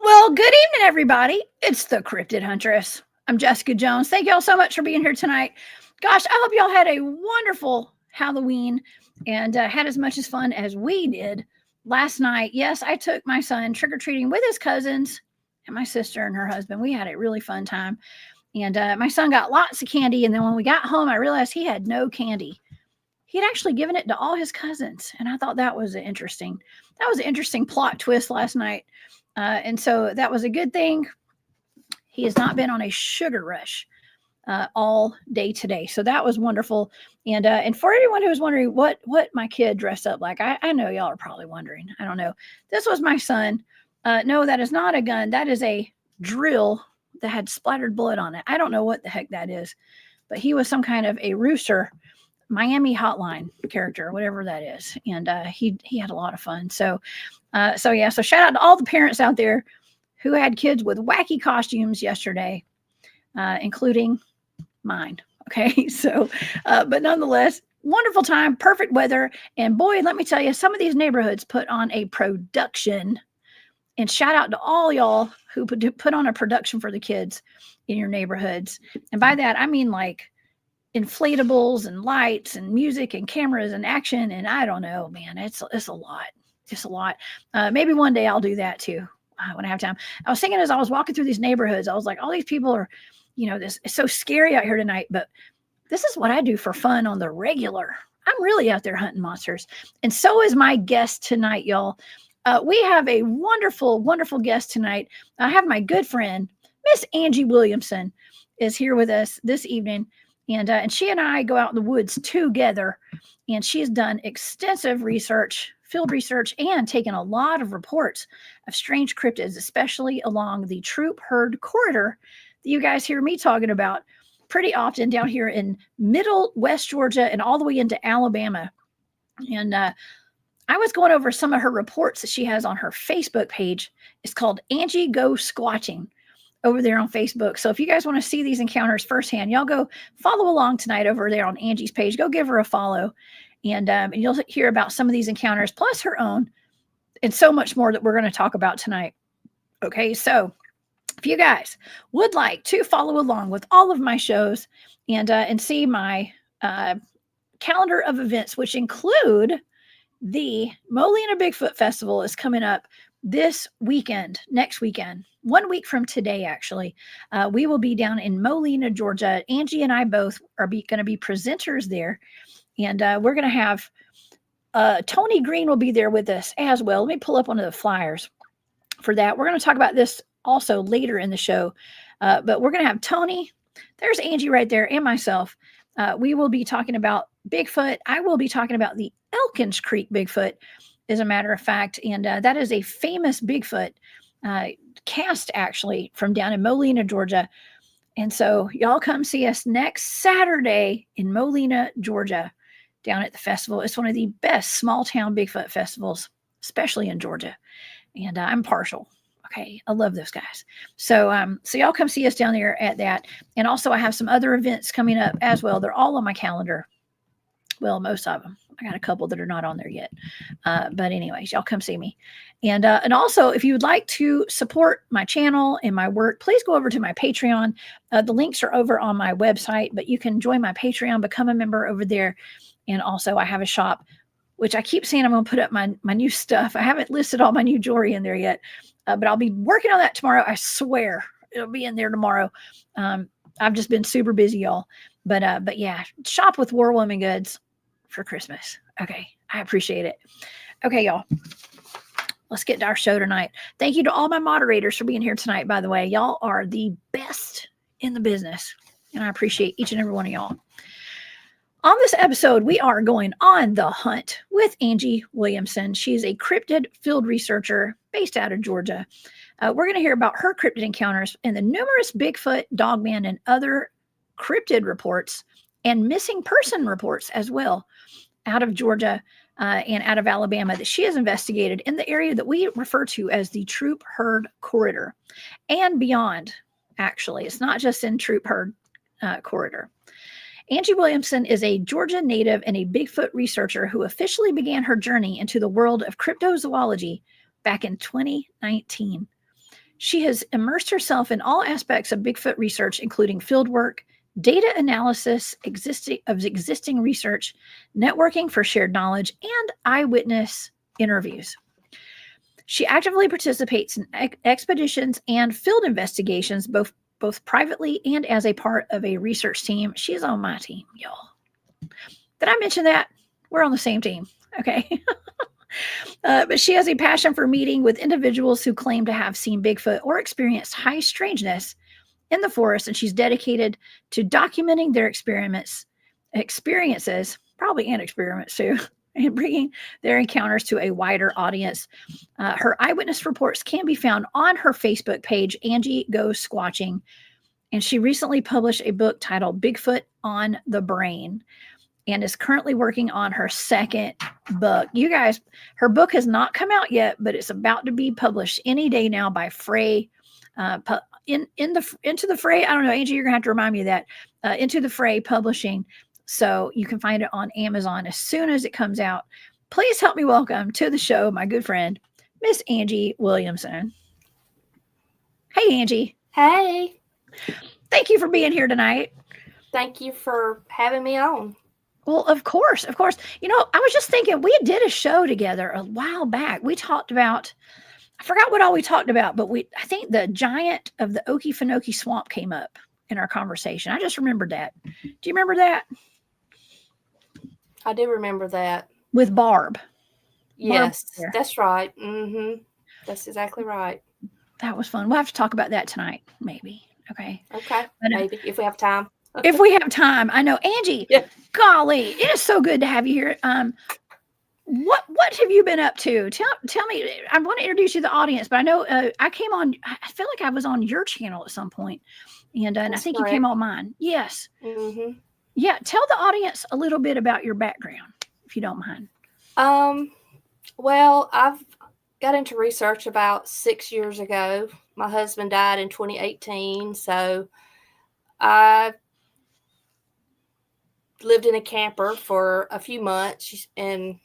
Well, good evening, everybody. It's the Cryptid Huntress. I'm Jessica Jones. Thank y'all so much for being here tonight. Gosh, I hope y'all had a wonderful Halloween and had as much as fun as we did last night. Yes, I took my son trick-or-treating with his cousins and my sister and her husband. We had a really fun time. And my son got lots of candy. And then when we got home, I realized he had no candy. He had actually given it to all his cousins. And I thought that was an interesting plot twist last night. And so that was a good thing. He has not been on a sugar rush all day today. So that was wonderful. And for anyone who was wondering what my kid dressed up like, I know y'all are probably wondering. I don't know. This was my son. No, that is not a gun. That is a drill that had splattered blood on it. I don't know what the heck that is, but he was some kind of a rooster, Miami Hotline character, whatever that is. And he had a lot of fun. So shout out to all the parents out there who had kids with wacky costumes yesterday, including mine. Okay. So, but nonetheless, wonderful time, perfect weather. And boy, let me tell you, some of these neighborhoods put on a production. And shout out to all y'all who put on a production for the kids in your neighborhoods. And by that, I mean like inflatables and lights and music and cameras and action. And I don't know, man, it's a lot. It's a lot. Maybe one day I'll do that too when I have time. I was thinking as I was walking through these neighborhoods, I was like, all these people are, this is so scary out here tonight, but this is what I do for fun on the regular. I'm really out there hunting monsters. And so is my guest tonight, y'all. We have a wonderful, wonderful guest tonight. I have my good friend, Miss Angie Williamson, is here with us this evening. And she and I go out in the woods together. And she has done extensive research, field research, and taken a lot of reports of strange cryptids, especially along the Troup-Heard Corridor that you guys hear me talking about pretty often down here in middle West Georgia and all the way into Alabama. And I was going over some of her reports that she has on her Facebook page. It's called Angie Go Squatching over there on Facebook. So if you guys want to see these encounters firsthand, y'all go follow along tonight over there on Angie's page. Go give her a follow. And you'll hear about some of these encounters, plus her own, and so much more that we're going to talk about tonight. Okay, so if you guys would like to follow along with all of my shows and see my calendar of events, which include the Molena Bigfoot Festival is coming up this weekend, next weekend, 1 week from today, actually. We will be down in Molena, Georgia. Angie and I both are going to be presenters there. And we're going to have Tony Green will be there with us as well. Let me pull up one of the flyers for that. We're going to talk about this also later in the show. But we're going to have Tony. There's Angie right there and myself. We will be talking about Bigfoot. I will be talking about the Elkins Creek Bigfoot, as a matter of fact. And that is a famous Bigfoot cast, actually, from down in Molena, Georgia. And so y'all come see us next Saturday in Molena, Georgia, down at the festival. It's one of the best small town Bigfoot festivals, especially in Georgia. And I'm partial. Okay. I love those guys. So y'all come see us down there at that. And also I have some other events coming up as well. They're all on my calendar. Well, most of them. I got a couple that are not on there yet. But anyways, y'all come see me. And also, if you would like to support my channel and my work, please go over to my Patreon. The links are over on my website, but you can join my Patreon, become a member over there. And also, I have a shop, which I keep saying I'm going to put up my new stuff. I haven't listed all my new jewelry in there yet, but I'll be working on that tomorrow. I swear it'll be in there tomorrow. I've just been super busy, y'all. But yeah, shop with War Woman Goods for Christmas. Okay, I appreciate it. Okay, y'all. Let's get to our show tonight. Thank you to all my moderators for being here tonight, by the way. Y'all are the best in the business, and I appreciate each and every one of y'all. On this episode, we are going on the hunt with Angie Williamson. She's a cryptid field researcher based out of Georgia. We're going to hear about her cryptid encounters and the numerous Bigfoot, Dogman, and other cryptid reports and missing person reports as well out of Georgia and out of Alabama that she has investigated in the area that we refer to as the Troup-Heard Corridor and beyond, actually. It's not just in Troup-Heard Corridor. Angie Williamson is a Georgia native and a Bigfoot researcher who officially began her journey into the world of cryptozoology back in 2019. She has immersed herself in all aspects of Bigfoot research, including fieldwork, data analysis of existing research, networking for shared knowledge, and eyewitness interviews. She actively participates in expeditions and field investigations, both privately and as a part of a research team. She's on my team, y'all. Did I mention that? We're on the same team. Okay. But she has a passion for meeting with individuals who claim to have seen Bigfoot or experienced high strangeness in the forest, and she's dedicated to documenting their experiences, probably and experiments too, and bringing their encounters to a wider audience. Her eyewitness reports can be found on her Facebook page, Angie Goes Squatching, and she recently published a book titled Bigfoot on the Brain and is currently working on her second book. You guys, her book has not come out yet, but it's about to be published any day now by Frey. Into the Fray. I don't know, Angie, you're gonna have to remind me of that. Into the Fray Publishing. So you can find it on Amazon as soon as it comes out. Please help me welcome to the show my good friend, Miss Angie Williamson. Hey, Angie. Hey. Thank you for being here tonight. Thank you for having me on. Well, of course. You know, I was just thinking, we did a show together a while back. We talked about, I forgot what all we talked about, but I think the giant of the Okefenokee Swamp came up in our conversation. I just remembered that. Do you remember that? I do remember that. With Barb. Yes, that's right. Mm-hmm. That's exactly right. That was fun. We'll have to talk about that tonight, maybe. Okay. Okay. Maybe if we have time. If we have time. I know. Angie, golly, it is so good to have you here. What have you been up to? Tell me. I want to introduce you to the audience, but I know I came on. I feel like I was on your channel at some point, and I think correct. You came on mine. Yes. Mm-hmm. Yeah. Tell the audience a little bit about your background, if you don't mind. Well, I've got into research about 6 years ago. My husband died in 2018, so I lived in a camper for a few months and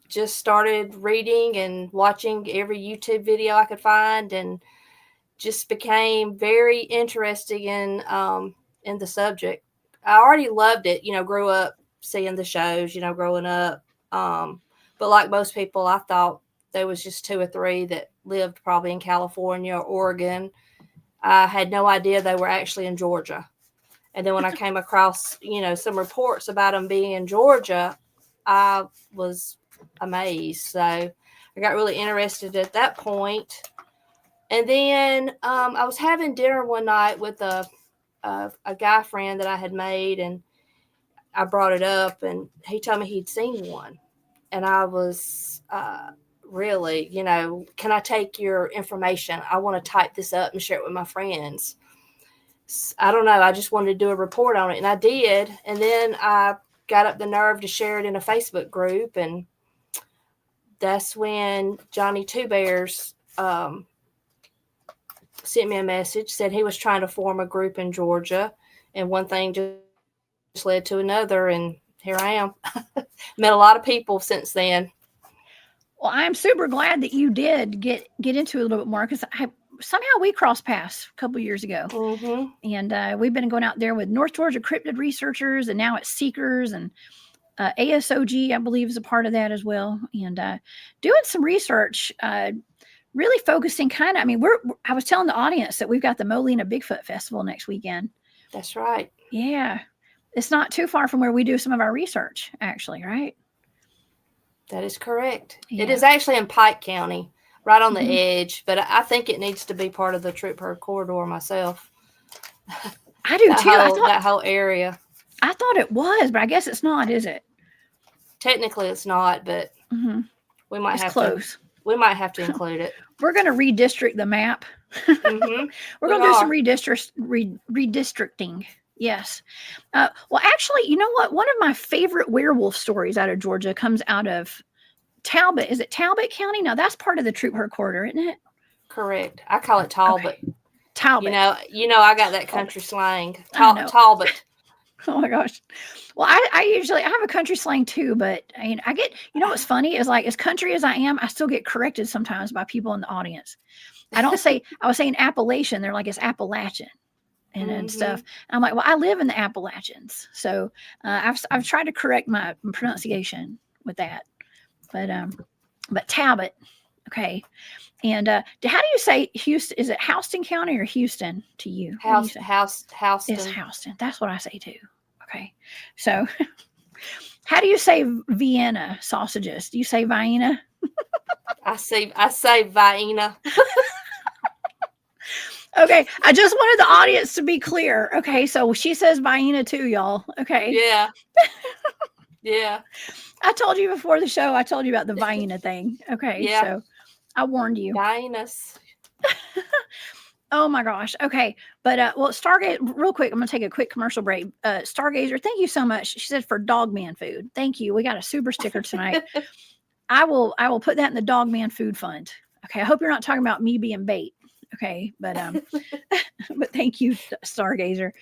just started reading and watching every YouTube video I could find, and just became very interested in the subject. I already loved it, grew up seeing the shows, growing up. But like most people, I thought there was just 2 or 3 that lived probably in California or Oregon. I had no idea they were actually in Georgia. And then when I came across, some reports about them being in Georgia, I was amazed. So I got really interested at that point. And then I was having dinner one night with a guy friend that I had made, and I brought it up, and he told me he'd seen one. And I was really, can I take your information? I want to type this up and share it with my friends. I don't know. I just wanted to do a report on it, and I did. And then I got up the nerve to share it in a Facebook group, and that's when Johnny Two Bears sent me a message, said he was trying to form a group in Georgia, and one thing just led to another, and here I am. Met a lot of people since then. Well, I'm super glad that you did get into it a little bit more, because somehow we crossed paths a couple of years ago. Mm-hmm. And we've been going out there with North Georgia cryptid researchers, and now it's Seekers, and ASOG, I believe, is a part of that as well. And doing some research, really focusing I was telling the audience that we've got the Molena Bigfoot Festival next weekend. That's right. Yeah. It's not too far from where we do some of our research, actually, right? That is correct. Yeah. It is actually in Pike County, right on the Mhm. edge, but I think it needs to be part of the Troup-Heard Corridor myself. I do too. That whole area. I thought it was, but I guess it's not, is it? Technically, it's not, but we might have close. We might have to include it. We're going to redistrict the map. We're going to do some redistricting. Yes. Well, actually, you know what? One of my favorite werewolf stories out of Georgia comes out of Talbot. Is it Talbot County? No, that's part of the Troup-Heard Corridor, isn't it? Correct. I call it Talbot. Okay. Talbot. You know, I got that country slang. Talbot. Oh my gosh. Well, I have a country slang too, but I get, what's funny is like, as country as I am, I still get corrected sometimes by people in the audience. I don't say, I was saying Appalachian. They're like, it's Appalachian and stuff. And I'm like, well, I live in the Appalachians. So I've tried to correct my pronunciation with that, but Talbot. Okay. And how do you say Houston? Is it Houston County or Houston to you? Houston. It's Houston. That's what I say too. Okay. So how do you say Vienna sausages? Do you say Vienna? I say Vienna. Okay. I just wanted the audience to be clear. Okay. So she says Vienna too, y'all. Okay. Yeah. Yeah. I told you before the show, I told you about the Vienna thing. Okay. Yeah. So I warned you. Vienna's. Oh my gosh. Okay. But well, Stargazer, real quick, I'm gonna take a quick commercial break. Stargazer, thank you so much. She said for Dogman food. Thank you. We got a super sticker tonight. I will put that in the Dogman food fund. Okay. I hope you're not talking about me being bait. Okay. But but thank you, Stargazer.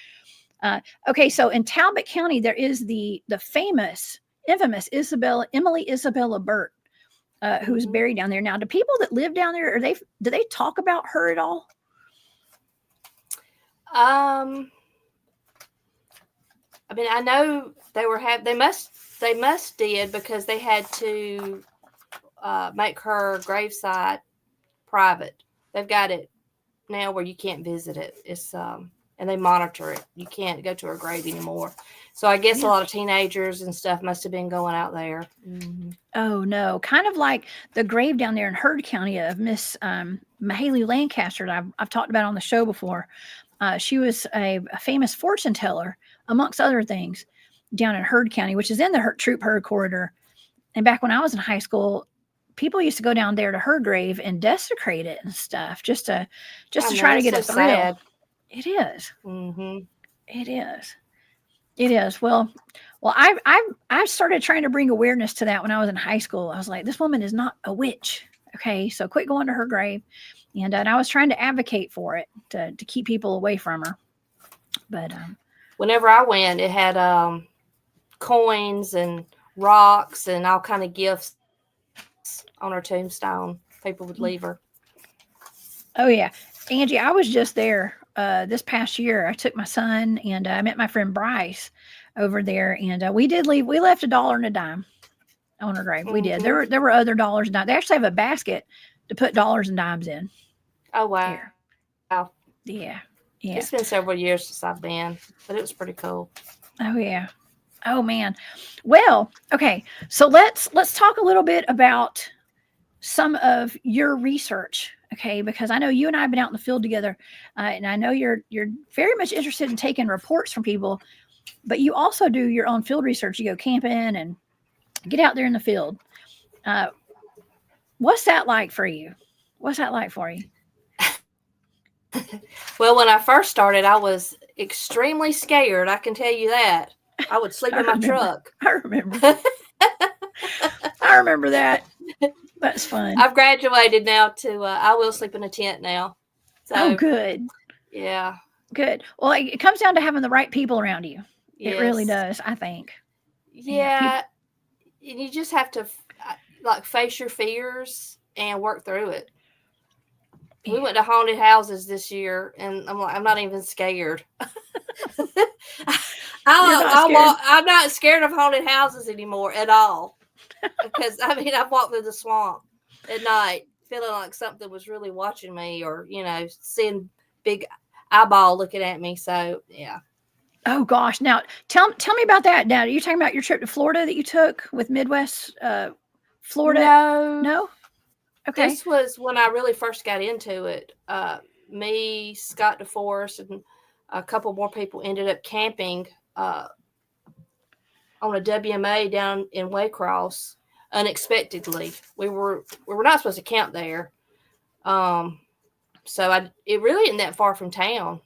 Okay, so in Talbot County, there is the infamous Emily Isabella Burt, who's buried down there. Now, do people that live down there, do they talk about her at all? I mean, I know they must did because they had to make her gravesite private. They've got it now where you can't visit it. It's and they monitor it. You can't go to her grave anymore. So I guess a lot of teenagers and stuff must have been going out there. Oh no, kind of like the grave down there in Heard County of Miss Mahaley Lancaster that I've talked about on the show before. She was a famous fortune teller, amongst other things, down in Heard County, which is in the Troup-Heard Corridor. And back when I was in high school, people used to go down there to her grave and desecrate it and stuff, just to try to get a thrill. Sad. It is. It is. It is. Well, I started trying to bring awareness to that when I was in high school. I was like, this woman is not a witch. Okay, so quit going to her grave. And I was trying to advocate for it to keep people away from her. But whenever I went, it had coins and rocks and all kind of gifts on her tombstone. People would leave her. Oh yeah, Angie, I was just there this past year. I took my son and I met my friend Bryce over there, and we left $1 and a dime on her grave. We did. There were other dollars and dimes. They actually have a basket to put dollars and dimes in. Oh wow! Wow. Yeah. It's been several years since I've been, but it was pretty cool. Oh yeah. Oh man. Well, okay. So let's talk a little bit about some of your research, okay? Because I know you and I have been out in the field together, and I know you're very much interested in taking reports from people, but you also do your own field research. You go camping and get out there in the field. What's that like for you? What's that like for you? Well, when I first started, I was extremely scared. I can tell you that. I would sleep in my truck. I remember. I remember that. That's fun. I've graduated now to I will sleep in a tent now. So, oh, good. Yeah. Good. Well, it comes down to having the right people around you. Yes. It really does, I think. Yeah. And you just have to face your fears and work through it. We went to haunted houses this year, and I'm like, I'm not even scared. I'm not scared of haunted houses anymore at all. Because, I mean, I've walked through the swamp at night feeling like something was really watching me or, seeing big eyeball looking at me. So, yeah. Oh gosh. Now tell me about that. Now you're talking about your trip to Florida that you took with Midwest Florida. No, No? Okay. this was when I really first got into it. Me, Scott DeForest, and a couple more people ended up camping on a WMA down in Waycross unexpectedly. We were not supposed to camp there. So it really isn't that far from town.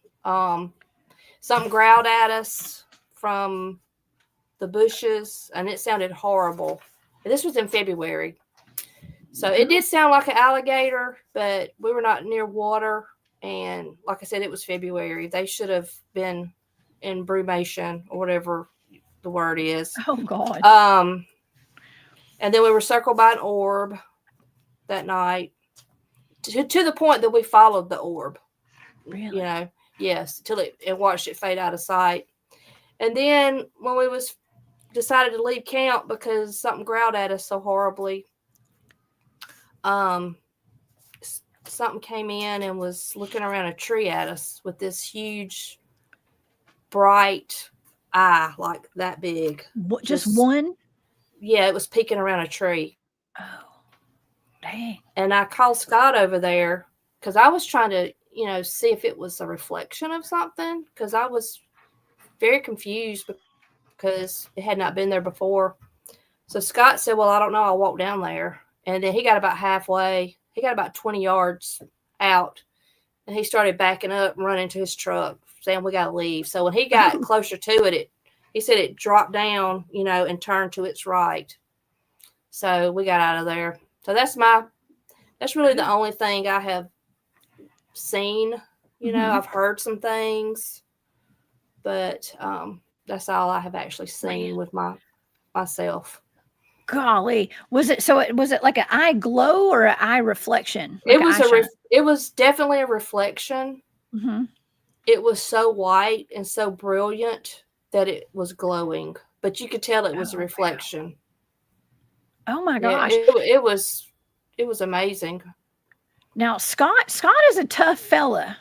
Something growled at us from the bushes, and it sounded horrible. And this was in February. So it did sound like an alligator, but we were not near water. And like I said, it was February. They should have been in brumation or whatever the word is. Oh God. And then we were circled by an orb that night to the point that we followed the orb. Really? You know, yes, till it watched it fade out of sight. And then when we decided to leave camp because something growled at us so horribly, something came in and was looking around a tree at us with this huge, bright eye, like that big. What, just one? Yeah, it was peeking around a tree. Oh, dang. And I called Scott over there because I was trying to, see if it was a reflection of something, because I was very confused because it had not been there before. So Scott said, well, I don't know. I'll walk down there. And then he got about halfway. He got about 20 yards out, and he started backing up and running to his truck, saying, we got to leave. So when he got closer to it, he said it dropped down, and turned to its right. So we got out of there. So that's really the only thing I have seen. I've heard some things, but that's all I have actually seen with myself. Golly, was it like an eye glow or an eye reflection? Like it was definitely a reflection. Mm-hmm. It was so white and so brilliant that it was glowing, but you could tell it was a reflection. Wow. Oh my gosh. Yeah, it was amazing. Now, Scott is a tough fella.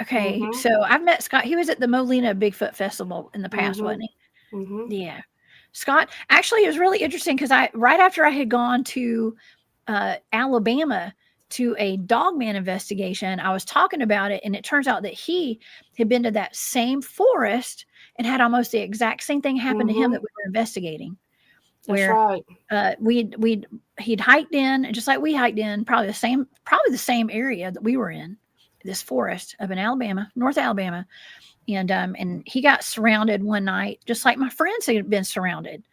Okay. Mm-hmm. So I've met Scott. He was at the Molena Bigfoot Festival in the past, mm-hmm. wasn't he? Mm-hmm. Yeah. Scott, actually, it was really interesting because right after I had gone to Alabama to a Dogman investigation, I was talking about it, and it turns out that he had been to that same forest and had almost the exact same thing happen mm-hmm. to him that we were investigating. That's right. He'd hiked in, and just like we hiked in, probably the same area that we were in, this forest up in Alabama, North Alabama. And he got surrounded one night, just like my friends had been surrounded.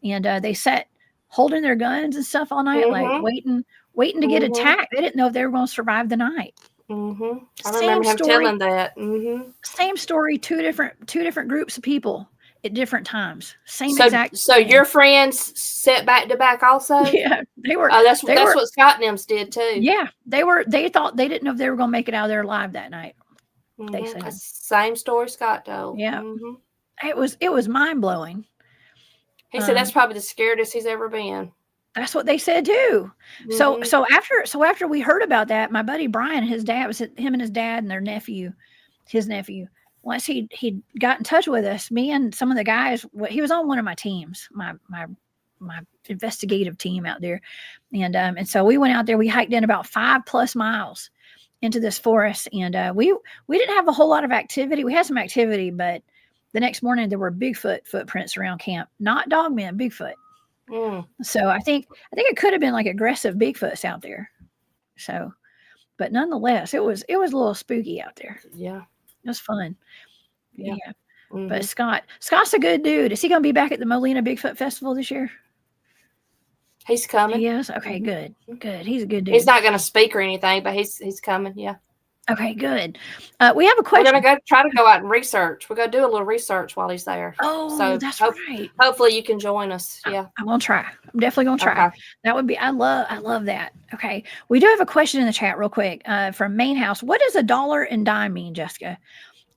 And they sat holding their guns and stuff all night, mm-hmm. like waiting to get mm-hmm. attacked. They didn't know if they were going to survive the night. Mm-hmm. I remember him telling that. Mm-hmm. Same story, two different groups of people at different times. So your friends sat back to back also? Yeah, they were. That's what Scott and them did too. Yeah, they thought they didn't know if they were going to make it out of there alive that night. Mm-hmm. They said same story Scott told. Yeah, mm-hmm. It was mind blowing. He said that's probably the scariest he's ever been. That's what they said too. Mm-hmm. So after we heard about that, my buddy Brian, his dad was him and his dad and his nephew. Once he got in touch with us, me and some of the guys, he was on one of my teams, my investigative team out there, and so we went out there. We hiked in about 5+ miles into this forest, and we didn't have a whole lot of activity. We had some activity, but the next morning there were Bigfoot footprints around camp, not Dogman, Bigfoot. So I think it could have been like aggressive Bigfoots out there. So, but nonetheless, it was a little spooky out there. Yeah, it was fun. Yeah. Mm-hmm. But Scott's a good dude. Is he going to be back at the Molena Bigfoot Festival this year? He's coming. Yes. Okay, good. He's a good dude. He's not going to speak or anything, but he's coming. Yeah. Okay, good. We have a question. We're going to try to go out and research. We're going to do a little research while he's there. Oh, so that's right. Hopefully you can join us. Yeah. I'm going to try. I'm definitely going to try. Okay. That would be, I love that. Okay. We do have a question in the chat real quick from Main House. What does $1 and dime mean, Jessica?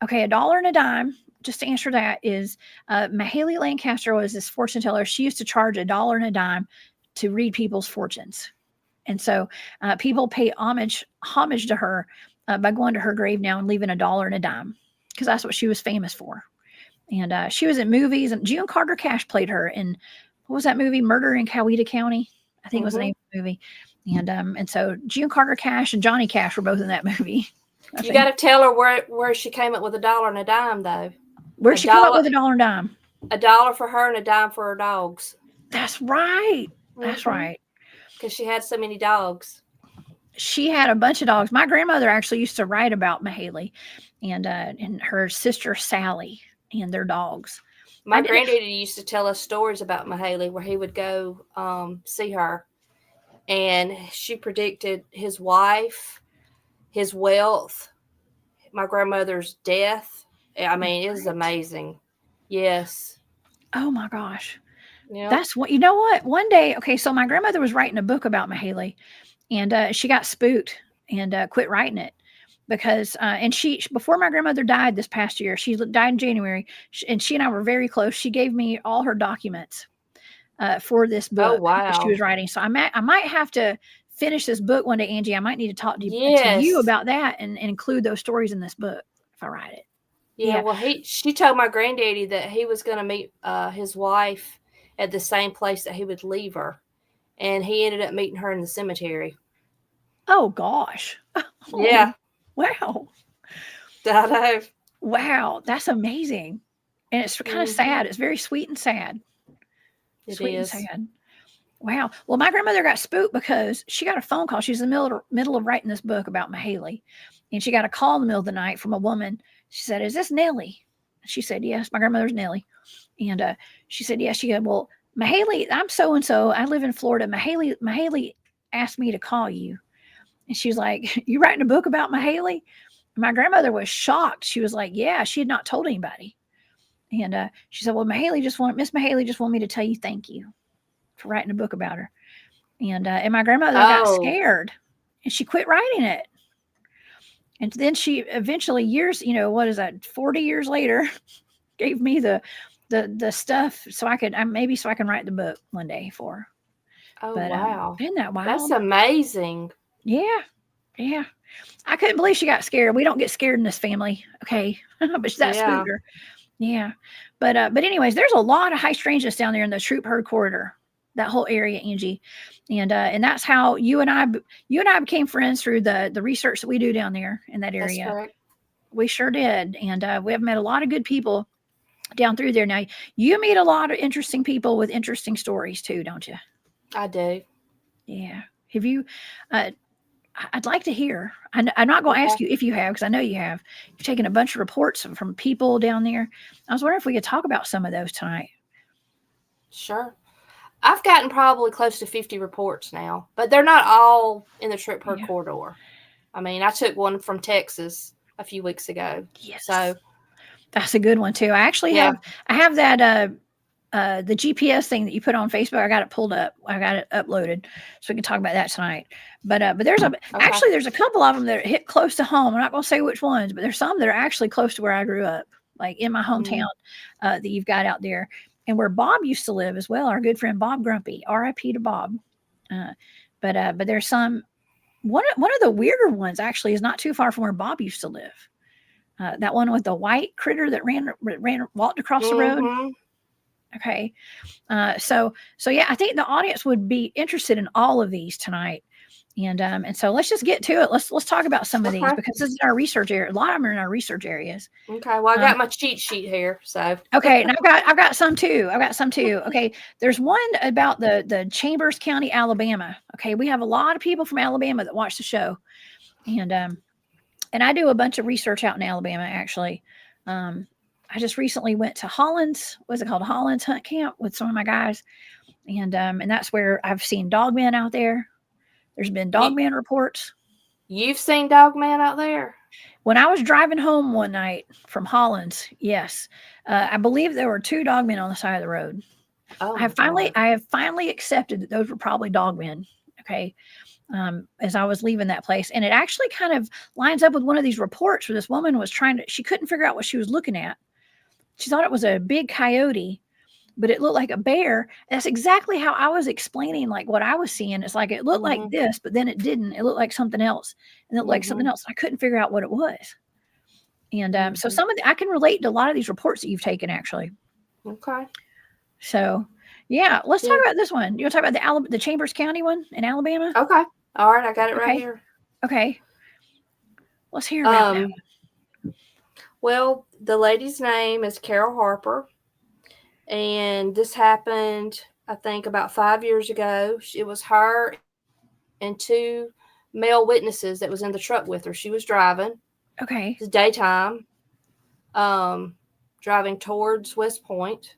Okay. $1 and a dime, just to answer that, is Mahalie Lancaster was this fortune teller. She used to charge $1 and a dime to read people's fortunes. And so people pay homage to her by going to her grave now and leaving $1 and a dime, because that's what she was famous for. And she was in movies, and June Carter Cash played her in, what was that movie? Murder in Coweta County, I think was the name of the movie. And so June Carter Cash and Johnny Cash were both in that movie. You got to tell her where she came up with $1 and a dime, though. Where she came up with $1 and a dime? $1 for her and a dime for her dogs. That's right. That's right. Because she had so many dogs. She had a bunch of dogs. My grandmother actually used to write about Mahaley and her sister Sally and their dogs. My granddaddy used to tell us stories about Mahaley where he would go see her. And she predicted his wife, his wealth, my grandmother's death. I mean, it was amazing. Yes. Oh, my gosh. Yeah. That's what, you know what? One day, okay, so my grandmother was writing a book about Mahaley, and she got spooked and quit writing it because, and before my grandmother died this past year, she died in January, and she and I were very close. She gave me all her documents for this book that she was writing. So I might have to finish this book one day, Angie. I might need to talk to you about that and include those stories in this book if I write it. Yeah. Well, she told my granddaddy that he was going to meet his wife at the same place that he would leave her. And he ended up meeting her in the cemetery. Oh, gosh. Yeah. Wow. I know. Wow. That's amazing. And it's kind of sad. It's very sweet and sad. Sweet and sad. Wow. Well, my grandmother got spooked because she got a phone call. She was in the middle of writing this book about Mahaley. And she got a call in the middle of the night from a woman. She said, "Is this Nellie?" She said, "Yes, my grandmother's Nellie." And she said, "Yes." She said, "Well, Mahaley, I'm so-and-so. I live in Florida. Mahaley asked me to call you." And she was like, "You writing a book about Mahaley?" And my grandmother was shocked. She was like, "Yeah," she had not told anybody. And she said, "Well, Miss Mahaley just wanted me to tell you thank you for writing a book about her." And my grandmother got scared and she quit writing it. And then she eventually 40 years later, gave me the stuff so I can write the book one day for her. Oh, but, wow. Isn't that wild? That's amazing. Yeah. Yeah. I couldn't believe she got scared. We don't get scared in this family. Okay. But that spooked her. Yeah. But anyways, there's a lot of high strangeness down there in the Troup-Heard Corridor, that whole area, Angie. And that's how you and I became friends through the research that we do down there in that area. That's correct. We sure did. And we have met a lot of good people down through there. Now, you meet a lot of interesting people with interesting stories too, don't you? I do. Yeah. Have you, I'd like to hear, I'm not going to ask you if you have, because I know you have. You've taken a bunch of reports from people down there. I was wondering if we could talk about some of those tonight. Sure. I've gotten probably close to 50 reports now, but they're not all in the Troup-Heard Corridor. I mean, I took one from Texas a few weeks ago. Yes. So that's a good one too. I actually have that the GPS thing that you put on Facebook. I got it pulled up. I got it uploaded, so we can talk about that tonight. But there's there's a couple of them that hit close to home. I'm not going to say which ones, but there's some that are actually close to where I grew up, like in my hometown that you've got out there. And where Bob used to live as well, our good friend Bob Grumpy, R.I.P. to Bob. But there's some, one of the weirder ones actually is not too far from where Bob used to live. That one with the white critter that walked across the road. Okay. So yeah, I think the audience would be interested in all of these tonight. And so let's just get to it. Let's talk about some of these because this is our research area. A lot of them are in our research areas. Okay. Well, I got my cheat sheet here. So okay, and I've got some too. Okay. There's one about the Chambers County, Alabama. Okay, we have a lot of people from Alabama that watch the show. And I do a bunch of research out in Alabama, actually. I just recently went to Holland's Hunt Camp with some of my guys. And that's where I've seen dogmen out there. There's been dogman reports. You've seen dogman out there? When I was driving home one night from Holland's, yes. I believe there were 2 dogmen on the side of the road. Oh, I have finally accepted that those were probably dogmen. Okay. As I was leaving that place. And it actually kind of lines up with one of these reports where this woman was she couldn't figure out what she was looking at. She thought it was a big coyote, but it looked like a bear. That's exactly how I was explaining like what I was seeing. It's like it looked like this, but then it didn't. It looked like something else. And it looked like something else. I couldn't figure out what it was. And so some of I can relate to a lot of these reports that you've taken, actually. Okay. So, yeah, let's talk about this one. You want to talk about the Chambers County one in Alabama? Okay. All right, I got it right here. Okay. Let's hear about that one. Well, the lady's name is Carol Harper, and this happened, I think, about 5 years ago. It was her and two male witnesses that was in the truck with her. She was driving. Okay. It's daytime, driving towards West Point.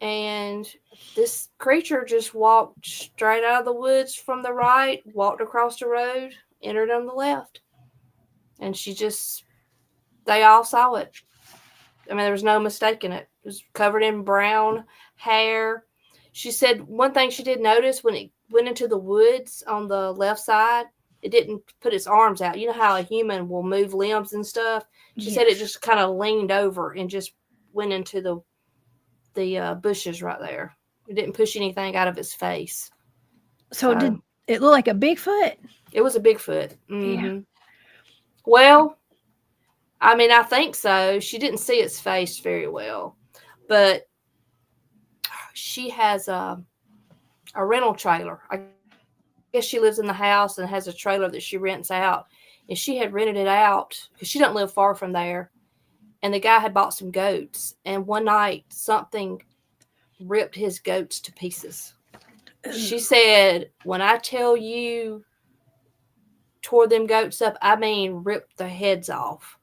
And this creature just walked straight out of the woods from the right, walked across the road, entered on the left. And they all saw it. I mean, there was no mistaking it. It was covered in brown hair. She said one thing she did notice when it went into the woods on the left side, it didn't put its arms out. You know how a human will move limbs and stuff? She said it just kind of leaned over and just went into the bushes right there. It didn't push anything out of its face. So did it look like a Bigfoot? It was a Bigfoot. Mm-hmm. Yeah. Well, I mean, I think so. She didn't see its face very well, but she has a rental trailer. I guess she lives in the house and has a trailer that she rents out. And she had rented it out because she doesn't live far from there. And the guy had bought some goats. And one night, something ripped his goats to pieces. She said, when I tell you tore them goats up, I mean ripped the heads off,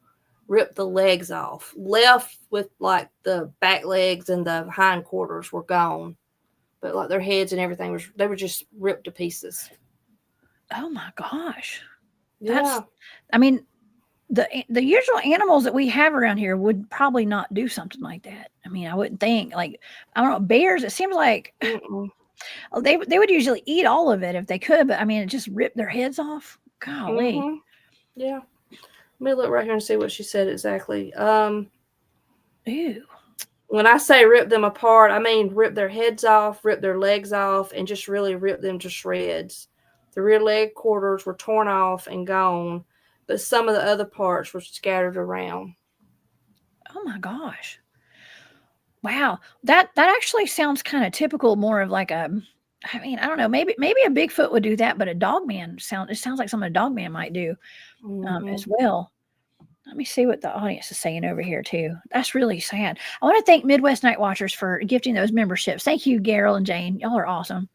ripped the legs off, left with like the back legs and the hind quarters were gone. But like their heads and everything they were just ripped to pieces. Oh my gosh. Yeah. I mean, the usual animals that we have around here would probably not do something like that. I mean, I wouldn't think, like, I don't know, bears, it seems like they would usually eat all of it if they could, but I mean, it just ripped their heads off. Golly. Mm-hmm. Yeah. Let me look right here and see what she said exactly. Ew. When I say rip them apart, I mean rip their heads off, rip their legs off, and just really rip them to shreds. The rear leg quarters were torn off and gone, but some of the other parts were scattered around. Oh my gosh. Wow. That actually sounds kind of typical, more of like I mean, I don't know, maybe a Bigfoot would do that, but a Dogman it sounds like something a Dogman might do as well. Let me see what the audience is saying over here too. That's really sad. I want to thank Midwest Night Watchers for gifting those memberships. Thank you, Garrel and Jane. Y'all are awesome.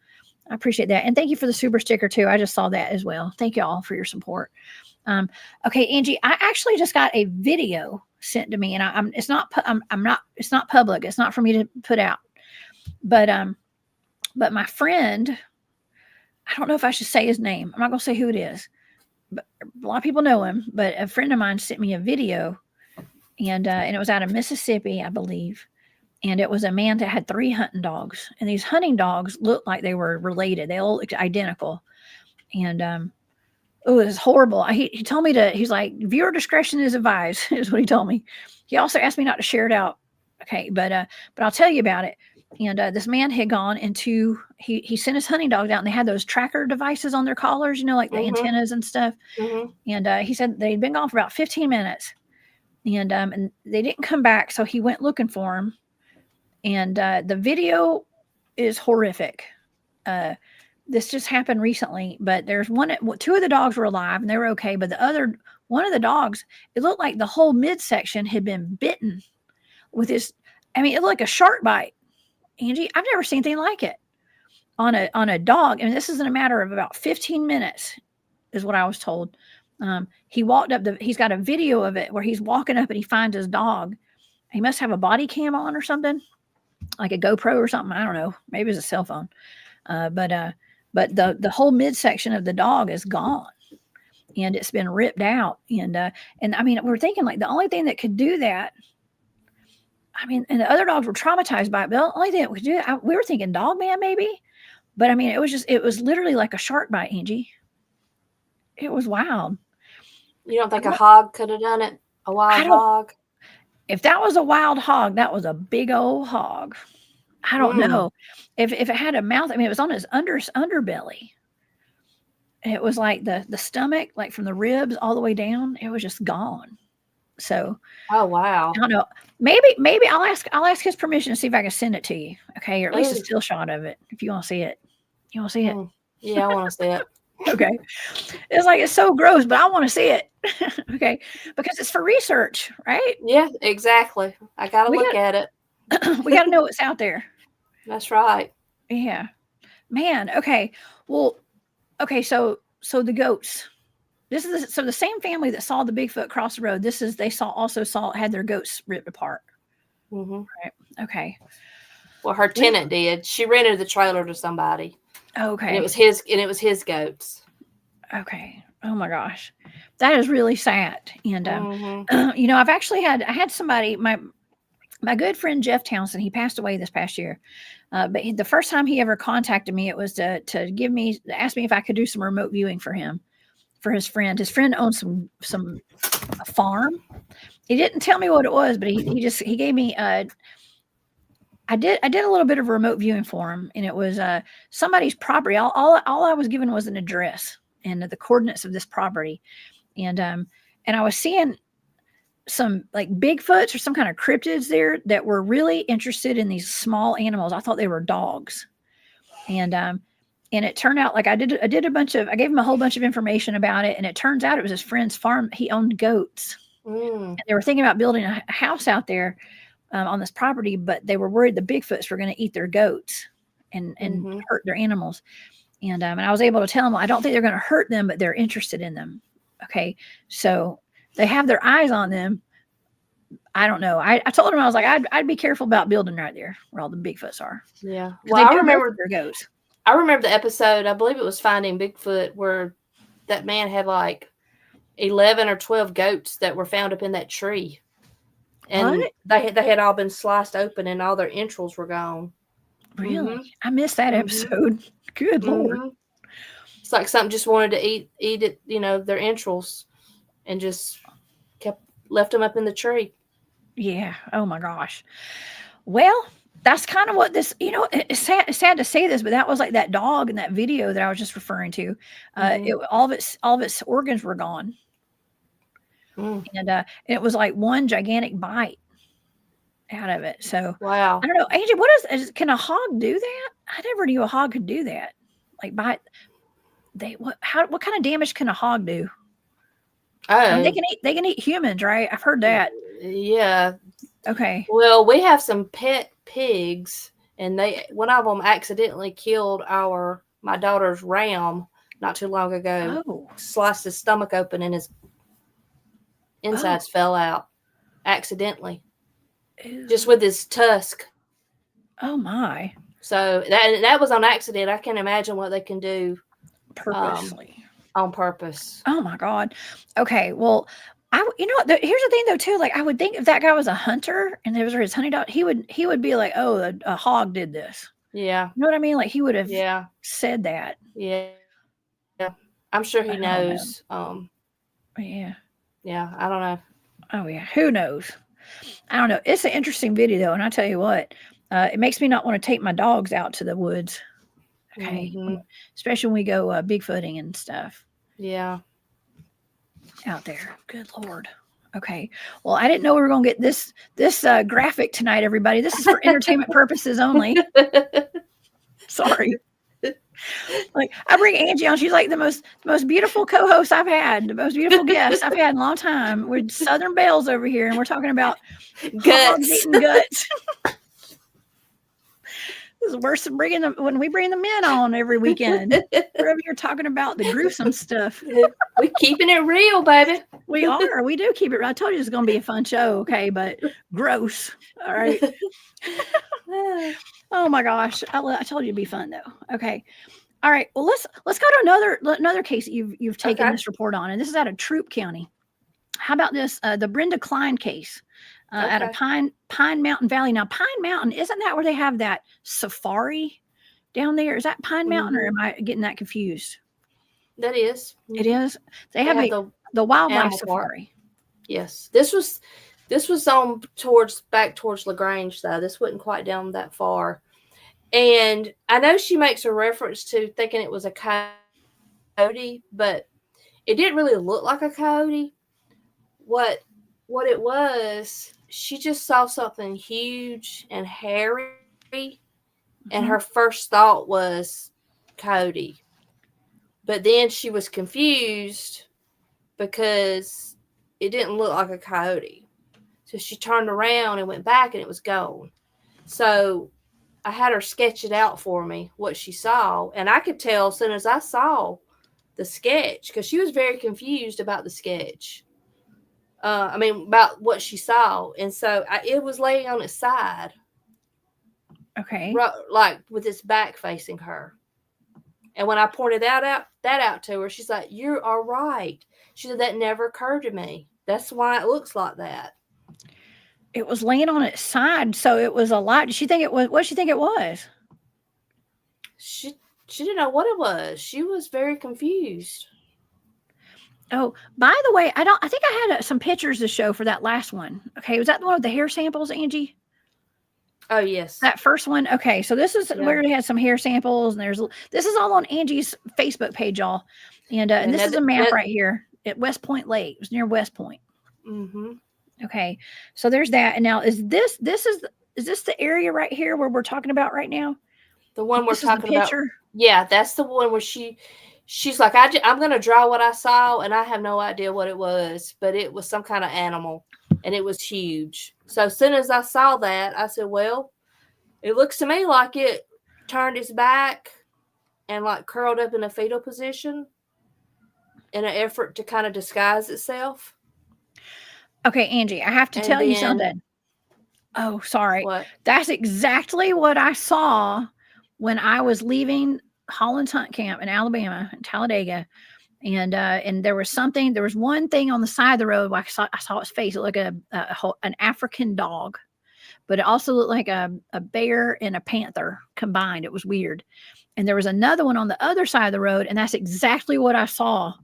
I appreciate that. And thank you for the super sticker too. I just saw that as well. Thank you all for your support. Okay, Angie, I actually just got a video sent to me, and it's not public. It's not for me to put out. But my friend, I don't know if I should say his name. I'm not going to say who it is. But a lot of people know him, but a friend of mine sent me a video, and it was out of Mississippi, I believe. And it was a man that had 3 hunting dogs, and these hunting dogs looked like they were related. They all looked identical. And it was horrible. He told me he's like, viewer discretion is advised, is what he told me. He also asked me not to share it out. Okay, but I'll tell you about it. And this man had gone into, he sent his hunting dogs out, and they had those tracker devices on their collars, like the antennas and stuff. And he said they'd been gone for about 15 minutes, and they didn't come back. So he went looking for them. And the video is horrific. This just happened recently, but there's 2 of the dogs were alive and they were okay. But one of the dogs, it looked like the whole midsection had been bitten with it looked like a shark bite. Angie, I've never seen anything like it on a dog. And this is in a matter of about 15 minutes is what I was told. He walked up he's got a video of it where he's walking up and he finds his dog. He must have a body cam on or something, like a GoPro or something. I don't know. Maybe it's a cell phone. But the whole midsection of the dog is gone, and it's been ripped out. And I mean, we're thinking like the only thing that could do that, I mean, and the other dogs were traumatized by it, but the only thing that could do it, we were thinking Dogman maybe, but I mean, it was literally like a shark bite, Angie. It was wild. You don't think a hog could have done it? A wild hog? If that was a wild hog, that was a big old hog. I don't know. If it had a mouth, I mean, it was on his underbelly. It was like the stomach, like from the ribs all the way down, it was just gone. So Oh, wow. I don't know. Maybe I'll ask his permission to see if I can send it to you. Okay, or at least a Ooh. still shot of it if you want to see it. You want to see it? Yeah, I want to see it. Okay. It's like it's so gross, but I want to see it. Okay, because it's for research, right? Yeah, exactly. I got to We look got at it. we got to know what's out there. That's right. Yeah, man. Okay, well, okay. So the goats. This is so the same family that saw the Bigfoot cross the road. They also saw had their goats ripped apart. Mm-hmm. Right. Okay. Well, her tenant did. She rented the trailer to somebody. Okay. And it was his goats. Okay. Oh my gosh, that is really sad. And you know, I had somebody, my good friend Jeff Townsend. He passed away this past year, but the first time he ever contacted me, it was to ask me if I could do some remote viewing for him, for his friend. His friend owned a farm. He didn't tell me what it was, but he gave me I did a little bit of remote viewing for him, and it was somebody's property. All I was given was an address and the coordinates of this property, and I was seeing some like Bigfoots or some kind of cryptids there that were really interested in these small animals. I thought they were dogs, and it turned out like I gave him a whole bunch of information about it, and it turns out it was his friend's farm. He owned goats, and they were thinking about building a house out there on this property, but they were worried the Bigfoots were going to eat their goats and hurt their animals. And I was able to tell them, I don't think they're going to hurt them, but they're interested in them. Okay. So they have their eyes on them. I don't know. I told them, I was like, I'd be careful about building right there where all the Bigfoots are. Yeah. Well, I remember their goats. I remember the episode, I believe it was Finding Bigfoot, where that man had like 11 or 12 goats that were found up in that tree. And they had all been sliced open and all their entrails were gone. Really? I missed that episode. Good Lord. It's like something just wanted to eat it, their entrails, and just left them up in the tree. Yeah. Oh my gosh. Well, that's kind of what this, it's sad to say this, but that was like that dog in that video that I was just referring to. All of its organs were gone. And it was like one gigantic bite out of it. So wow. I don't know, Angie, can a hog do that? I never knew a hog could do that. Like bite. What kind of damage can a hog do? Oh, they can eat humans, right? I've heard that. Yeah. Okay. Well, we have some pet pigs, and one of them accidentally killed my daughter's ram not too long ago. Oh. Sliced his stomach open and his insides fell out accidentally. Ew. Just with his tusk. Oh my. So that was on accident. I can't imagine what they can do purposely on purpose. Oh my God. Okay. Well, here's the thing though too. Like I would think if that guy was a hunter and those were his hunting dog, he would be like, oh, a hog did this. Yeah. You know what I mean? Like he would have said that. Yeah. Yeah. I'm sure he knows. Yeah. Yeah. I don't know. Oh yeah. Who knows? I don't know. It's an interesting video though. And I tell you what, it makes me not want to take my dogs out to the woods. Okay. Especially when we go Bigfooting and stuff. Yeah. Out there. Good Lord. Okay. Well, I didn't know we were going to get this graphic tonight, everybody. This is for entertainment purposes only. Sorry. Like I bring Angie on. She's like the most beautiful co-host I've had, the most beautiful guest I've had in a long time. We're Southern Belles over here, and we're talking about hogs eating guts. This is worse than when we bring the men on every weekend. We're over here talking about the gruesome stuff. We're keeping it real, baby. We are. We do keep it real. I told you it's going to be a fun show, okay? But gross. All right. Oh my gosh. I told you it'd be fun though. Okay. All right. Well, let's go to another case that you've taken this report on, and this is out of Troup County. How about this? The Brenda Klein case out of Pine Mountain Valley. Now, Pine Mountain, isn't that where they have that safari down there? Is that Pine Mountain, or am I getting that confused? That is. It is. They have the wildlife safari. Yes. This was on back towards LaGrange, though. This wasn't quite down that far. And I know she makes a reference to thinking it was a coyote, but it didn't really look like a coyote. What what it was, she just saw something huge and hairy, and her first thought was Cody. But then she was confused because it didn't look like a coyote. So she turned around and went back, and it was gone. So I had her sketch it out for me, what she saw. And I could tell as soon as I saw the sketch, because she was very confused about the sketch. About what she saw. And so it was laying on its side. Okay. Like with its back facing her. And when I pointed that out to her, she's like, "You are right." She said, "That never occurred to me. That's why it looks like that." It was laying on its side, so it was a lot. Did she think it was? What did she think it was? She didn't know what it was. She was very confused. Oh, by the way, I think I had some pictures to show for that last one. Okay, was that the one with the hair samples, Angie? Oh yes, that first one. Okay, so this is where we had some hair samples, and this is all on Angie's Facebook page, y'all. And this is a map right here at West Point Lake. It was near West Point. Mm-hmm. Okay, so there's that. And now is this the area right here where we're talking about right now? The one we're talking about. Yeah, that's the one where she's like, I'm going to draw what I saw, and I have no idea what it was, but it was some kind of animal, and it was huge. So as soon as I saw that, I said, well, it looks to me like it turned its back and like curled up in a fetal position in an effort to kind of disguise itself. Okay, Angie, I have to tell you something. Oh, sorry. What? That's exactly what I saw when I was leaving Holland's Hunt Camp in Alabama, in Talladega. And there was one thing on the side of the road. I saw its face. It looked like an African dog, but it also looked like a bear and a panther combined. It was weird. And there was another one on the other side of the road, and that's exactly what I saw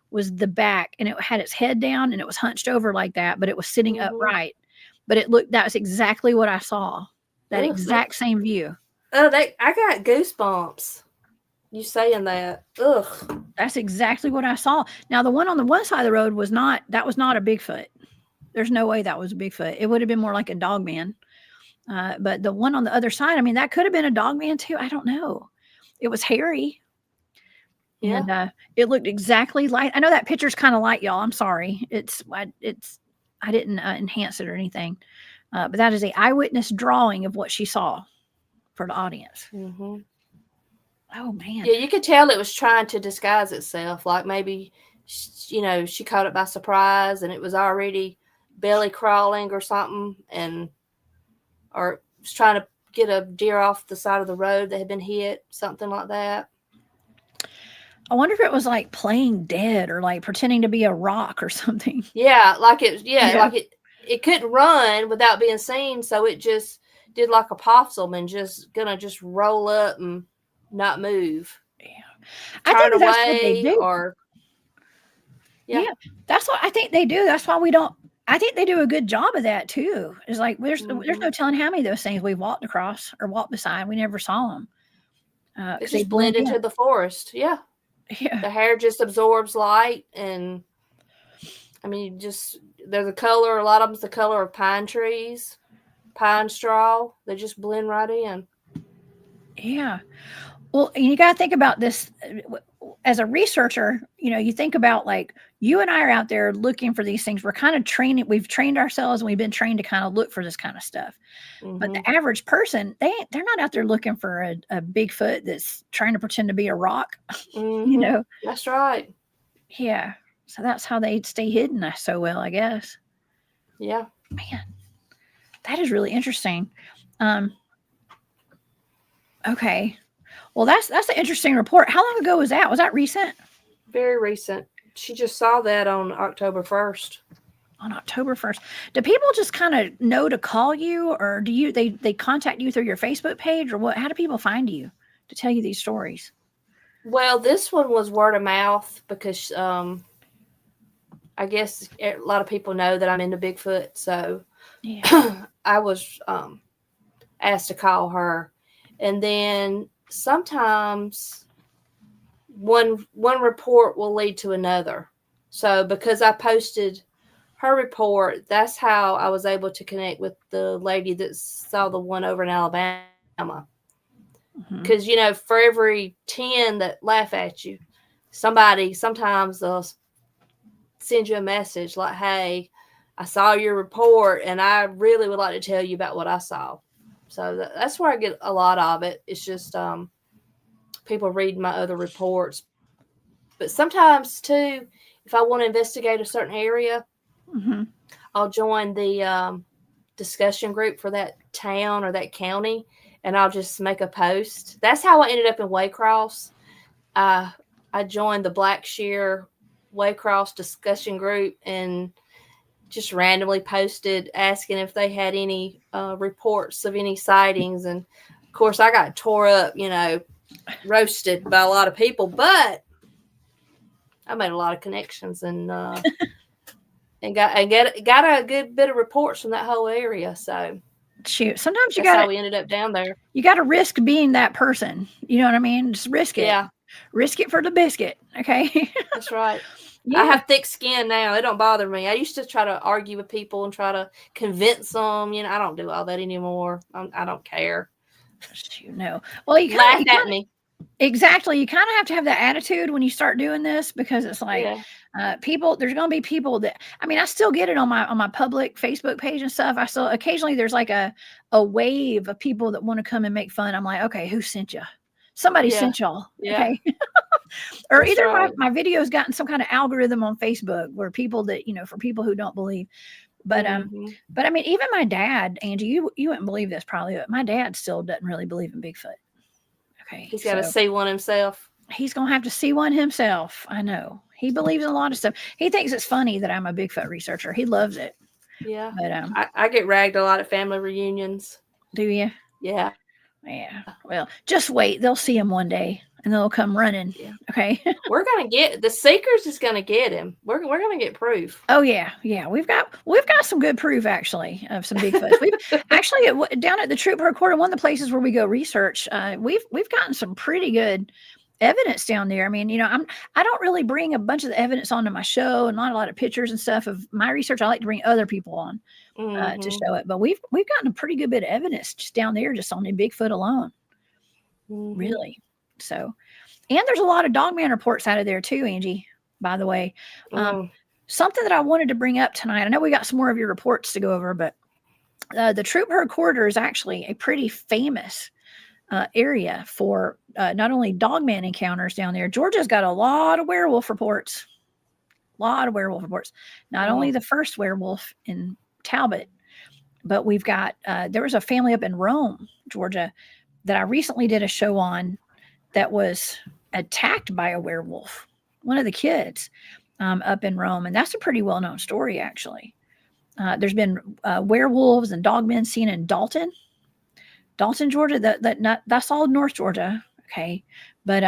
was the back, and it had its head down, and it was hunched over like that, but it was sitting upright. But that was exactly what I saw. That exact same view. Oh, I got goosebumps. You saying that? Ugh. That's exactly what I saw. Now, the one on the one side of the road was not a Bigfoot. There's no way that was a Bigfoot. It would have been more like a Dogman. But the one on the other side, that could have been a Dogman too. I don't know. It was hairy. Yeah. And it looked exactly like, I know that picture's kind of light, y'all. I'm sorry. I didn't enhance it or anything. But that is a eyewitness drawing of what she saw for the audience. Mm-hmm. Oh man. Yeah, you could tell it was trying to disguise itself. Like maybe, she caught it by surprise and it was already belly crawling or something, or was trying to get a deer off the side of the road that had been hit, something like that. I wonder if it was like playing dead or like pretending to be a rock or something. Yeah, like it couldn't run without being seen, so it just did like a possum and just roll up and not move. Yeah, I think that's what they do. Yeah, that's what I think they do. That's why we don't. I think they do a good job of that too. It's like there's no telling how many of those things we walked across or walked beside. We never saw them. They just blend into the forest. Yeah. Yeah. The hair just absorbs light, and they're the color. A lot of them's the color of pine trees, pine straw. They just blend right in. Yeah. Well, you got to think about this as a researcher. You think about like you and I are out there looking for these things. We're kind of training. We've trained ourselves, and we've been trained to kind of look for this kind of stuff. Mm-hmm. But the average person, they're not out there looking for a Bigfoot that's trying to pretend to be a rock. Mm-hmm. That's right. Yeah. So that's how they stay hidden so well, I guess. Yeah. Man, that is really interesting. Okay. Well, that's an interesting report. How long ago was that? Was that recent? Very recent. She just saw that on October 1st. On October 1st. Do people just kind of know to call you, or do they contact you through your Facebook page, or what? How do people find you to tell you these stories? Well, this one was word of mouth because I guess a lot of people know that I'm into Bigfoot, so yeah. I was asked to call her, and then sometimes one report will lead to another. So because I posted her report, that's how I was able to connect with the lady that saw the one over in Alabama. Because, you know, for every 10 that laugh at you, somebody sometimes they'll send you a message like, hey, I saw your report and I really would like to tell you about what I saw. So that's where I get a lot of it. It's just people read my other reports. But sometimes, too, if I want to investigate a certain area, I'll join the discussion group for that town or that county, and I'll just make a post. That's how I ended up in Waycross. I joined the Blackshear Waycross discussion group and just randomly posted asking if they had any reports of any sightings. And, of course, I got tore up, you know, roasted by a lot of people, but I made a lot of connections and got a good bit of reports from that whole area. So shoot, sometimes that's how we ended up down there. You got to risk being that person. You know what I mean? Just risk it. Yeah. Risk it for the biscuit. Okay. That's right. Yeah. I have thick skin now. It don't bother me. I used to try to argue with people and try to convince them. You know, I don't do all that anymore. I don't care. You know. Well, you laugh at me. Exactly. You kind of have to have that attitude when you start doing this, because it's like people, there's going to be people that, I mean, I still get it on my public Facebook page and stuff. I still occasionally there's like a wave of people that want to come and make fun. I'm like, okay, who sent you? Somebody sent y'all. Okay. Or That's either right. my video's gotten some kind of algorithm on Facebook where people that, you know, for people who don't believe. But but I mean, even my dad, Angie, you wouldn't believe this probably, but my dad still doesn't really believe in Bigfoot. Okay. He's got to see one himself. He's going to have to see one himself. I know. He believes in a lot of stuff. He thinks it's funny that I'm a Bigfoot researcher. He loves it. Yeah. But I get ragged a lot at family reunions. Do you? Yeah. Yeah. Well, just wait. They'll see him one day and they'll come running. Yeah. Okay. We're going to get, the Seekers is going to get him. We're going to get proof. Oh yeah. Yeah. We've got some good proof actually of some Bigfoots. We've actually down at the Troup-Heard Corridor, one of the places where we go research, we've gotten some pretty good evidence down there. I mean, you know, I don't really bring a bunch of the evidence onto my show and not a lot of pictures and stuff of my research. I like to bring other people on to show it, but we've gotten a pretty good bit of evidence just down there, just on the Bigfoot alone. Really. So, and there's a lot of Dogman reports out of there too, Angie, by the way. Something that I wanted to bring up tonight, I know we got some more of your reports to go over, but the Troup-Heard Corridor is actually a pretty famous area for not only Dogman encounters down there. Georgia's got a lot of werewolf reports. Not only the first werewolf in Talbot, but we've got, there was a family up in Rome, Georgia, that I recently did a show on that was attacked by a werewolf, one of the kids up in Rome. And that's a pretty well-known story, actually. There's been werewolves and dogmen seen in Dalton, Georgia. That's all North Georgia. Okay. But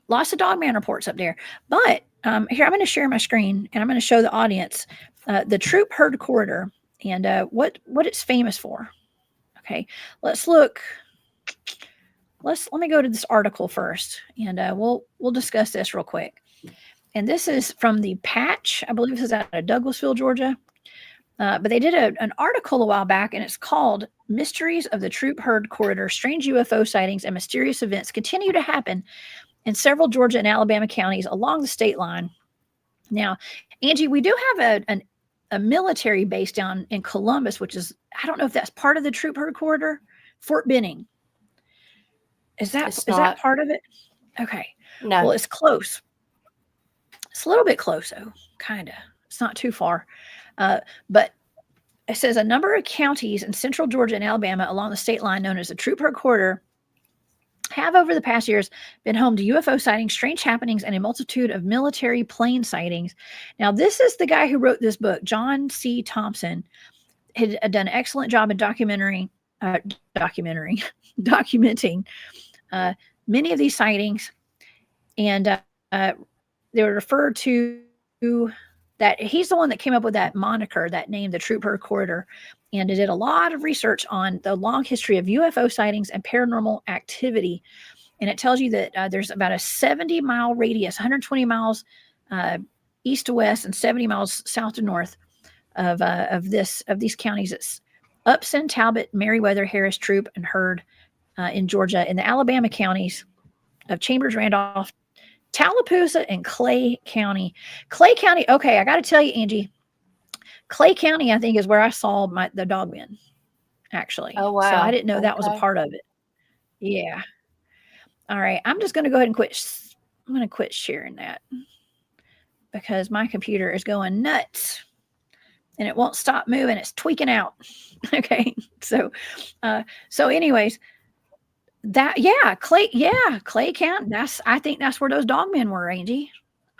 lots of Dogman reports up there. But here, I'm going to share my screen and I'm going to show the audience the Troup-Heard Corridor and what it's famous for. Okay. Let's look. Let me go to this article first, and we'll discuss this real quick. And this is from the Patch. I believe this is out of Douglasville, Georgia. But they did an article a while back, and it's called "Mysteries of the Troup-Heard Corridor: Strange UFO Sightings and Mysterious Events Continue to Happen in Several Georgia and Alabama counties along the state line." Now, Angie, we do have a military base down in Columbus, which is, I don't know if that's part of the Troup-Heard Corridor. Fort Benning. Is that part of it? Okay. No. Well, it's close. It's a little bit close, though. Kind of. It's not too far. But it says a number of counties in central Georgia and Alabama along the state line known as the Troup-Heard Corridor have over the past years been home to UFO sightings, strange happenings, and a multitude of military plane sightings. Now, this is the guy who wrote this book, John C. Thompson. Had done an excellent job in documenting many of these sightings, and they were referred to that. He's the one that came up with that moniker, that name, the Troup-Heard Corridor, and it did a lot of research on the long history of UFO sightings and paranormal activity. And it tells you that there's about a 70-mile radius, 120 miles east to west and 70 miles south to north of these counties. It's Upson, Talbot, Meriwether, Harris, Troup, and Heard in Georgia. In the Alabama counties of Chambers, Randolph, Tallapoosa, and Clay County. Clay County. Okay, I got to tell you, Angie. Clay County, I think, is where I saw the dogmen. Actually, Oh, wow. So I didn't know that was a Okay. part of it. Yeah. All right, I'm just going to go ahead and quit. I'm going to quit sharing that because my computer is going nuts and it won't stop moving. It's tweaking out. Okay, so anyways, Clay County. I think that's where those dogmen were, Angie.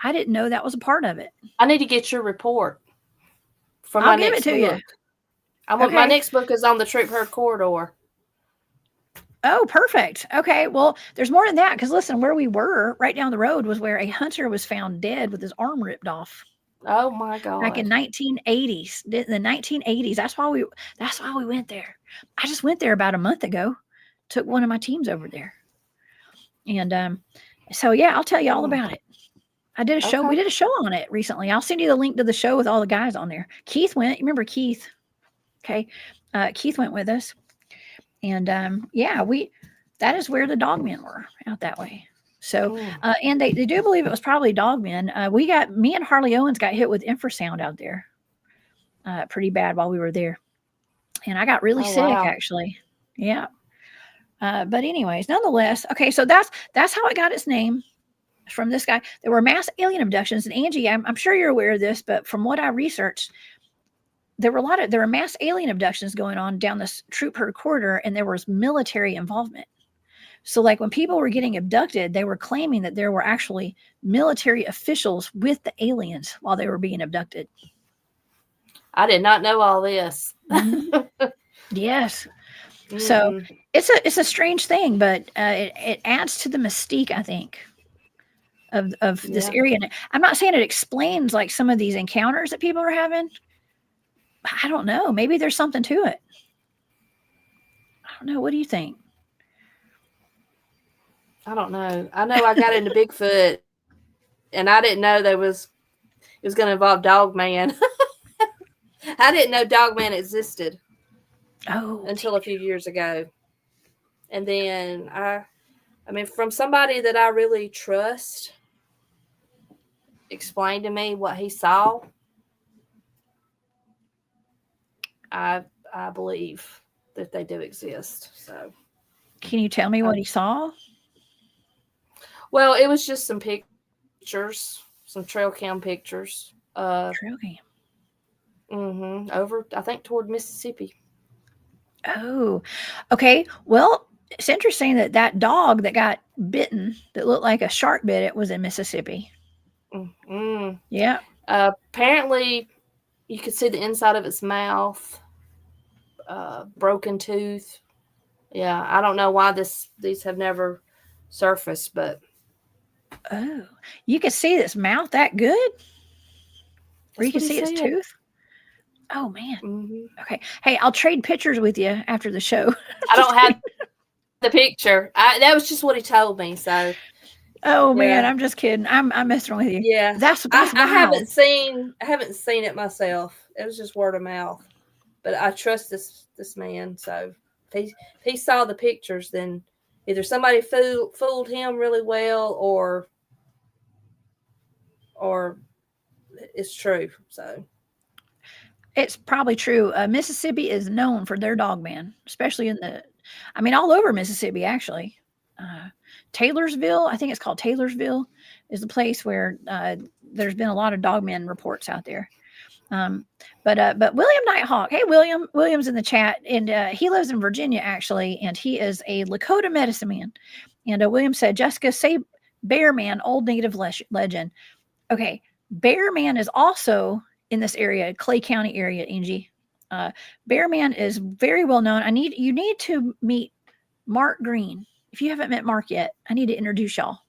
I didn't know that was a part of it. I need to get your report for I'll my give next it to book. you. My next book is on the Troup-Heard Corridor. Oh, perfect. Okay. Well, there's more than that because listen, where we were right down the road was where a hunter was found dead with his arm ripped off. Oh my God. Back in 1980s, the 1980s. That's why we went there. I just went there about a month ago. Took one of my teams over there. And so yeah, I'll tell you all about it. I did a show. Okay. We did a show on it recently. I'll send you the link to the show with all the guys on there. Keith went. You remember Keith? Okay. Keith went with us. And that is where the dogmen were, out that way. So, and they do believe it was probably dogmen. Me and Harley Owens got hit with infrasound out there pretty bad while we were there. And I got really sick, actually. Yeah. But anyways, nonetheless, okay, so that's how it got its name, from this guy. There were mass alien abductions. And Angie, I'm sure you're aware of this, but from what I researched, there were mass alien abductions going on down this Troup-Heard Corridor, and there was military involvement. So like when people were getting abducted, they were claiming that there were actually military officials with the aliens while they were being abducted. I did not know all this. Mm-hmm. Yes. Mm-hmm. So it's a strange thing, but it adds to the mystique, I think, of this area. And I'm not saying it explains like some of these encounters that people are having. I don't know. Maybe there's something to it. I don't know. What do you think? I don't know. I know I got into Bigfoot, and I didn't know it was going to involve Dogman. I didn't know Dogman existed until a few years ago. And then I mean, from somebody that I really trust, explained to me what he saw. I believe that they do exist. So, can you tell me what he saw? Well, it was just some pictures, some trail cam pictures. Trail cam. Over, I think, toward Mississippi. Oh, okay. Well, it's interesting that dog that got bitten, that looked like a shark bit it, was in Mississippi. Yeah. Apparently, you could see the inside of its mouth, broken tooth. Yeah, I don't know why these have never surfaced, but you could see its mouth that good, or you could see its tooth. Oh man. Okay. Hey, I'll trade pictures with you after the show. I don't have the picture. That was just what he told me. So. Oh man, I'm just kidding. I'm messing with you. Yeah, that's I haven't seen it myself. It was just word of mouth, but I trust this man. So if he saw the pictures, then either somebody fooled him really well, or it's true. So it's probably true. Mississippi is known for their dogman, especially all over Mississippi actually. Taylorsville, I think it's called Taylorsville, is the place where there's been a lot of dogman reports out there. But William Nighthawk, hey William's in the chat, and he lives in Virginia actually, and he is a Lakota medicine man. And William said, Jessica, say Bear Man, old native legend. Okay, Bear Man is also in this area, Clay County area, Angie. Bear Man is very well known. You need to meet Mark Green. If you haven't met Mark yet, I need to introduce y'all.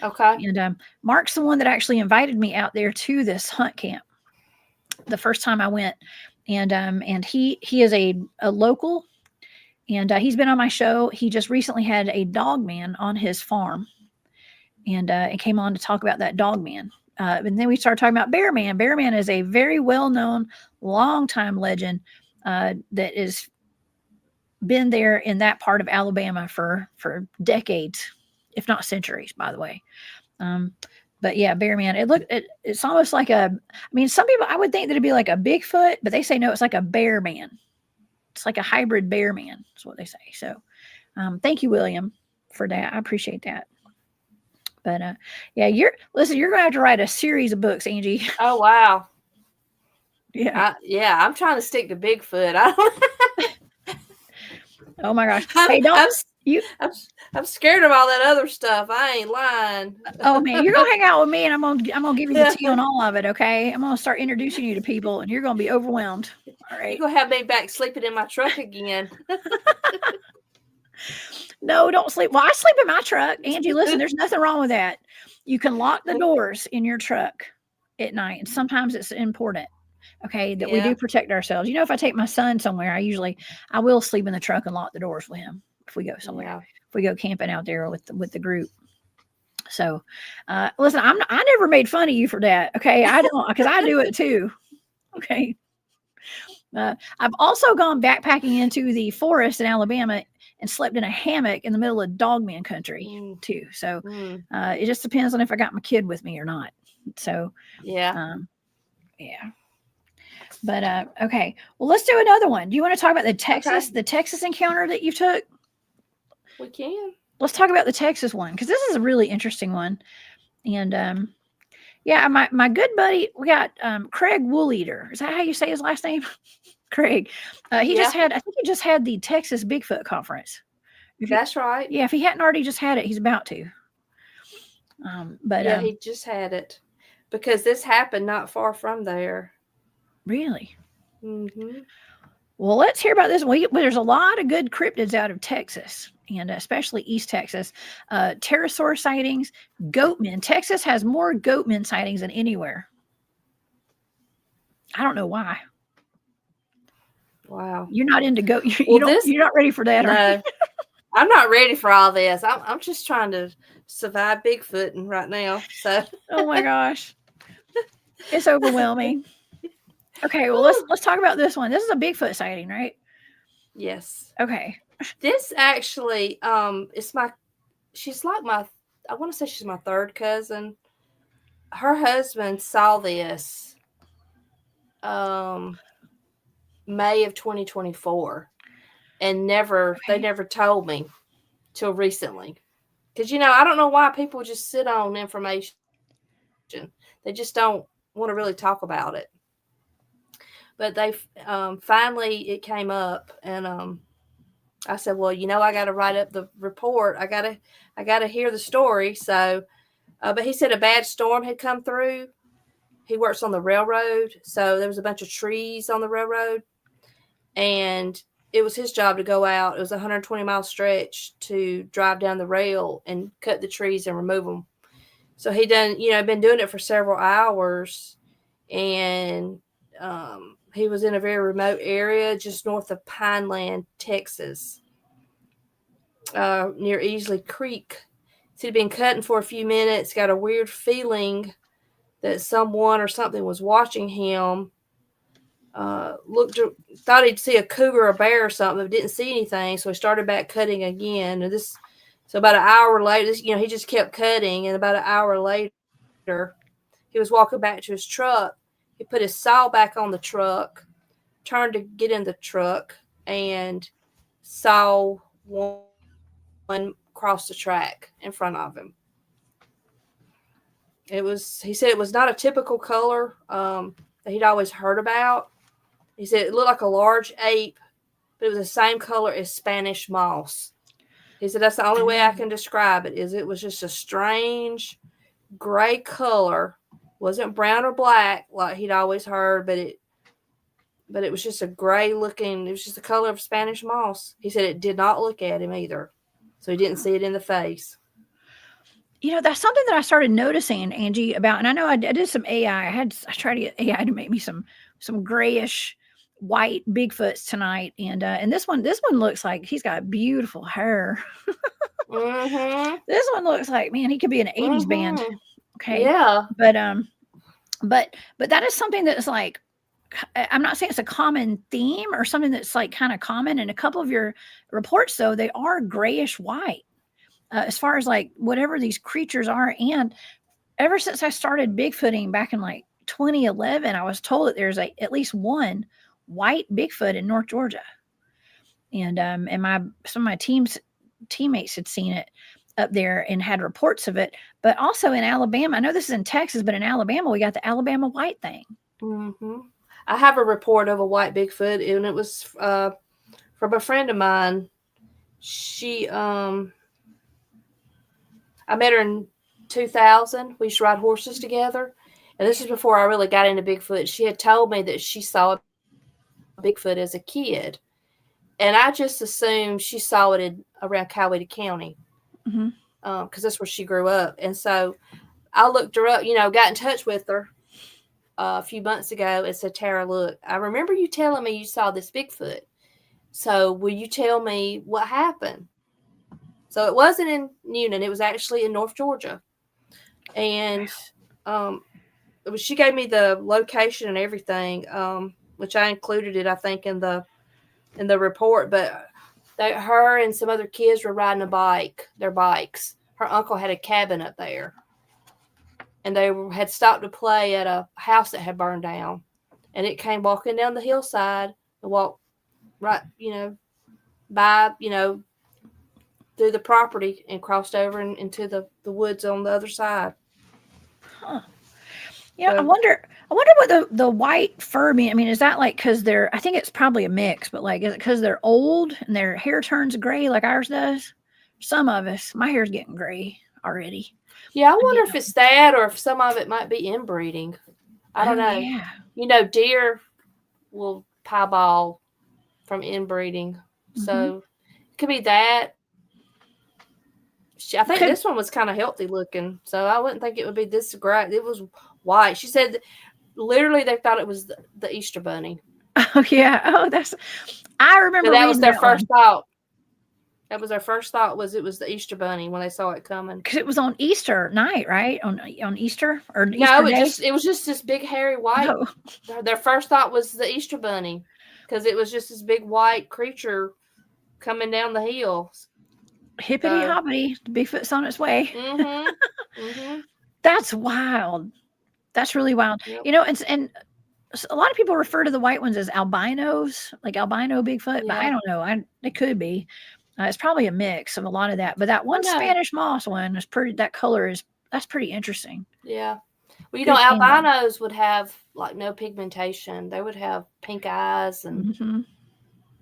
Okay. And Mark's the one that actually invited me out there to this hunt camp the first time I went. And he is a local, and he's been on my show. He just recently had a dog man on his farm, and came on to talk about that dog man. And then we started talking about Bear Man. Bear Man is a very well-known, long-time legend that is been there in that part of Alabama for decades, if not centuries, by the way. But yeah, Bear Man. It's almost like some people, I would think that it'd be like a Bigfoot, but they say no, it's like a bear man. It's like a hybrid bear man. That's what they say. So, thank you, William, for that. I appreciate that. But yeah, you're gonna have to write a series of books, Angie. Oh wow. Yeah. I'm trying to stick to Bigfoot. I don't. Oh my gosh. Hey, don't you? I'm scared of all that other stuff. I ain't lying. Oh man, you're gonna hang out with me, and I'm gonna give you the tea on all of it. Okay, I'm gonna start introducing you to people, and you're gonna be overwhelmed. All right. You're gonna have me back sleeping in my truck again. No, don't sleep. Well, I sleep in my truck. Angie, listen, there's nothing wrong with that. You can lock the doors in your truck at night. And sometimes it's important, okay, that we do protect ourselves. If I take my son somewhere, I will sleep in the truck and lock the doors with him if we go somewhere. Yeah. If we go camping out there with the group. So, listen, I never made fun of you for that. Okay. I don't, because I do it too. Okay. I've also gone backpacking into the forest in Alabama and slept in a hammock in the middle of Dogman country too. So it just depends on if I got my kid with me or not. So yeah. But okay. Well, let's do another one. Do you want to talk about the Texas encounter that you took? We can. Let's talk about the Texas one, because this is a really interesting one. And yeah, my good buddy, we got Craig Wooleater. Is that how you say his last name? Craig. I think he just had the Texas Bigfoot conference. That's right. Yeah, if he hadn't already just had it, he's about to. But he just had it, because this happened not far from there. Really? Mm-hmm. Well, let's hear about this. There's a lot of good cryptids out of Texas, and especially East Texas. Pterosaur sightings, goatmen. Texas has more goatmen sightings than anywhere. I don't know why. Wow. You're not into goat. You're not ready for that. No, I'm not ready for all this. I'm just trying to survive Bigfooting right now. So. Oh my gosh. It's overwhelming. Okay, well let's talk about this one. This is a Bigfoot sighting, right? Yes. Okay. This actually, she's like I want to say she's my third cousin. Her husband saw this May of 2024 and they never told me till recently. Because, I don't know why people just sit on information. They just don't want to really talk about it. But they finally, it came up, and I said, well, I got to write up the report. I got to hear the story. So, but he said a bad storm had come through. He works on the railroad, so there was a bunch of trees on the railroad, and it was his job to go out. It was a 120-mile stretch to drive down the rail and cut the trees and remove them. So he been doing it for several hours, and he was in a very remote area just north of Pineland, Texas, near Easley Creek. So he'd been cutting for a few minutes, got a weird feeling that someone or something was watching him. Thought he'd see a cougar or a bear or something, but didn't see anything. So he started back cutting again. And so about an hour later, he just kept cutting. And about an hour later, he was walking back to his truck. He put his saw back on the truck, turned to get in the truck, and saw one cross the track in front of him. He said it was not a typical color that he'd always heard about. He said it looked like a large ape, but it was the same color as Spanish moss. He said that's the only way I can describe it, is it was just a strange gray color. Wasn't brown or black like he'd always heard, but it was just a gray looking, it was just the color of Spanish moss. He said it did not look at him either. So he didn't see it in the face. That's something that I started noticing, Angie, about, and I know I did some AI. I tried to get AI to make me some grayish white Bigfoots tonight. And this one looks like he's got beautiful hair. Mm-hmm. This one looks like, man, he could be an 80s band. Okay. Yeah. But that is something that's like, I'm not saying it's a common theme or something that's like kind of common in a couple of your reports, though they are grayish white, as far as like whatever these creatures are. And ever since I started Bigfooting back in like 2011, I was told that there's at least one white Bigfoot in North Georgia. And some of my teammates had seen it up there and had reports of it. But also in Alabama, I know this is in Texas, but in Alabama, we got the Alabama white thing. Mm-hmm. I have a report of a white Bigfoot, and it was from a friend of mine. She, I met her in 2000. We used to ride horses together, and this is before I really got into Bigfoot. She had told me that she saw a Bigfoot as a kid, and I just assumed she saw it around Coweta County, because that's where she grew up. And so I looked her up, got in touch with her a few months ago and said, Tara, look, I remember you telling me you saw this Bigfoot. So will you tell me what happened? So it wasn't in Newnan. It was actually in North Georgia. And she gave me the location and everything, which I included it, I think, in the report. But her and some other kids were riding their bikes. Her uncle had a cabin up there. And they had stopped to play at a house that had burned down. And it came walking down the hillside and walked right, by, through the property and crossed over into the woods on the other side. Huh. Yeah, so, I wonder what the white fur mean. I mean, is that like because I think it's probably a mix, but like, is it because they're old and their hair turns gray like ours does? Some of us, my hair's getting gray already. Yeah, I wonder if it's that or if some of it might be inbreeding. I don't know. Yeah. Deer will pieball from inbreeding. So it could be that. I think this one was kind of healthy looking. So I wouldn't think it would be this great. It was white. She said literally they thought it was the Easter Bunny. Oh, yeah. Oh, I remember that was their first thought. That was their first thought it was the Easter Bunny when they saw it coming. Because it was on Easter night, right? On Easter or no, Easter it was just this big hairy white. Oh. Their first thought was the Easter Bunny because it was just this big white creature coming down the hill. Hippity hoppity, the Bigfoot's on its way. That's wild. That's really wild. Yep. And a lot of people refer to the white ones as albinos, like albino Bigfoot, but I don't know. It could be. It's probably a mix of a lot of that. But that one Spanish moss one is that color that's pretty interesting. Yeah. Well, albinos would have like no pigmentation. They would have pink eyes and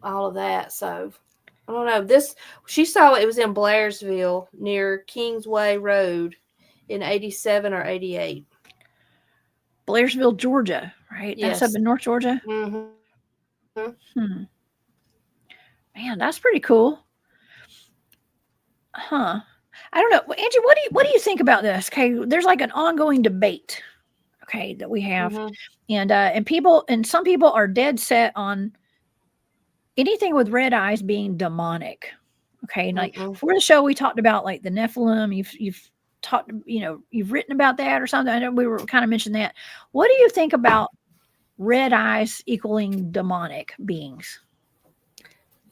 all of that. So I don't know. She saw it was in Blairsville near Kingsway Road in 87 or 88. Blairsville, Georgia, right? Yes. That's up in North Georgia. Man, that's pretty cool. Huh. I don't know. Angie, what do you think about this? Okay, there's like an ongoing debate, okay, that we have. And some people are dead set on anything with red eyes being demonic. Okay. And like for the show, we talked about like the Nephilim. You've talked, you've written about that or something. I know we were kind of mentioning that. What do you think about red eyes equaling demonic beings?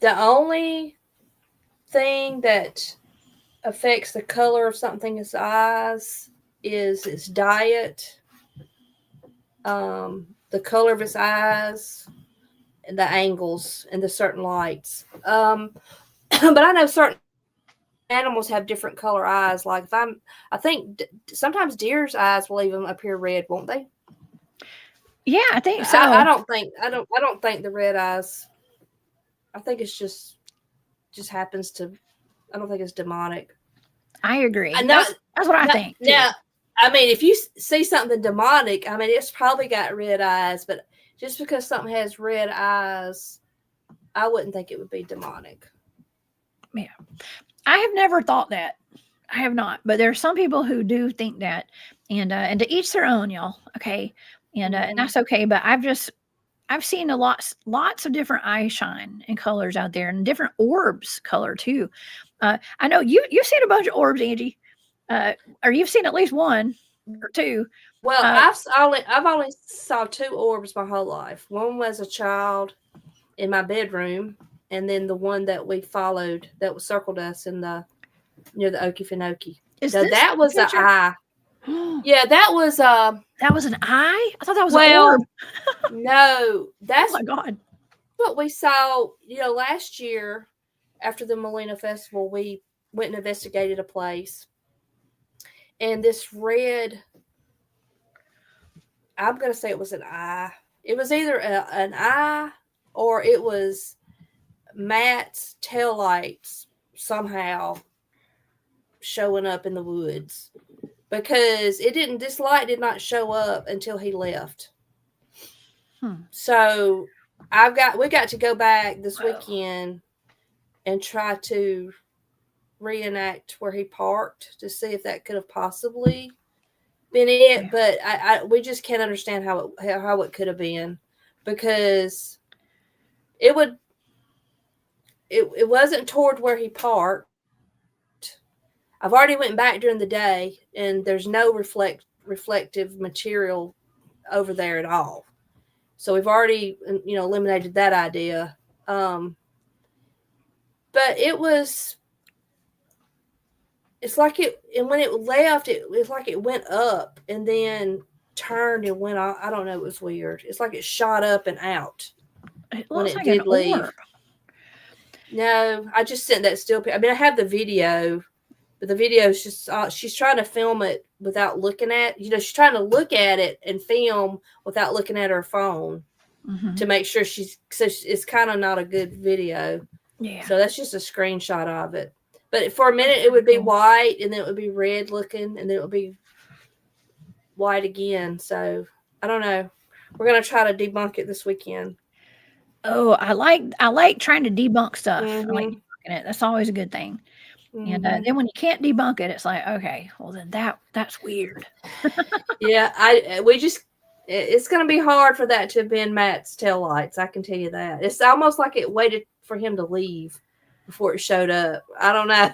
The only thing that affects the color of something's eyes is its diet, the color of its eyes, and the angles and the certain lights. But I know certain animals have different color eyes. Like I think sometimes deer's eyes will even appear red, won't they? Yeah, I think so. I don't think the red eyes. I think it's just happens to. I don't think it's demonic. I agree. That's what I think. Yeah, I mean, if you see something demonic, I mean, it's probably got red eyes. But just because something has red eyes, I wouldn't think it would be demonic. Yeah, I have never thought that. I have not. But there are some people who do think that, and to each their own, y'all. Okay, and that's okay. But I've seen lots of different eye shine and colors out there, and different orbs color too. I know you've seen a bunch of orbs, Angie, or you've seen at least one. or two. Well, I've only saw 2 orbs my whole life. One was a child in my bedroom, and then the one that we followed that circled us in the near the Okefenokee. So that was an eye. Yeah, that was that was an eye? I thought that was an orb. No, that's oh my God. What we saw, last year after the Molena Festival, we went and investigated a place. And this red, I'm going to say it was an eye. It was either an eye or it was Matt's taillights somehow showing up in the woods. Because this light did not show up until he left. So we got to go back this weekend and try to reenact where he parked to see if that could have possibly been it. But we just can't understand how it could have been, because it wasn't toward where he parked. I've already went back during the day, and there's no reflective material over there at all. So we've already, eliminated that idea. But it's like and when it left, it's like it went up and then turned and went off. I don't know. It was weird. It's like it shot up and out when it did leave. No, I just sent that still. I mean, I have the video. But the video is just, she's trying to film it without looking at, she's trying to look at it and film without looking at her phone to make sure it's kind of not a good video. Yeah. So that's just a screenshot of it. But for a minute, it would be white, and then it would be red looking, and then it would be white again. So I don't know. We're going to try to debunk it this weekend. Oh, I like trying to debunk stuff. I like debunking it. That's always a good thing. And then when you can't debunk it, it's like, okay, well then that's weird. Yeah, it's going to be hard for that to have been Matt's taillights. I can tell you that. It's almost like it waited for him to leave before it showed up. I don't know.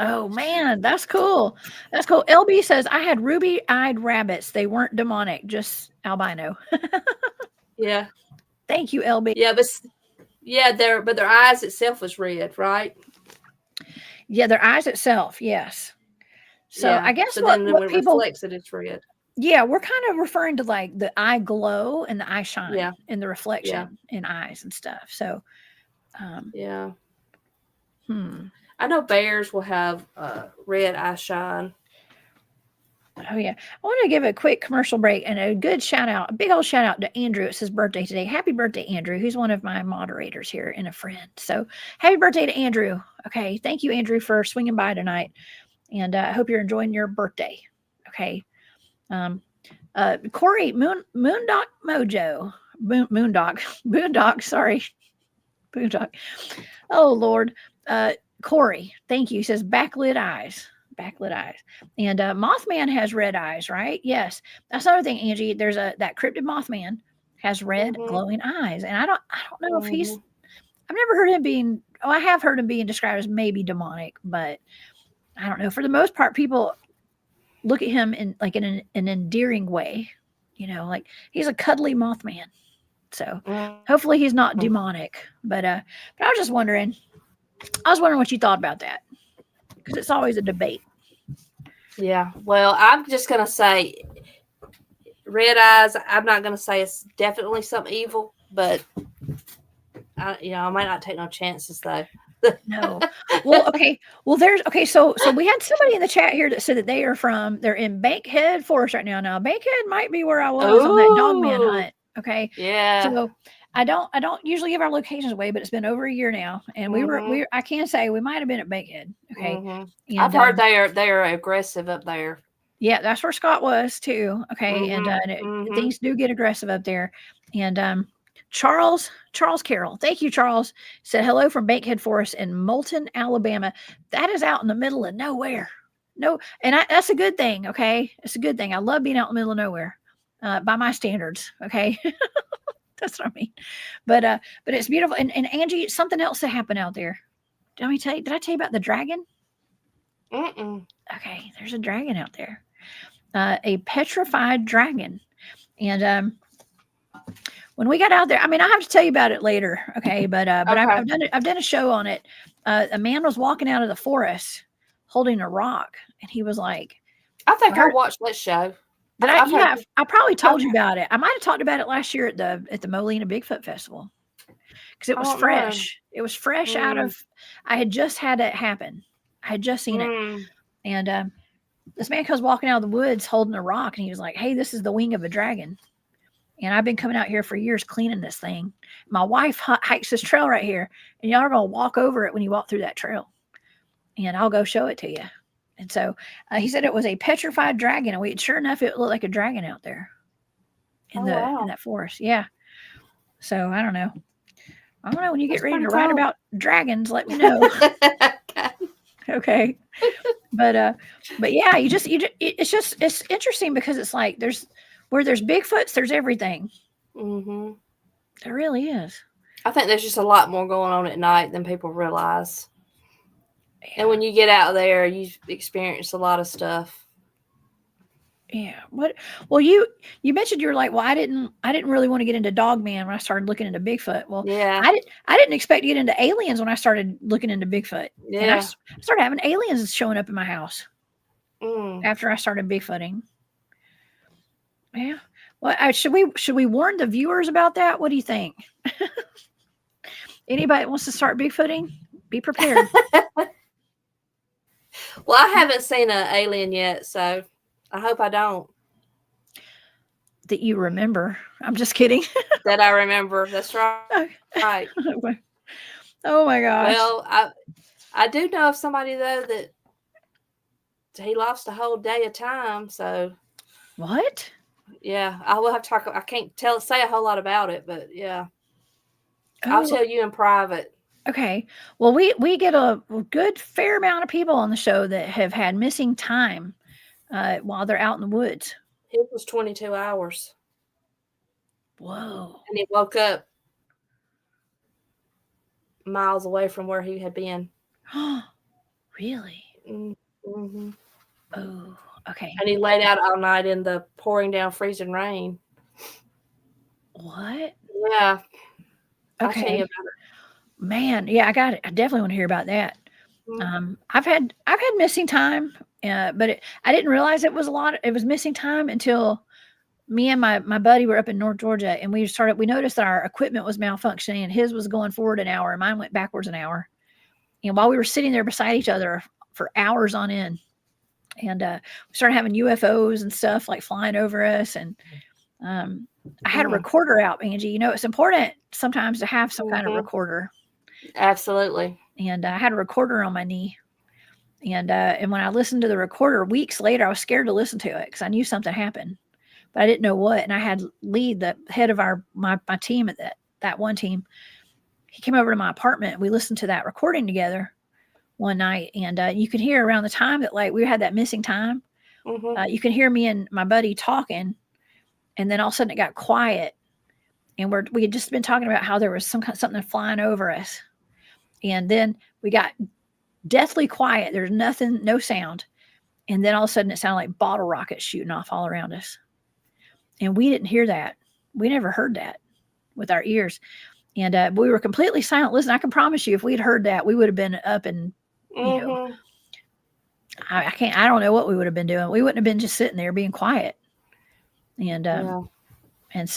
Oh man, that's cool. That's cool. LB says, I had ruby-eyed rabbits. They weren't demonic, just albino. Yeah. Thank you, LB. Yeah, but their eyes itself was red, right? Yeah, their eyes itself, yes. So I guess so what when people reflects it, it's red. Yeah, we're kind of referring to like the eye glow and the eye shine and the reflection in eyes and stuff. So, yeah. I know bears will have red eye shine. Oh yeah. I want to give a quick commercial break and a good shout out, a big old shout out to Andrew. It's his birthday today. Happy birthday, Andrew. He's one of my moderators here and a friend. So happy birthday to Andrew. Okay. Thank you, Andrew, for swinging by tonight. And I hope you're enjoying your birthday. Okay. Corey Moondock Mojo. Boondock. Sorry. Boondock. Oh Lord. Corey, thank you. He says backlit eyes. And Mothman has red eyes, right? Yes. That's another thing, Angie. There's that cryptid Mothman has red glowing eyes. And I don't know if I've never heard him being, I have heard him being described as maybe demonic, but I don't know. For the most part, people look at him in an endearing way, like he's a cuddly Mothman. So hopefully he's not demonic, but I was just wondering, what you thought about that. Because it's always a debate. Yeah. Well, I'm just going to say red eyes. I'm not going to say it's definitely something evil, but I might not take no chances though. No. Well, okay. Well, so we had somebody in the chat here that said that they're in Bankhead Forest right now. Now, Bankhead might be where I was on that Dogman hunt. Okay. Yeah. So I don't usually give our locations away, but it's been over a year now, and I can say we might have been at Bankhead. Okay. And, I've heard they are aggressive up there. Yeah, that's where Scott was too. Okay. And things do get aggressive up there. And Charles Carroll, thank you, Charles, said hello from Bankhead Forest in Moulton, Alabama. That is out in the middle of nowhere. No, and that's a good thing. Okay. It's a good thing. I love being out in the middle of nowhere by my standards. Okay. That's what I mean. But it's beautiful. And Angie, something else that happened out there. Did I tell you about the dragon? Mm-mm. Okay, there's a dragon out there. a petrified dragon. And when we got out there, I mean, I have to tell you about it later, okay? But Okay. I've done a show on it. A man was walking out of the forest holding a rock, and he was like, I think I watched that show. I probably told you about it. I might have talked about it last year at the Molena Bigfoot Festival because it was fresh. It was fresh out of. I had just had it happen. I had just seen it, and this man comes walking out of the woods holding a rock, and he was like, "Hey, this is the wing of a dragon." And I've been coming out here for years cleaning this thing. My wife hikes this trail right here, and y'all are going to walk over it when you walk through that trail. And I'll go show it to you. And so he said it was a petrified dragon. And sure enough, it looked like a dragon out there in that forest. Yeah. So I don't know. When you get ready to write about dragons, let me know. Okay. But yeah, it's interesting because it's like where there's Bigfoots, there's everything. Mm-hmm. There really is. I think there's just a lot more going on at night than people realize. Yeah. And when you get out there, you experience a lot of stuff. Yeah. Well, you mentioned you were like, well, I didn't really want to get into Dogman when I started looking into Bigfoot. Well, yeah, I didn't expect to get into aliens when I started looking into Bigfoot. Yeah. And I started having aliens showing up in my house after I started Bigfooting. Yeah. Well, should we warn the viewers about that? What do you think? Anybody that wants to start Bigfooting, be prepared. Well, I haven't seen an alien yet, so I hope I don't. That you remember. I'm just kidding. That I remember. That's right. Right. Oh my gosh. Well, I do know of somebody though that he lost a whole day of time. So what? Yeah, I will have to talk. I can't say a whole lot about it, but yeah, I'll tell you in private. Okay. Well, we get a good fair amount of people on the show that have had missing time while they're out in the woods. It was 22 hours. Whoa. And he woke up miles away from where he had been. Really? Mm-hmm. Oh, okay. And he laid out all night in the pouring down freezing rain. What? Yeah. Okay. I'll tell you about it. Man, yeah, I got it. I definitely want to hear about that. I've had missing time, but I didn't realize it was it was missing time until me and my buddy were up in North Georgia, and we noticed that our equipment was malfunctioning, and his was going forward an hour and mine went backwards an hour. And while we were sitting there beside each other for hours on end, and we started having UFOs and stuff like flying over us, and I had a recorder out, Angie. It's important sometimes to have some kind of recorder. Absolutely. And I had a recorder on my knee. And when I listened to the recorder weeks later, I was scared to listen to it because I knew something happened, but I didn't know what. And I had Lee, the head of my team at that one team. He came over to my apartment. We listened to that recording together one night, and you could hear around the time that like we had that missing time. You can hear me and my buddy talking, and then all of a sudden it got quiet, and we had just been talking about how there was something flying over us. And then we got deathly quiet. There's nothing, no sound. And then all of a sudden it sounded like bottle rockets shooting off all around us. And we didn't hear that. We never heard that with our ears. And we were completely silent. Listen, I can promise you, if we'd heard that, we would have been up and, I don't know what we would have been doing. We wouldn't have been just sitting there being quiet. And, and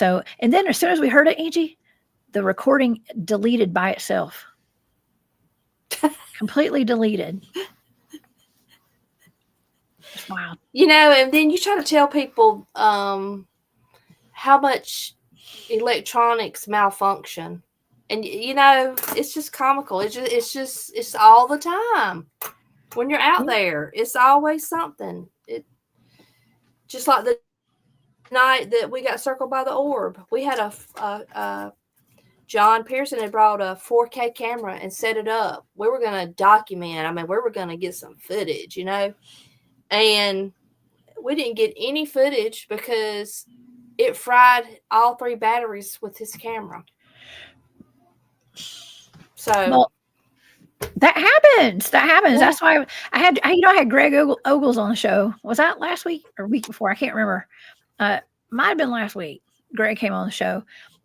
then as soon as we heard it, Angie, the recording deleted by itself. Completely deleted. It's wild. And then you try to tell people how much electronics malfunction, and it's just comical. It's all the time. When you're out there, it's always something. It just like the night that we got circled by the orb. We had a John Pearson had brought a 4K camera and set it up. We were going to document. I mean, we were going to get some footage, and we didn't get any footage because it fried all 3 batteries with his camera. So that happens. That happens. Yeah. That's why I had Greg Ogles on the show. Was that last week or week before? I can't remember. Might have been last week. Greg came on the show,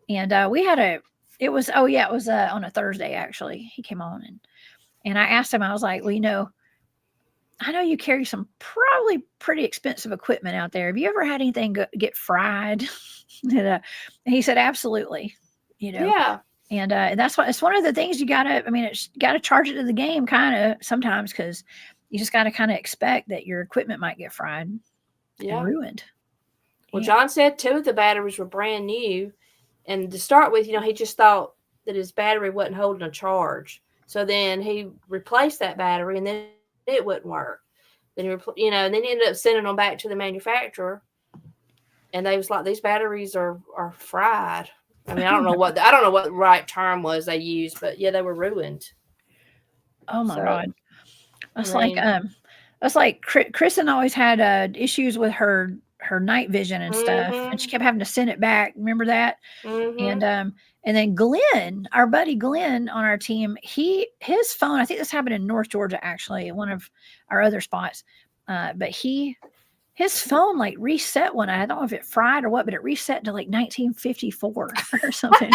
and we had it was on a Thursday, actually. He came on, and I asked him, I was like, well, I know you carry some probably pretty expensive equipment out there. Have you ever had anything get fried? And he said, absolutely. Yeah. And that's it's one of the things you gotta charge it to the game kind of sometimes, because you just gotta kind of expect that your equipment might get fried and ruined. Well, John said 2 of the batteries were brand new, and to start with, he just thought that his battery wasn't holding a charge. So then he replaced that battery, and then it wouldn't work. Then and then he ended up sending them back to the manufacturer, and they was like, "These batteries are fried." I mean, I don't know what the right term was they used, but yeah, they were ruined. Oh my God, that's like Kristen always had issues with her night vision and stuff, and she kept having to send it back. Remember that? And then Glenn, our buddy Glenn on our team, his phone, I think this happened in North Georgia, actually, one of our other spots. But his phone like reset one. I don't know if it fried or what, but it reset to like 1954 or something.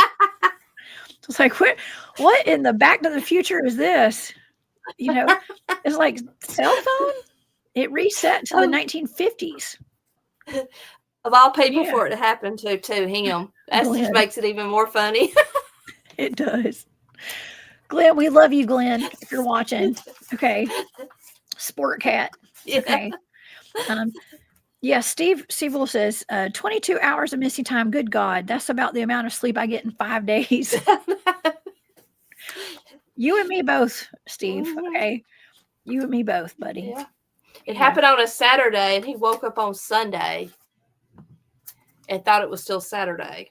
It's like, what in the Back to the Future is this? It's like cell phone. It reset to the 1950s. Of all people for it to happen to him. That just makes it even more funny. It does. Glenn, we love you, Glenn, if you're watching. Okay. Sport cat. Okay. Steve Will says 22 hours of missing time. Good God. That's about the amount of sleep I get in 5 days. You and me both, Steve. Okay. You and me both, buddy. Yeah. It happened on a Saturday, and he woke up on Sunday and thought it was still Saturday.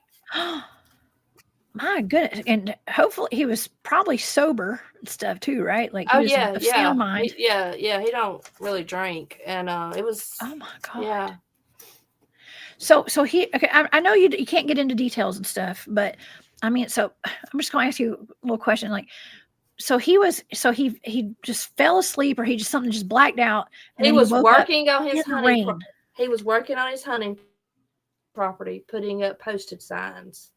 My goodness. And hopefully he was probably sober and stuff too, right? Like, he was of sound mind. He don't really drink. And it was, oh my God. Yeah. So I know you can't get into details and stuff, but I mean, so I'm just going to ask you a little question. Like, so he just fell asleep, or he just blacked out. And he was working on his hunting. He was working on his hunting property, putting up posted signs.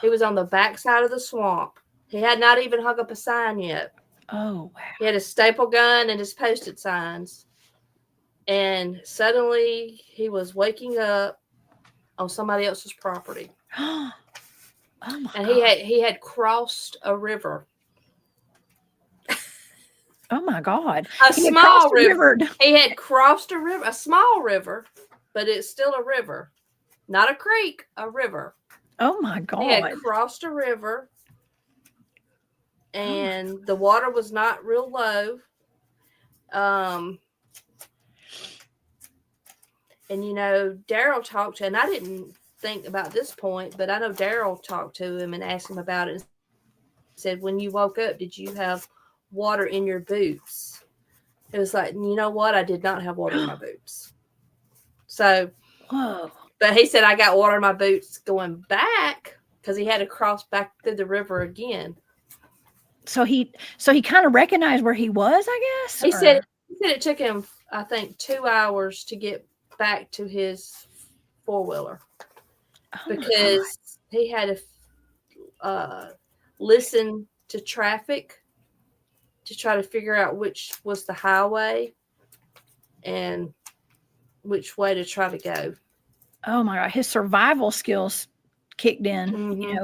He was on the back side of the swamp. He had not even hung up a sign yet. Oh, wow. He had his staple gun and his posted signs. And suddenly he was waking up on somebody else's property. Oh my and God. he had crossed a river. Oh my God. A small river. He had crossed a river, a small river, but it's still a river. Not a creek, a river. Oh my God. He had crossed a river, and the water was not real low. And Daryl talked to him, and I didn't think about this point, but I know Daryl talked to him and asked him about it and said, when you woke up, did you have water in your boots? It was like, you know what? I did not have water in my boots. So, whoa. But he said, I got water in my boots going back, because he had to cross back through the river again. So he kind of recognized where he was, I guess? He said it took him, I think, 2 hours to get back to his four-wheeler. Because he had to listen to traffic to try to figure out which was the highway and which way to try to go. Oh my God. His survival skills kicked in. Mm-hmm.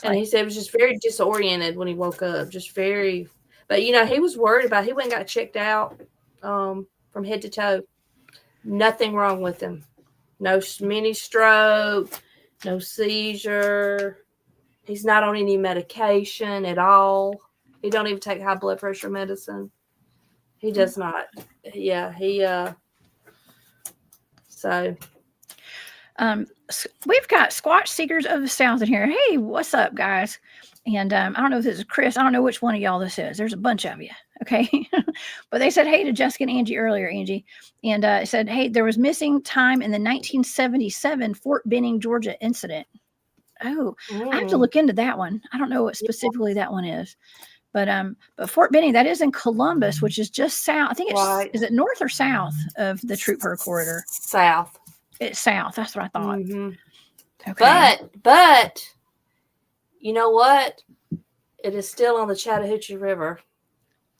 And he said he was just very disoriented when he woke up. Just very, but he was worried about, he went and got checked out from head to toe. Nothing wrong with him. No mini stroke, no seizure. He's not on any medication at all. He don't even take high blood pressure medicine. He does not. Yeah, so. We've got Squatch Seekers of the South in here. Hey, what's up, guys? And I don't know if this is Chris. I don't know which one of y'all this is. There's a bunch of you. Okay. But they said, hey, to Jessica and Angie earlier, Angie. And it said, hey, there was missing time in the 1977 Fort Benning, Georgia incident. Oh, I have to look into that one. I don't know what specifically that one is. But Fort Benning, that is in Columbus, which is just south. I think it's Right. is it north or south of the Troup-Heard Corridor? South. It's south. That's what I thought. Mm-hmm. Okay. But you know what? It is still on the Chattahoochee River.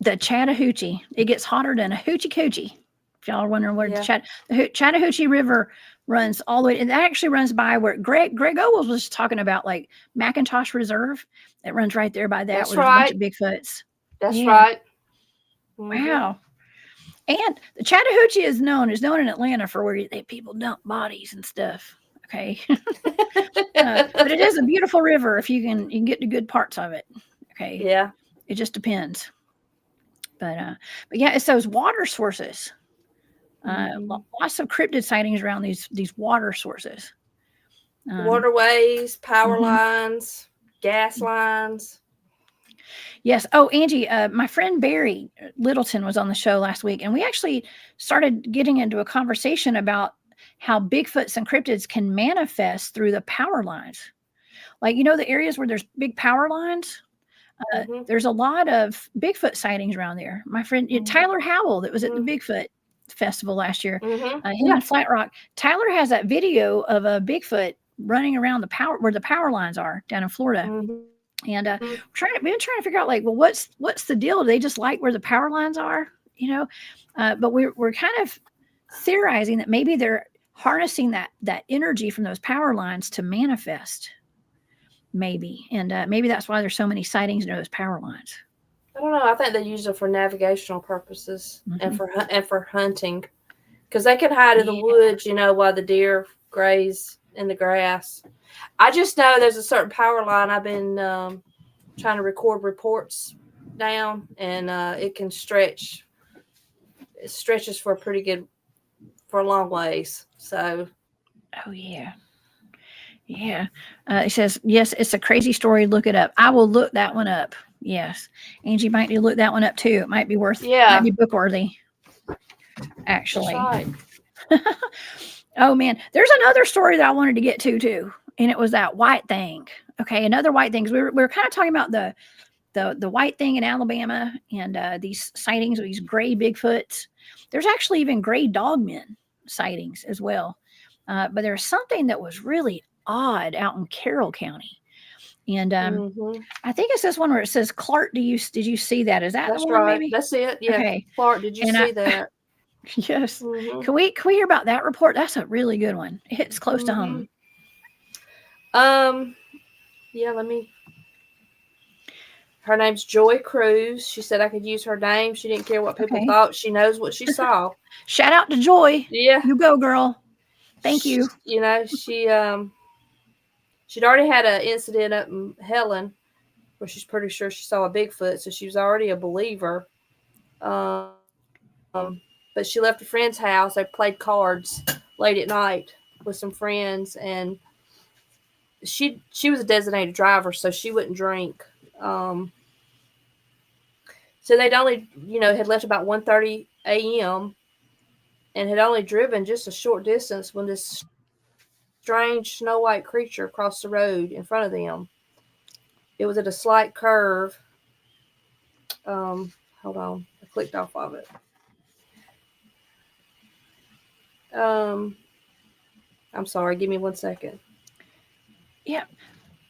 The Chattahoochee. It gets hotter than a hoochie coochie. If y'all are wondering where Yeah. the Chattahoochee River runs all the way, and that actually runs by where Greg Owens was talking about, like McIntosh Reserve. It runs right there by that. That's Where there's a bunch right. of Bigfoots. That's Yeah. right. Mm-hmm. Wow. And the Chattahoochee is known in Atlanta for where people dump bodies and stuff. Okay. But it is a beautiful river if you can get the good parts of it. Okay. Yeah. It just depends. But yeah, it's those water sources. Lots of cryptid sightings around these water sources. Waterways, power lines, gas lines. Yes. Oh, Angie, my friend Barry Littleton was on the show last week, and we actually started getting into a conversation about how Bigfoots and cryptids can manifest through the power lines. Like, the areas where there's big power lines, there's a lot of Bigfoot sightings around there. My friend Tyler Howell, that was at the Bigfoot Festival last year, him in Flat Rock. Tyler has that video of a Bigfoot running around where the power lines are down in Florida. And we've been trying to figure out, like, well, what's the deal? Do they just like where the power lines are? But we're kind of theorizing that maybe they're harnessing that energy from those power lines to manifest. Maybe. And maybe that's why there's so many sightings near those power lines. I don't know. I think they use it for navigational purposes and for hunting, because they can hide in the woods, while the deer graze in the grass. I just know there's a certain power line I've been trying to record reports down, and it can stretch. It stretches for a long ways. So. Oh yeah. Yeah. It says, yes, it's a crazy story. Look it up. I will look that one up. Yes. Angie might need to look that one up too. It might be might be book worthy. Actually. Right. Oh man. There's another story that I wanted to get to too. And it was that white thing. Okay. Another white thing. We were kind of talking about the white thing in Alabama and these sightings of these gray Bigfoots. There's actually even gray dogmen sightings as well. But there's something that was really odd out in Carroll County, and I think it's this one where it says, Clark, did you see that? Is that That's the one? right. Maybe? That's it. Yeah. Okay. Clark, did you see that? Yes. Can we hear about that report? That's a really good one. It hits close to home. Yeah, her name's Joy Cruz. She said I could use her name. She didn't care what people thought. She knows what she saw. Shout out to Joy. Yeah. You go, girl. Thank you. She'd already had an incident up in Helen where she's pretty sure she saw a Bigfoot, so she was already a believer. But she left a friend's house. They played cards late at night with some friends, and she was a designated driver, so she wouldn't drink. So they'd only, had left about 1:30 a.m. and had only driven just a short distance when this strange snow white creature crossed the road in front of them. It was at a slight curve. Hold on. I clicked off of it. I'm sorry. Give me 1 second. Yeah.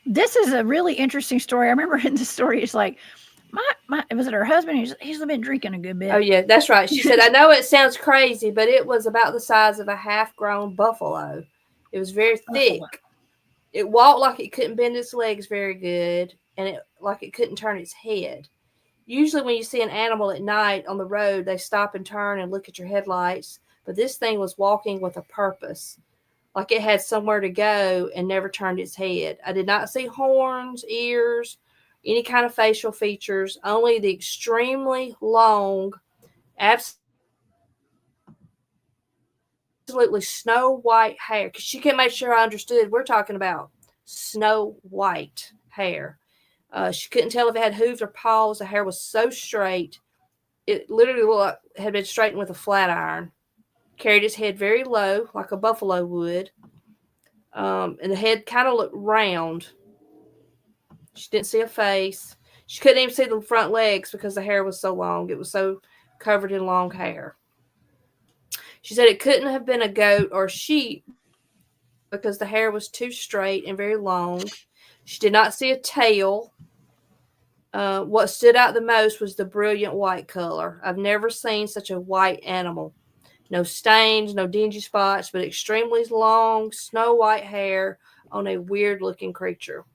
This is a really interesting story. I remember in the story, it's like, was it her husband? He's been drinking a good bit. Oh, yeah, that's right. She said, I know it sounds crazy, but it was about the size of a half-grown buffalo. It was very thick. It walked like it couldn't bend its legs very good, and like it couldn't turn its head. Usually when you see an animal at night on the road, they stop and turn and look at your headlights, but this thing was walking with a purpose, like it had somewhere to go and never turned its head. I did not see horns, ears, any kind of facial features, only the extremely long, absolutely snow white hair. Because she can make sure I understood we're talking about snow white hair. She couldn't tell if it had hooves or paws. The hair was so straight. It literally looked like it had been straightened with a flat iron. Carried its head very low, like a buffalo would. And the head kind of looked round. She didn't see a face. She couldn't even see the front legs because the hair was so long. It was so covered in long hair. She said it couldn't have been a goat or sheep because the hair was too straight and very long. She did not see a tail. What stood out the most was the brilliant white color. I've never seen such a white animal. No stains, no dingy spots, but extremely long, snow white hair on a weird looking creature.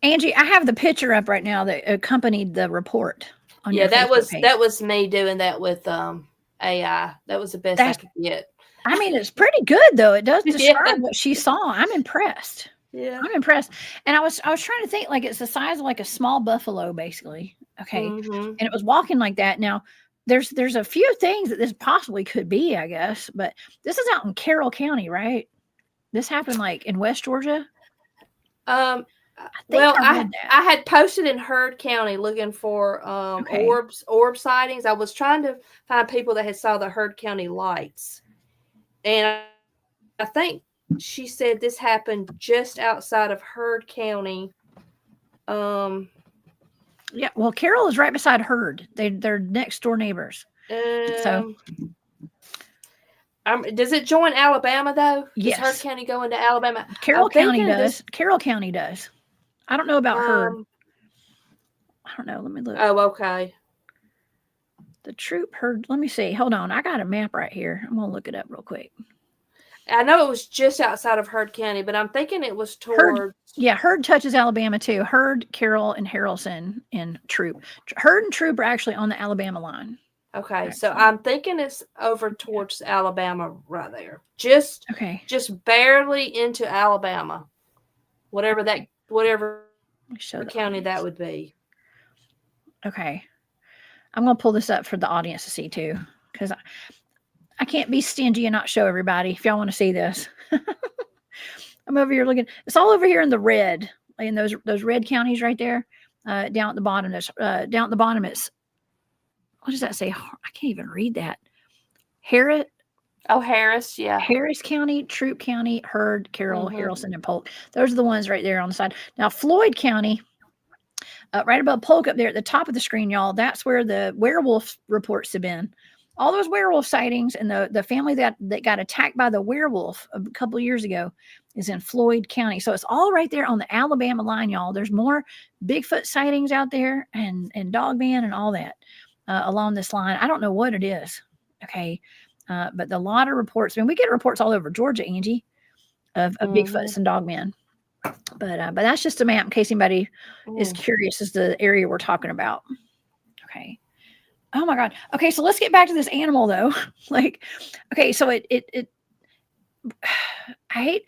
Angie, I have the picture up right now that accompanied the report on your Facebook page. That was me doing that with AI. That was the best I could get. I mean, it's pretty good though. It does describe what she saw. I'm impressed. Yeah, I'm impressed. And I was trying to think, like, it's the size of like a small buffalo, basically. Okay, and it was walking like that. Now, there's a few things that this possibly could be, I guess, but this is out in Carroll County, right? This happened like in West Georgia. I had posted in Heard County looking for orb sightings. I was trying to find people that had saw the Heard County lights, and I think she said this happened just outside of Heard County. Yeah, well, Carroll is right beside Heard. They're next door neighbors. So, does it join Alabama though? Yes. Does Heard County go into Alabama? Carroll County does. Carroll County does. I don't know about Heard. I don't know. Let me look. Oh, okay. The Troup-Heard. Let me see. Hold on. I got a map right here. I'm gonna look it up real quick. I know it was just outside of Heard County, but I'm thinking it was towards. Heard touches Alabama too. Heard, Carroll, and Harrelson and Troup. Heard and Troup are actually on the Alabama line. Okay, so I'm thinking it's over towards Alabama right there. Just barely into Alabama. Whatever county that would be. Okay. I'm going to pull this up for the audience to see too, because I can't be stingy and not show everybody if y'all want to see this. I'm over here looking. It's all over here in the red, in those red counties right there. Down at the bottom. Down at the bottom, it's, what does that say? I can't even read that. Harris. Oh, Harris, yeah. Harris County, Troup County, Heard, Carroll, Harrelson, and Polk. Those are the ones right there on the side. Now, Floyd County, right above Polk up there at the top of the screen, y'all, that's where the werewolf reports have been. All those werewolf sightings and the family that got attacked by the werewolf a couple of years ago is in Floyd County. So it's all right there on the Alabama line, y'all. There's more Bigfoot sightings out there and Dogman and all that along this line. I don't know what it is. Okay. But a lot of reports, I mean, we get reports all over Georgia, Angie, of Bigfoots and Dogman. But that's just a map in case anybody is curious as to the area we're talking about. Okay. Oh my God. Okay, so let's get back to this animal though. So it I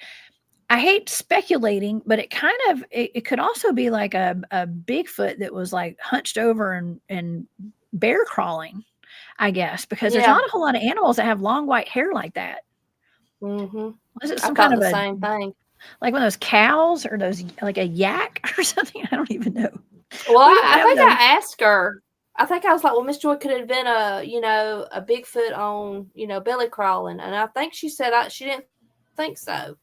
hate speculating, but it kind of it could also be like a Bigfoot that was like hunched over and bear crawling. I guess, because there's not a whole lot of animals that have long white hair like that. Was it some kind of the same thing? Like one of those cows or those, like a yak or something? I don't even know. Well, I think I asked her. I think I was like, well, Miss Joy, could it have been a Bigfoot on, belly crawling? And I think she said she didn't think so.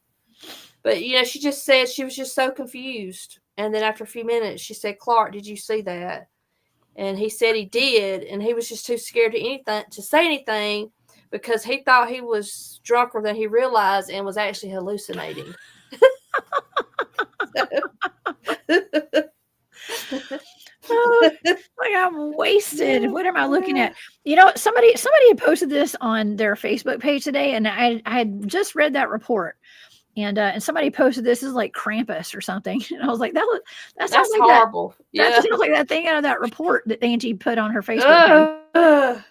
But, she just said she was just so confused. And then after a few minutes, she said, Clark, did you see that? And he said he did, and he was just too scared to say anything because he thought he was drunker than he realized and was actually hallucinating. Like I'm wasted. What am I looking at? Somebody had posted this on their Facebook page today, and I had just read that report. And somebody posted this is like Krampus or something. And I was like, that's like horrible. That sounds like that thing out of that report that Angie put on her Facebook page.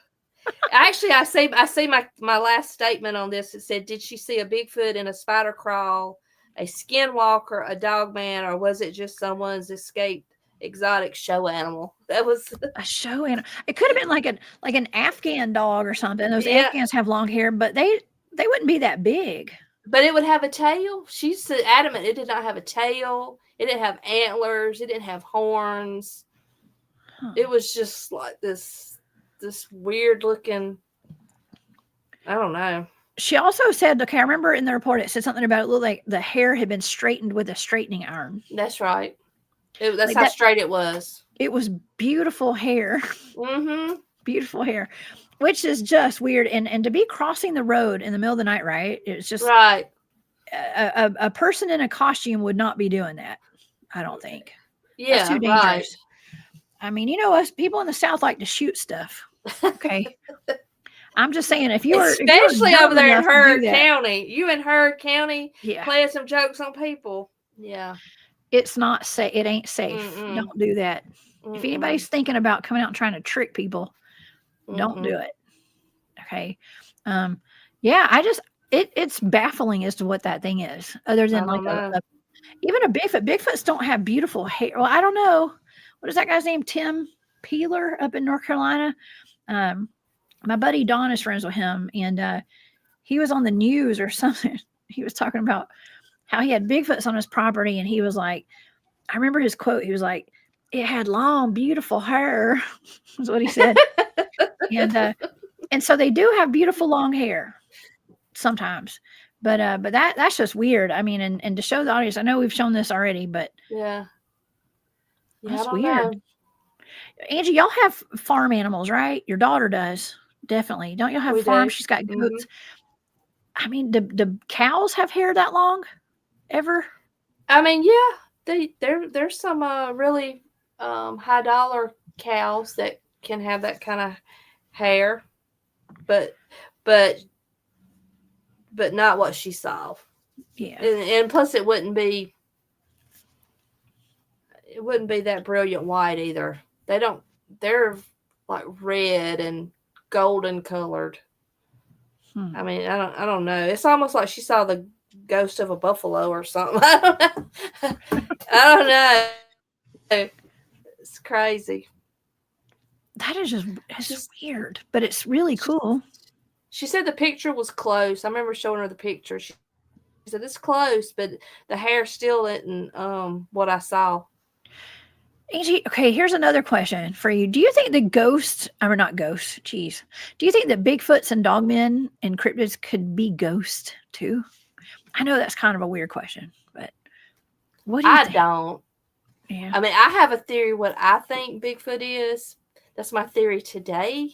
Actually, I see my last statement on this. It said, did she see a Bigfoot in a spider crawl, a skinwalker, a dogman, or was it just someone's escaped exotic show animal? That was a show animal. It could have been like an Afghan dog or something. Those Afghans have long hair, but they wouldn't be that big. But it would have a tail. She's adamant it did not have a tail. It didn't have antlers. It didn't have horns. Huh. It was just like this weird looking, I don't know. She also said, okay, I remember in the report it said something about it looked like the hair had been straightened with a straightening iron. That's right. That's how straight it was. It was beautiful hair. Mm-hmm. Beautiful hair, which is just weird. And to be crossing the road in the middle of the night, right? It's just right. A person in a costume would not be doing that. I don't think. Yeah, that's too dangerous. Right. I mean, us people in the South like to shoot stuff. Okay. I'm just saying, especially over there in Heard County, you in Heard County, playing some jokes on people. Yeah, it's not safe. It ain't safe. Mm-mm. Don't do that. Mm-mm. If anybody's thinking about coming out and trying to trick people, don't do it. Okay. Yeah, it's baffling as to what that thing is. Other than even a Bigfoot. Bigfoots don't have beautiful hair. Well, I don't know. What is that guy's name? Tim Peeler up in North Carolina. My buddy Don is friends with him, and he was on the news or something. He was talking about how he had Bigfoots on his property, and he was like, I remember his quote. He was like, "It had long, beautiful hair." Is what he said. And so they do have beautiful long hair sometimes, but that's just weird. I mean, and to show the audience, I know we've shown this already, but that's weird. Know. Angie, y'all have farm animals, right? Your daughter does. Definitely. Don't y'all have farms? She's got goats. Mm-hmm. I mean, do cows have hair that long ever? I mean, yeah, there's some really high dollar cows that can have that kind of hair, but not what she saw. Yeah. And plus it wouldn't be that brilliant white either. They're like red and golden colored. I mean, I don't know. It's almost like she saw the ghost of a buffalo or something. I don't know. It's crazy. That is just weird, but it's really cool. She said the picture was close. I remember showing her the picture. She said it's close, but the hair still isn't what I saw. Angie, okay, here's another question for you. Do you think the ghosts, or not ghosts, geez. Do you think that Bigfoots and Dogmen and Cryptids could be ghosts too? I know that's kind of a weird question, but what do you think? I don't. Yeah. I mean, I have a theory what I think Bigfoot is. That's my theory today.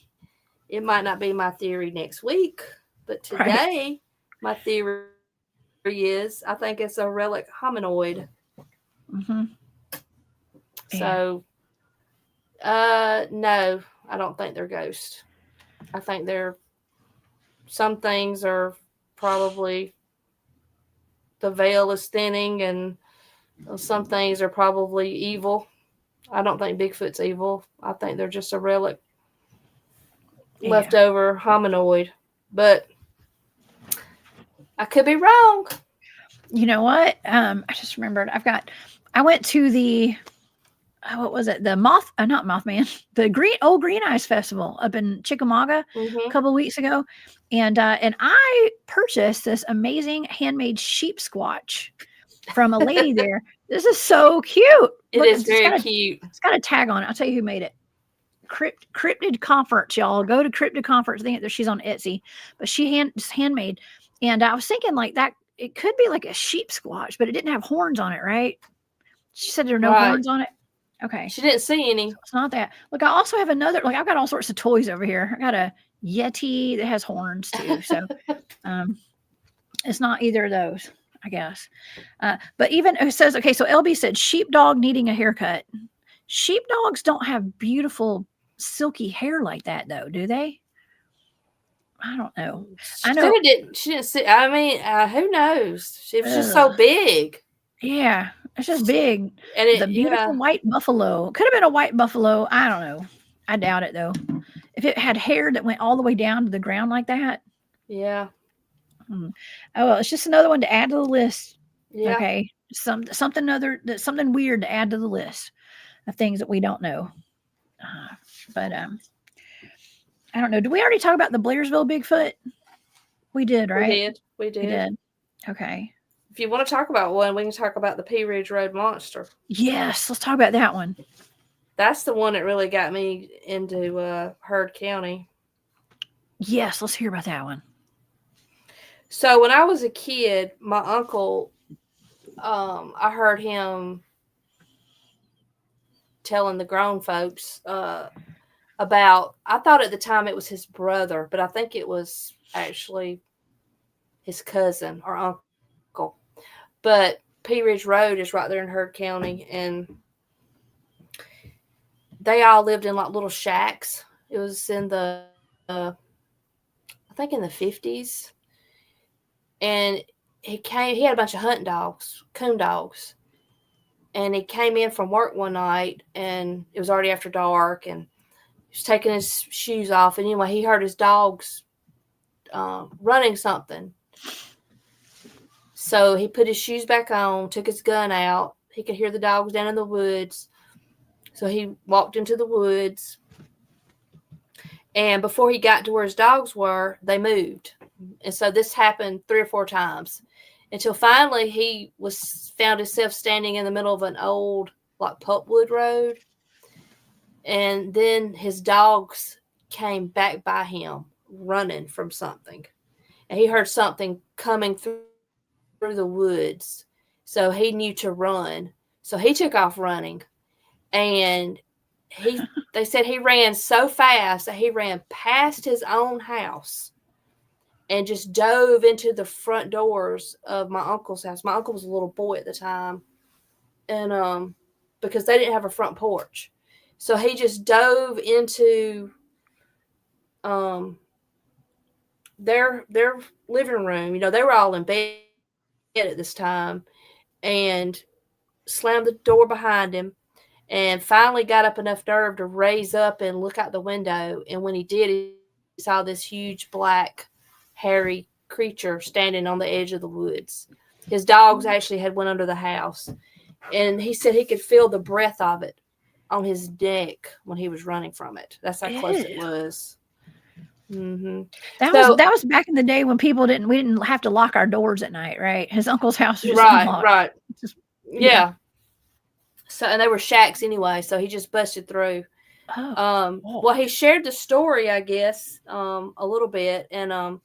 It might not be my theory next week, but today my theory is I think it's a relic hominoid. Mm-hmm. So, no, I don't think they're ghosts. I think some things are probably the veil is thinning, and some things are probably evil. I don't think Bigfoot's evil. I think they're just a relic leftover hominoid, but I could be wrong. You know what? I just remembered. I went to the what was it? The not Mothman, the Old Green Eyes Festival up in Chickamauga a couple of weeks ago. And I purchased this amazing handmade sheep squatch from a lady there. This is so cute. It is very cute. It's got a tag on it. I'll tell you who made it. Cryptid Conference, y'all. Go to Cryptid Conference. I think she's on Etsy, but just handmade. And I was thinking like that, it could be like a sheep squatch, but it didn't have horns on it, right? She said there are no horns on it. Okay. She didn't see any. So it's not that. Look, I also have another, I've got all sorts of toys over here. I got a Yeti that has horns too. So it's not either of those, I guess. But even it says, okay, so LB said sheepdog needing a haircut. Sheepdogs don't have beautiful silky hair like that though, do they? I don't know. I know she didn't see. I mean, who knows? She was just so big. Yeah, it's just big. And the beautiful white buffalo. Could have been a white buffalo. I don't know. I doubt it though. If it had hair that went all the way down to the ground like that. Yeah. Oh well, it's just another one to add to the list. Yeah. Okay. Something weird to add to the list of things that we don't know. But I don't know. Did we already talk about the Blairsville Bigfoot? We did, right? We did. Okay. If you want to talk about one, we can talk about the Pea Ridge Road Monster. Yes, let's talk about that one. That's the one that really got me into Heard County. Yes, let's hear about that one. So when I was a kid, my uncle, I heard him telling the grown folks about, I thought at the time it was his brother, but I think it was actually his cousin or uncle. But Pea Ridge Road is right there in Heard County, and they all lived in like little shacks. It was in the, I think in the 50s. And he had a bunch of hunting dogs, coon dogs. And he came in from work one night, and it was already after dark, and he was taking his shoes off. And anyway, he heard his dogs running something. So he put his shoes back on, took his gun out. He could hear the dogs down in the woods. So he walked into the woods. And before he got to where his dogs were, they moved. And so this happened 3 or 4 times until finally he found himself standing in the middle of an old like pulpwood road. And then his dogs came back by him running from something. And he heard something coming through the woods. So he knew to run. So he took off running. And they said he ran so fast that he ran past his own house and just dove into the front doors of my uncle's house. My uncle was a little boy at the time. And because they didn't have a front porch. So he just dove into their living room. You know, they were all in bed at this time, and slammed the door behind him, and finally got up enough nerve to raise up and look out the window. And when he did, he saw this huge black hairy creature standing on the edge of the woods. His dogs actually had went under the house, and he said he could feel the breath of it on his neck when he was running from it. That's how close it was. Mm-hmm. That was back in the day when we didn't have to lock our doors at night, right? His uncle's house was just unlocked. Right. Yeah. So, and they were shacks anyway, so he just busted through. Well, he shared the story, I guess, a little bit, and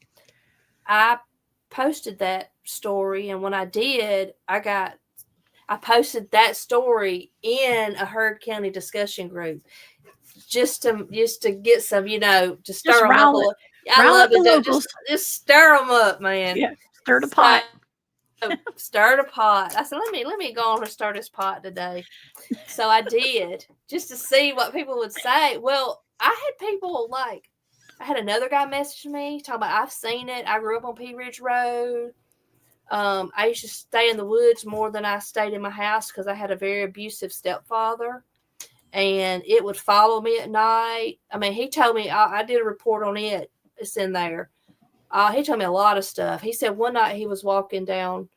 I posted that story, and when I did, I posted that story in a Heard County discussion group just to get some, to stir them up a little. I love to just stir them up, man. Yeah, stir the pot. Stir the pot. I said, let me go on and stir this pot today. So I did, just to see what people would say. Well, I had people I had another guy message me talking about, I've seen it. I grew up on Pea Ridge Road. I used to stay in the woods more than I stayed in my house because I had a very abusive stepfather, and it would follow me at night. I mean, he told me, I did a report on it. It's in there. He told me a lot of stuff. He said one night he was walking down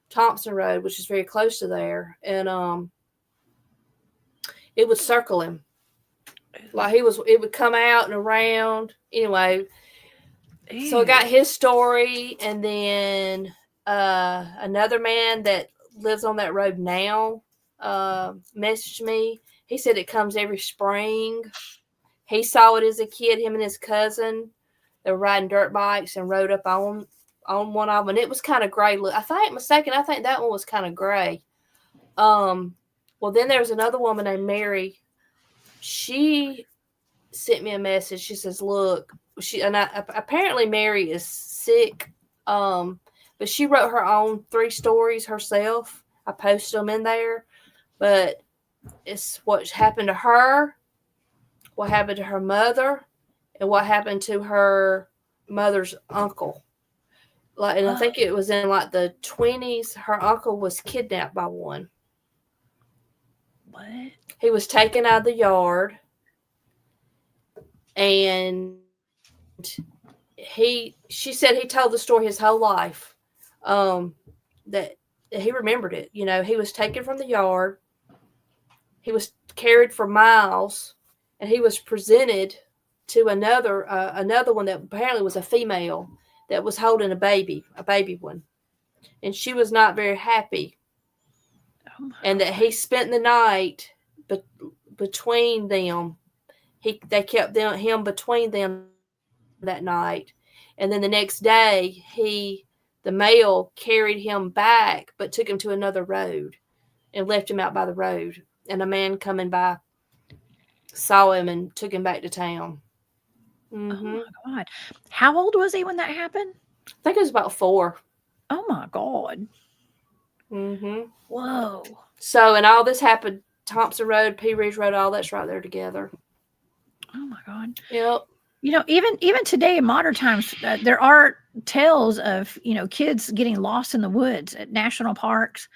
Thompson Road, which is very close to there, and it would circle him. It would come out and around. Anyway, so I got his story, and then another man that lives on that road now messaged me. He said it comes every spring. He saw it as a kid, him and his cousin. They were riding dirt bikes and rode up on one of them, and it was kind of gray. Look, I think that one was kind of gray. Well, then there was another woman named Mary. She sent me a message. She says, "Look, apparently Mary is sick, but she wrote her own 3 stories herself. I posted them in there, but it's what happened to her, what happened to her mother, and what happened to her mother's uncle. And I think it was in the 20s. Her uncle was kidnapped by one. What? He was taken out of the yard, and she said he told the story his whole life. That he remembered it. He was taken from the yard. He was carried for miles, and he was presented to another one that apparently was a female that was holding a baby one, and she was not very happy. And that he spent the night between them. They kept him between them that night, and then the next day the male carried him back, but took him to another road and left him out by the road. And a man coming by saw him and took him back to town. Oh my God. How old was he when that happened? I think it was about 4. Oh my God. Mm-hmm. Whoa. So, and all this happened, Thompson Road, Pea Ridge Road, all that's right there together. Oh my God. Yep. You know, even today in modern times, there are tales of, kids getting lost in the woods at national parks,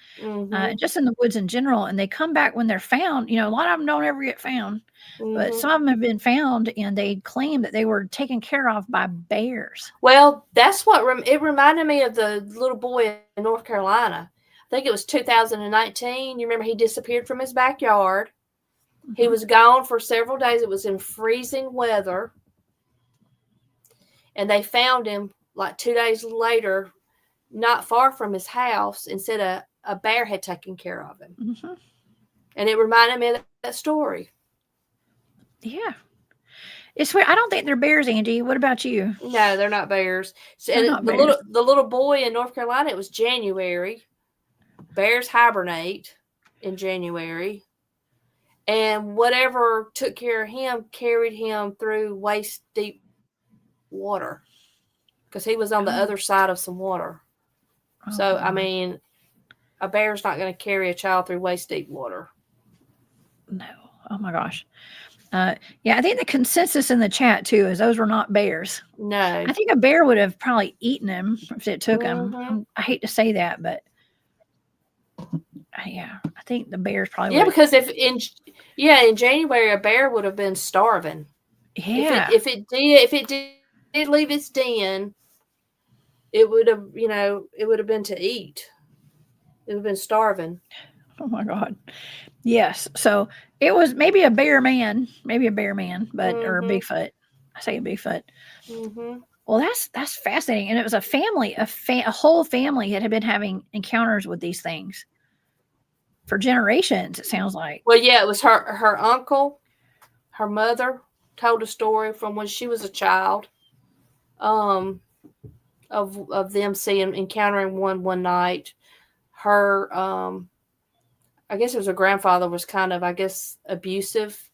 just in the woods in general. And they come back when they're found. A lot of them don't ever get found, but some of them have been found and they claim that they were taken care of by bears. Well, that's what it reminded me of the little boy in North Carolina. I think it was 2019. You remember he disappeared from his backyard. He was gone for several days. It was in freezing weather. And they found him like 2 days later, not far from his house, and said a bear had taken care of him. And it reminded me of that story. Yeah. It's weird. I don't think they're bears, Angie. What about you? No, they're not bears. So, They're not bears. The little boy in North Carolina, it was January. Bears hibernate in January. And whatever took care of him carried him through waist deep water because he was on the other side of some water. So, I mean, a bear's not going to carry a child through waist deep water. No. Oh my gosh. Yeah, I think the consensus in the chat too is those were not bears. No. I think a bear would have probably eaten him if it took him. I hate to say that, but yeah, I think the bears probably. Yeah, because in January a bear would have been starving. Yeah. If it did leave its den, it would have been to eat. It would have been starving. Oh my God. Yes. So it was maybe a bear man, but or a Bigfoot. I say a Bigfoot. Well, that's fascinating. And it was a family, a whole family that had been having encounters with these things for generations, it sounds like. Well, yeah, it was her uncle, her mother told a story from when she was a child, of them encountering one night. Her I guess it was her grandfather was kind of, I guess, abusive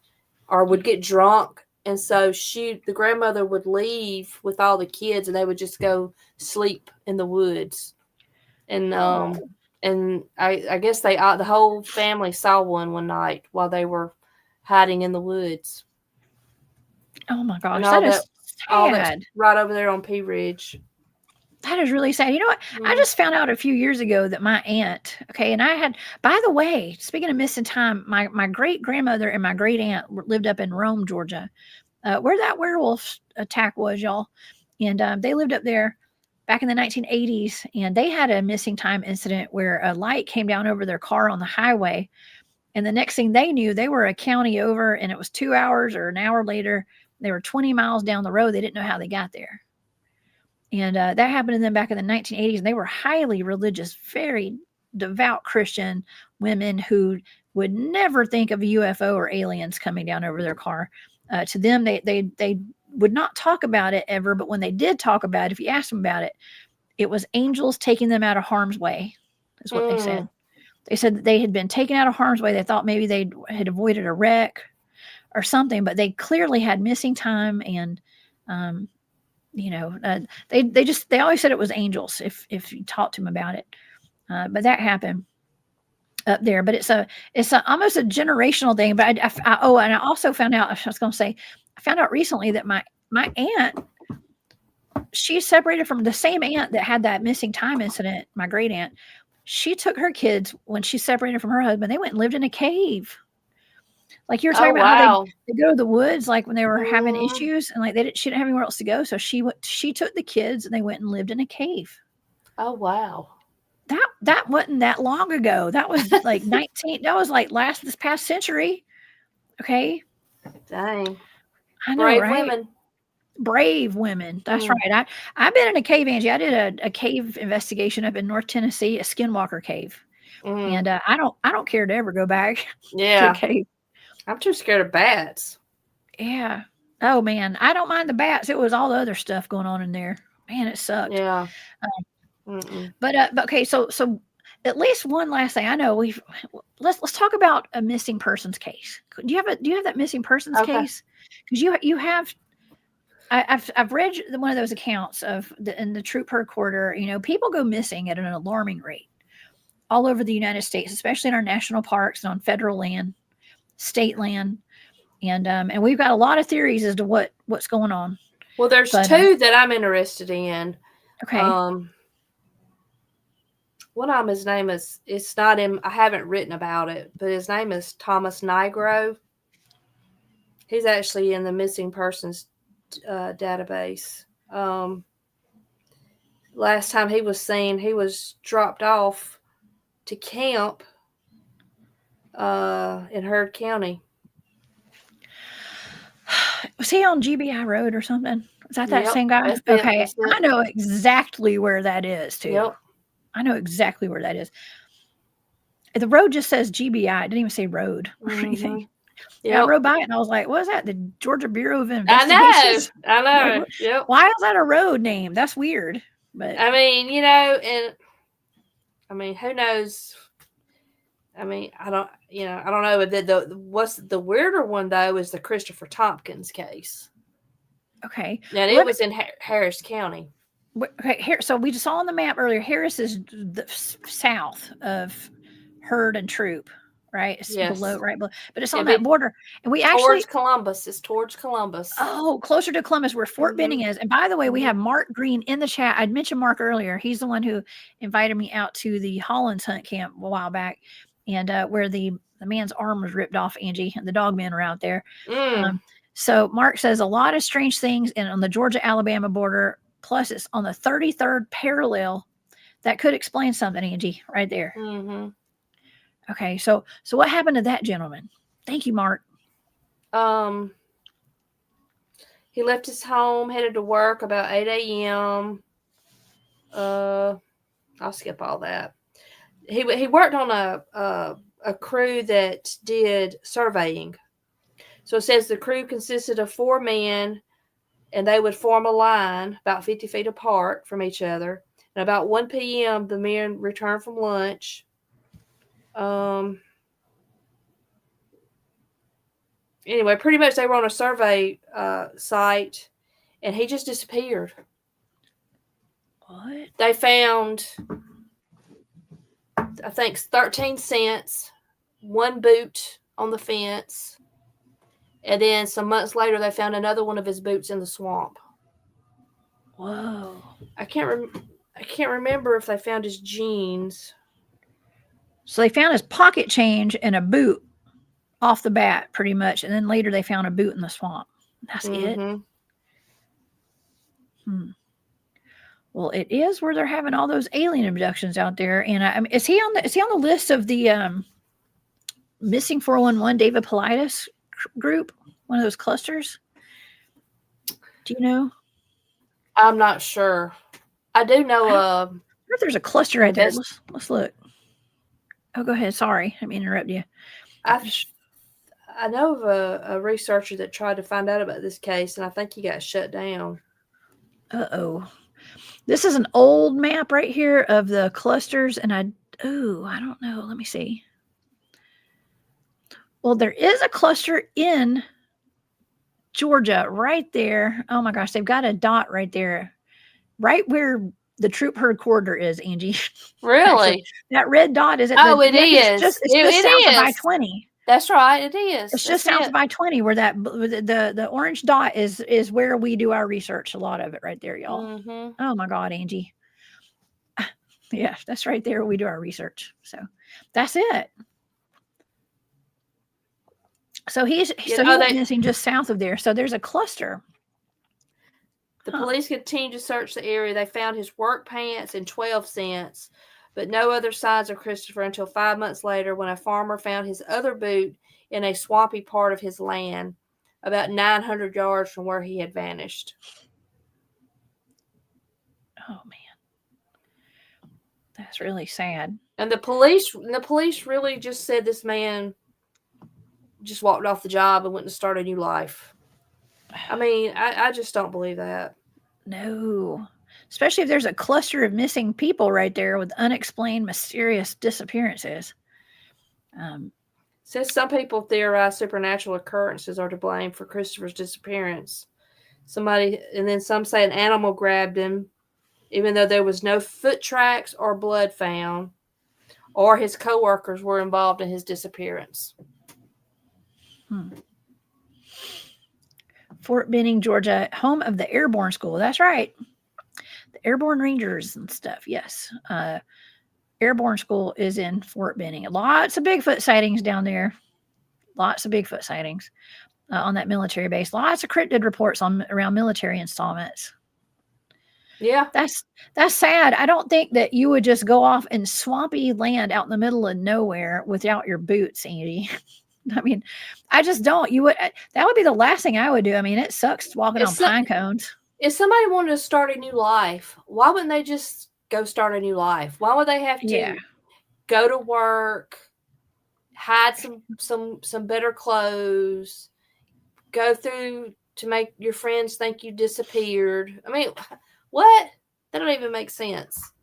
or would get drunk. And so the grandmother would leave with all the kids and they would just go sleep in the woods. And and I guess the whole family saw one night while they were hiding in the woods. Oh my gosh, that is sad. All that's right over there on Pea Ridge. That is really sad. You know what? I just found out a few years ago that my aunt, and I had, by the way, speaking of missing time, my great grandmother and my great aunt lived up in Rome, Georgia, where that werewolf attack was, y'all. And they lived up there back in the 1980s. And they had a missing time incident where a light came down over their car on the highway. And the next thing they knew, they were a county over, and it was 2 hours or an hour later. They were 20 miles down the road. They didn't know how they got there. And that happened to them back in the 1980s. And they were highly religious, very devout Christian women who would never think of a UFO or aliens coming down over their car. To them, they would not talk about it ever. But when they did talk about it, if you asked them about it, it was angels taking them out of harm's way, is what they said. They said that they had been taken out of harm's way. They thought maybe they had avoided a wreck or something, but they clearly had missing time. And, they always said it was angels if you talked to them about it. But that happened up there. But it's almost a generational thing. But and I also found out, I found out recently that my aunt, she separated from the same aunt that had that missing time incident, my great aunt. She took her kids when she separated from her husband. They went and lived in a cave. Like you were talking about how they go to the woods, like when they were having issues, and like she didn't have anywhere else to go. So she took the kids and they went and lived in a cave. Oh, wow. That wasn't that long ago. That was like that was like this past century. Okay. Dang. I know, right? Brave women. That's right. I've been in a cave, Angie. I did a cave investigation up in North Tennessee, a skinwalker cave. And I don't care to ever go back to a cave. I'm too scared of bats. Yeah. Oh man, I don't mind the bats. It was all the other stuff going on in there. Man, it sucked. Yeah. But okay, so at least one last thing. I know let's talk about a missing persons case. Do you have that missing persons case? Because you have. I've read one of those accounts in the Troup-Heard Corridor. You know, people go missing at an alarming rate all over the United States, especially in our national parks and on federal land, state land, and we've got a lot of theories as to what's going on. Well, there's two that I'm interested in. Okay. One of them, his name is, it's not him, I haven't written about it, but his name is Thomas Nigro. He's actually in the missing persons database. Last time he was seen, he was dropped off to camp in Heard County. Was he on GBI Road or something? Is that same guy? That's okay. It. I know exactly where that is, too. Yep. I know exactly where that is. The road just says GBI. It didn't even say road or anything. Yep. Yeah, I rode by it and I was like, what is that? The Georgia Bureau of Investigation? I know. Yep. Why is that a road name? That's weird. But I mean, you know, and I mean, who knows? I mean, I don't know. What's the weirder one though is the Christopher Tompkins case. Okay. Now it was in Harris County. Okay, here. So we just saw on the map earlier. Harris is the south of Heard and Troup, right? It's below, right below, but it's on that border. And we towards Columbus. It's towards Columbus. Oh, closer to Columbus, where Fort Benning is. And by the way, we have Mark Green in the chat. I'd mentioned Mark earlier. He's the one who invited me out to the Hollins hunt camp a while back, and where the man's arm was ripped off. Angie and the Dogmen were out there. So Mark says a lot of strange things on the Georgia-Alabama border. Plus, it's on the 33rd parallel. That could explain something, Angie, right there. Okay, so what happened to that gentleman? Thank you, Mark. He left his home, headed to work about 8 a.m. I'll skip all that. He worked on a crew that did surveying. So it says the crew consisted of 4 men, and they would form a line about 50 feet apart from each other. And about 1 p.m., the men returned from lunch. Anyway, pretty much they were on a survey site, and he just disappeared. What? They found, I think, 13 cents, 1 boot on the fence, and then some months later, they found another one of his boots in the swamp. Whoa! I can't remember if they found his jeans. So they found his pocket change and a boot off the bat, pretty much, and then later they found a boot in the swamp. That's it. Well, it is where they're having all those alien abductions out there. And I mean, is he on the list of the missing 411 David Paulides group? One of those clusters? Do you know? I'm not sure. I do know. I wonder if there's a cluster right there. Let's look. Oh, go ahead. Sorry, I mean interrupt you. I know of a researcher that tried to find out about this case, and I think he got shut down. Uh-oh. This is an old map right here of the clusters, and I don't know. Let me see. Well, there is a cluster in Georgia right there. Oh my gosh, they've got a dot right there, right where the Troup-Heard Corridor is, Angie. Really? Actually, that red dot is. It is. It's just south of I-20. That's right. It is. It's just south of I-20 where that the orange dot is where we do our research. A lot of it right there, y'all. Oh my God, Angie. Yeah, that's right there where we do our research. So that's it. So he went missing just south of there. So there's a cluster. The police continued to search the area. They found his work pants and 12 cents, but no other signs of Christopher until 5 months later when a farmer found his other boot in a swampy part of his land about 900 yards from where he had vanished. Oh, man. That's really sad. And the police really just said this man just walked off the job and went to start a new life. I mean, I just don't believe that. No. especially if there's a cluster of missing people right there with unexplained, mysterious disappearances. Since some people theorize supernatural occurrences are to blame for Christopher's disappearance, and then some say an animal grabbed him, even though there was no foot tracks or blood found, or his co-workers were involved in his disappearance. Fort Benning, Georgia, home of the Airborne School. That's right. The Airborne Rangers and stuff. Yes. Airborne School is in Fort Benning. Lots of Bigfoot sightings down there. Lots of Bigfoot sightings on that military base. Lots of cryptid reports around military installments. Yeah. That's sad. I don't think that you would just go off in swampy land out in the middle of nowhere without your boots, Angie. I mean, I just don't. That would be the last thing I would do. I mean, it sucks walking on pine cones. If somebody wanted to start a new life, why wouldn't they just go start a new life? Why would they have to go to work, hide some better clothes, go through to make your friends think you disappeared? I mean, what? That don't even make sense.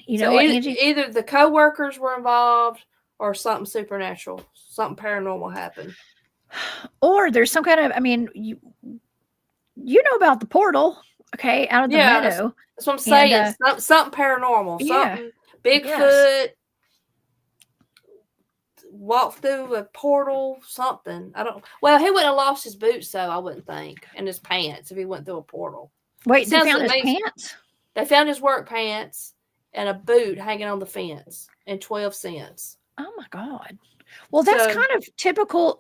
You know what, Angie? Either the co-workers were involved or something supernatural, something paranormal happened. Or there's some kind of, I mean, you know about the portal, okay, out of the meadow. That's what I'm saying. Something paranormal, something Bigfoot, walk through a portal, something. Well, he wouldn't have lost his boots, though, I wouldn't think, and his pants if he went through a portal. Wait, they found his pants? They found his work pants and a boot hanging on the fence and 12 cents. Oh my God. Well, that's kind of typical.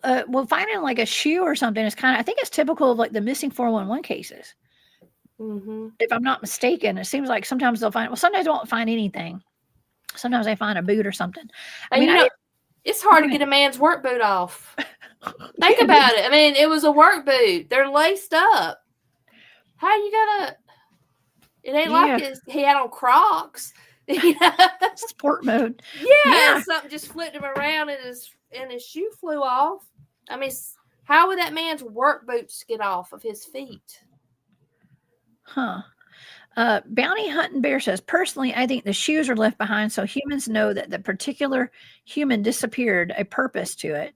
Finding like a shoe or something is I think it's typical of like the missing 411 cases. Mm-hmm. If I'm not mistaken, it seems like sometimes they'll find, sometimes they won't find anything. Sometimes they find a boot or something. I mean, it's hard to get a man's work boot off. Think about it. I mean, it was a work boot. They're laced up. How you gonna? It ain't like he had on Crocs. Sport mode. Yeah, something just flipped him around and his shoe flew off. I mean, how would that man's work boots get off of his feet? Huh. Bounty Hunting Bear says, personally, I think the shoes are left behind so humans know that the particular human disappeared, a purpose to it.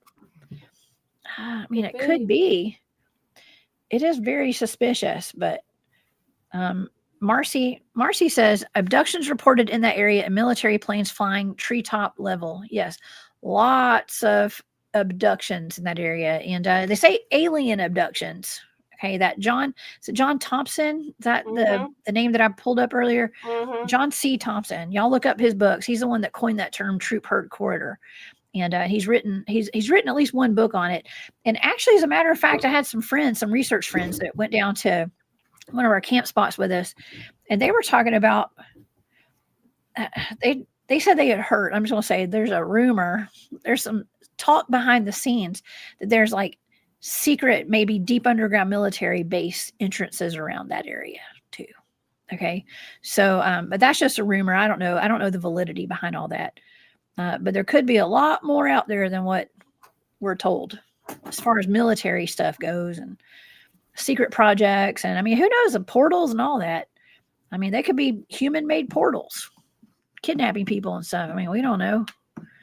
I mean, it could be. It is very suspicious, but Marcy says, abductions reported in that area and military planes flying treetop level. Yes, lots of abductions in that area. And they say alien abductions. Okay, that John Thompson, is that the name that I pulled up earlier? Mm-hmm. John C. Thompson. Y'all look up his books. He's the one that coined that term Troup-Heard Corridor. And he's written at least one book on it. And actually, as a matter of fact, I had some research friends that went down to one of our camp spots with us, and they were talking about they said they had heard, I'm just going to say there's a rumor, there's some talk behind the scenes that there's like secret, maybe deep underground military base entrances around that area too. Okay. So, but that's just a rumor. I don't know the validity behind all that. But there could be a lot more out there than what we're told as far as military stuff goes and secret projects. And I mean, who knows, the portals and all that. I mean, they could be human made portals, kidnapping people and stuff. I mean, we don't know.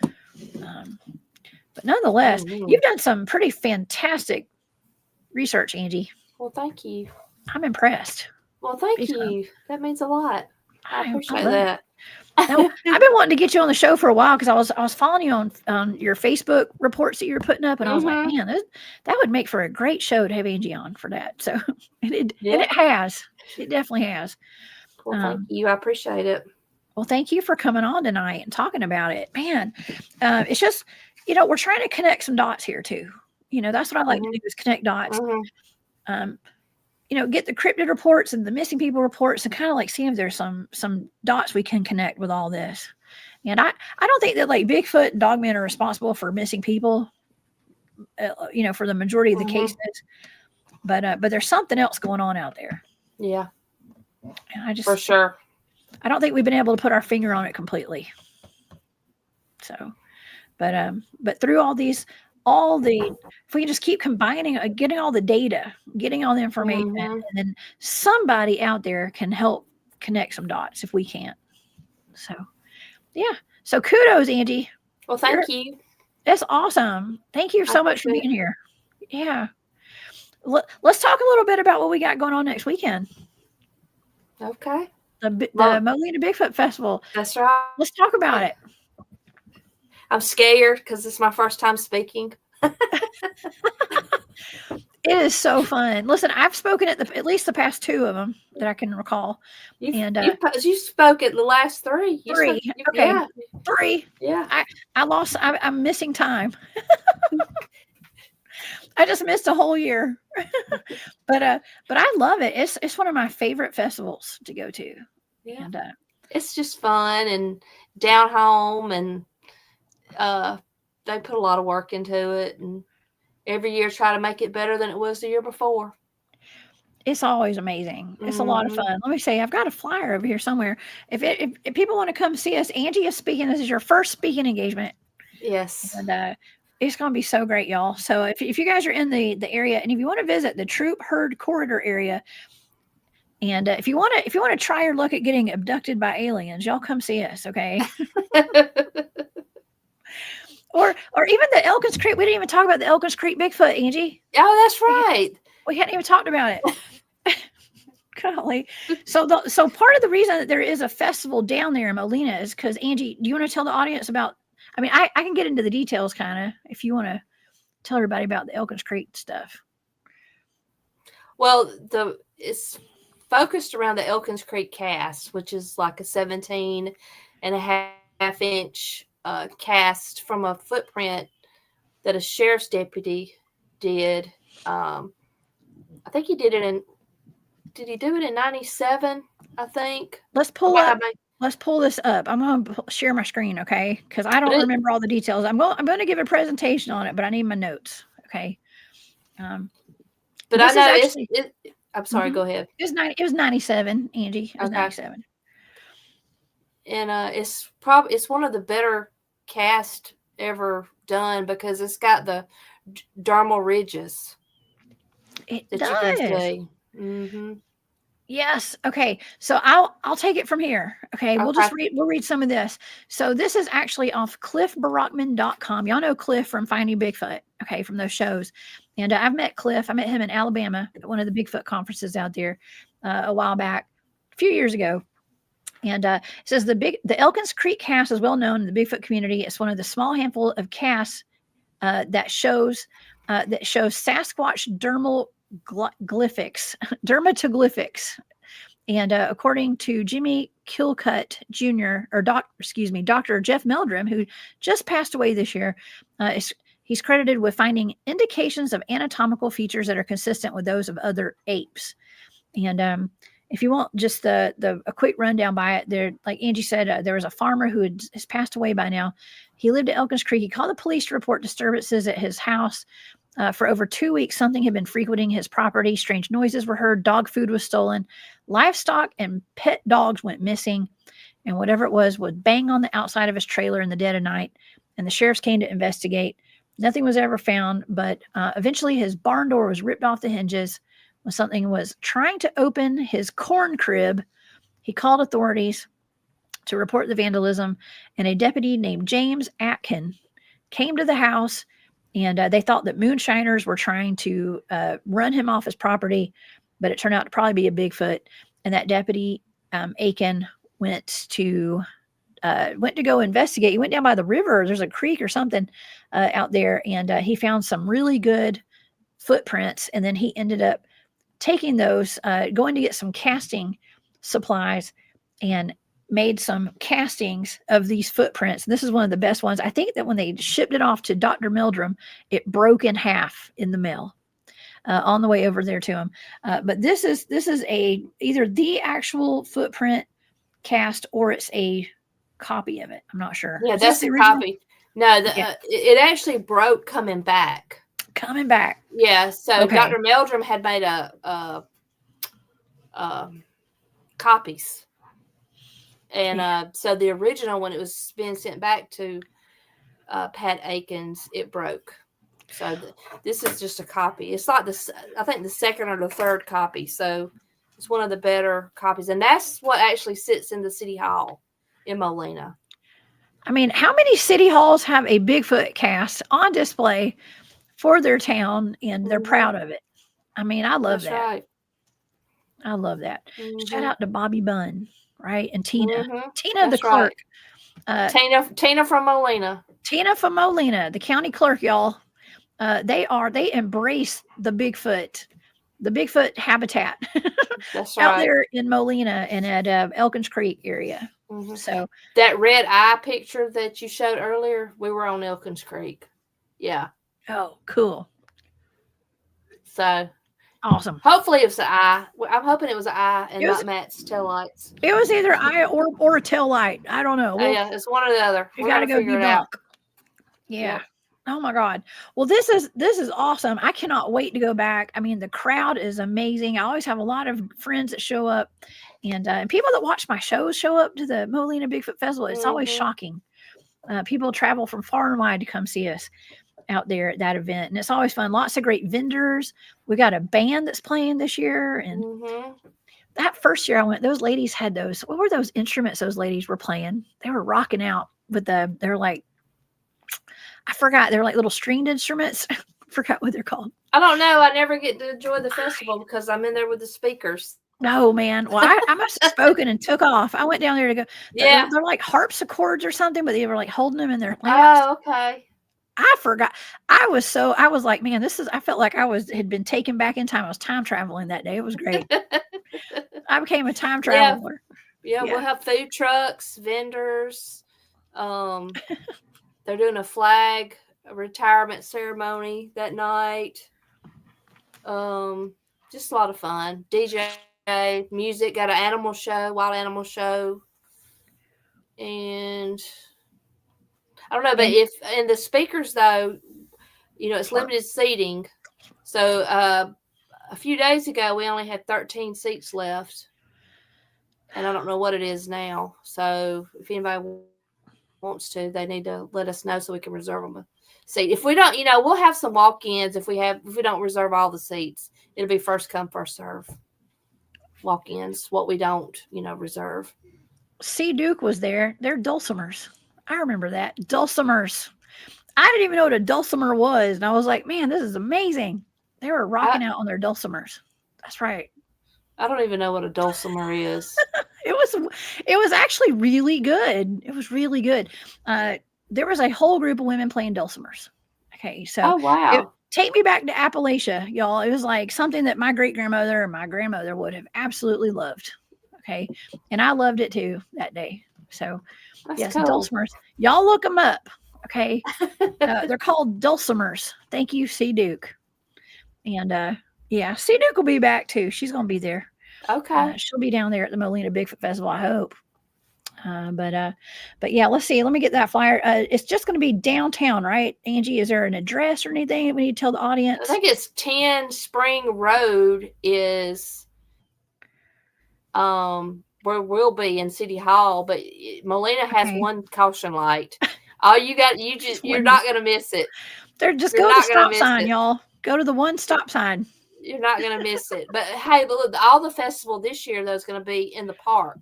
But nonetheless, you've done some pretty fantastic research, Angie. Well, thank you. I'm impressed. Well, thank you. That means a lot. I appreciate that. Now, I've been wanting to get you on the show for a while because I was following you on your Facebook reports that you were putting up, and I was like, man, that would make for a great show to have Angie on for that. So and it has. It definitely has. Well, thank you. I appreciate it. Well, thank you for coming on tonight and talking about it. Man, it's just, we're trying to connect some dots here too. That's what I like to do is connect dots. Get the cryptid reports and the missing people reports and kind of like see if there's some dots we can connect with all this. And I don't think that like Bigfoot and Dogman are responsible for missing people, for the majority of the cases. But there's something else going on out there. Yeah. And for sure. I don't think we've been able to put our finger on it completely. So, but through if we can just keep combining, getting all the data, getting all the information, and then somebody out there can help connect some dots if we can't. So, yeah. So kudos, Angie. Well, thank you. That's awesome. Thank you so much for being here. Yeah. Let's talk a little bit about what we got going on next weekend. Okay. The Molena Bigfoot Festival. That's right. Let's talk about it. I'm scared because it's my first time speaking. It is so fun. Listen, I've spoken at least the past 2 of them that I can recall. You spoke at the last 3. Okay. Yeah. 3. Yeah. I'm missing time. I just missed a whole year. but I love it. It's one of my favorite festivals to go to. Yeah. And it's just fun and down home, and they put a lot of work into it, and every year try to make it better than it was the year before. It's always amazing. It's a lot of fun. Let me say, I've got a flyer over here somewhere. If people want to come see us, Angie is speaking. This is your first speaking engagement. Yes. And it's going to be so great, y'all. So if you guys are in the area, and if you want to visit the Troup-Heard Corridor area, and if you want to try your luck at getting abducted by aliens, y'all come see us, okay? Or even the Elkins Creek. We didn't even talk about the Elkins Creek Bigfoot, Angie. Oh, that's right. We hadn't even talked about it. Golly. So part of the reason that there is a festival down there in Molena is because, Angie, do you want to tell the audience about, I mean, I can get into the details kind of if you want to tell everybody about the Elkins Creek stuff. Well, it's focused around the Elkins Creek cast, which is like a 17.5-inch cast from a footprint that a sheriff's deputy did. I think he did it did he do it in 97? I think. Let's pull this up. I'm going to share my screen, okay? Because I don't remember all the details. I'm going to give a presentation on it, but I need my notes, okay? But I know I'm sorry. Go ahead. It was 97, Angie. It was 97. And it's one of the better cast ever done because it's got the dermal ridges. It that does. You can see. Mm-hmm. Yes. Okay. So I'll take it from here. Okay. We'll read some of this. So this is actually off cliffbarachman.com. Y'all know Cliff from Finding Bigfoot. Okay. From those shows. And I've met Cliff. I met him in Alabama at one of the Bigfoot conferences out there a while back, a few years ago. And it says the Elkins Creek cast is well known in the Bigfoot community. It's one of the small handful of casts that shows Sasquatch dermatoglyphics. And according to Jimmy Kilcutt Jr. or Dr. Jeff Meldrum, who just passed away this year, he's credited with finding indications of anatomical features that are consistent with those of other apes. And if you want just a quick rundown by it, there, like Angie said, there was a farmer who has passed away by now. He lived at Elkins Creek. He called the police to report disturbances at his house. For over 2 weeks, something had been frequenting his property. Strange noises were heard. Dog food was stolen. Livestock and pet dogs went missing. And whatever it was would bang on the outside of his trailer in the dead of night. And the sheriffs came to investigate. Nothing was ever found. But eventually his barn door was ripped off the hinges when something was trying to open his corn crib. He called authorities to report the vandalism. And a deputy named James Atkin came to the house. And they thought that moonshiners were trying to run him off his property, but it turned out to probably be a Bigfoot. And that deputy, Aiken, went to go investigate. He went down by the river. There's a creek or something out there, and he found some really good footprints. And then he ended up taking those, going to get some casting supplies, and made some castings of these footprints. And this is one of the best ones. I think that when they shipped it off to Dr. Meldrum, it broke in half in the mail on the way over there to him. But this is either the actual footprint cast or it's a copy of it. I'm not sure. Yeah, that's the copy. No, it actually broke coming back. Yeah. So okay. Dr. Meldrum had made copies. And so the original, when it was being sent back to Pat Aikens, it broke. So this is just a copy. It's like this. I think the second or the third copy. So it's one of the better copies, and that's what actually sits in the city hall in Molena. I mean, how many city halls have a Bigfoot cast on display for their town, and they're proud of it? I mean, I love That's that. right. I love that. Shout Mhm. out to Bobby Bunn, right? And Tina. Mhm. Tina, the That's clerk. right. Tina from Molena. Tina from Molena, the county clerk, y'all. They embrace the Bigfoot habitat That's out right. there in Molena and at Elkins Creek area. Mhm. So That red eye picture that you showed earlier, we were on Elkins Creek. Yeah. oh, cool. So Awesome. hopefully it was an eye. I'm hoping it was an eye and It was- not Matt's taillights. It was either eye or a tail light. I don't know. Oh, yeah, it's one or the other. You We're got to gonna go figure it out. debunk. Yeah. Yep. Oh my God. Well, this is awesome. I cannot wait to go back. I mean, the crowd is amazing. I always have a lot of friends that show up, and people that watch my shows show up to the Molina Bigfoot Festival. It's always Mhm. shocking. People travel from far and wide to come see us out there at that event, and it's always fun. Lots of great vendors. We got a band that's playing this year, and Mhm. that first year I went, those ladies had those. What were those instruments those ladies were playing? They were rocking out with they're like, I forgot. They're like little stringed instruments. I forgot what they're called. I don't know. I never get to enjoy the festival because I'm in there with the speakers. No, man. Well, I must have spoken and took off. I went down there to go. Yeah. They're like harpsichords or something, but they were like holding them in their laps. Oh, okay. I forgot. I was like, man, I felt like had been taken back in time. I was time traveling that day. It was great. I became a time traveler. Yeah, we'll have food trucks, vendors. They're doing a flag retirement ceremony that night. Just a lot of fun. DJ, music, got an animal show, wild animal show. And I don't know, but in the speakers though, it's limited seating. So a few days ago we only had 13 seats left. And I don't know what it is now. So if anybody wants to, they need to let us know so we can reserve them a seat. If we don't, we'll have some walk-ins if we don't reserve all the seats. It'll be first come, first serve walk-ins, what we don't, reserve. C. Duke was there. They're dulcimers. I remember that. Dulcimers. I didn't even know what a dulcimer was. And I was like, man, this is amazing. They were rocking out on their dulcimers. That's right. I don't even know what a dulcimer is. It was actually really good. It was really good. There was a whole group of women playing dulcimers. Okay, so oh wow, take me back to Appalachia, y'all. It was like something that my great grandmother and my grandmother would have absolutely loved. Okay, and I loved it too that day. So that's yes, cool. dulcimers. Y'all look them up. Okay, they're called dulcimers. Thank you, C. Duke. And yeah, C. Duke will be back too. She's gonna be there. Okay. She'll be down there at the Molena Bigfoot Festival, I hope. But yeah, let's see. Let me get that flyer. It's just going to be downtown, right? Angie, is there an address or anything that we need to tell the audience? I think it's 10 Spring Road is where we'll be in City Hall, but Molena has one caution light. You're not going to miss it. Go to the stop sign, y'all. Go to the one stop sign. You're not going to miss it. But hey, look, all the festival this year, though, is going to be in the park.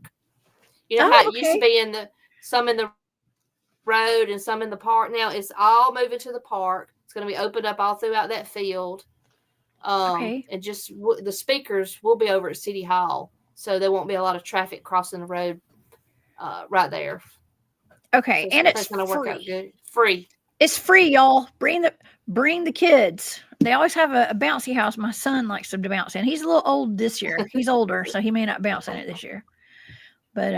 You know how it used to be some in the road and some in the park. Now it's all moving to the park. It's going to be opened up all throughout that field. And just the speakers will be over at City Hall, so there won't be a lot of traffic crossing the road right there. Okay, so and it's going to work out free. good. Free. It's free, y'all. Bring the kids. They always have a bouncy house. My son likes to bounce in. He's a little old this year. He's older, so he may not bounce in it this year. But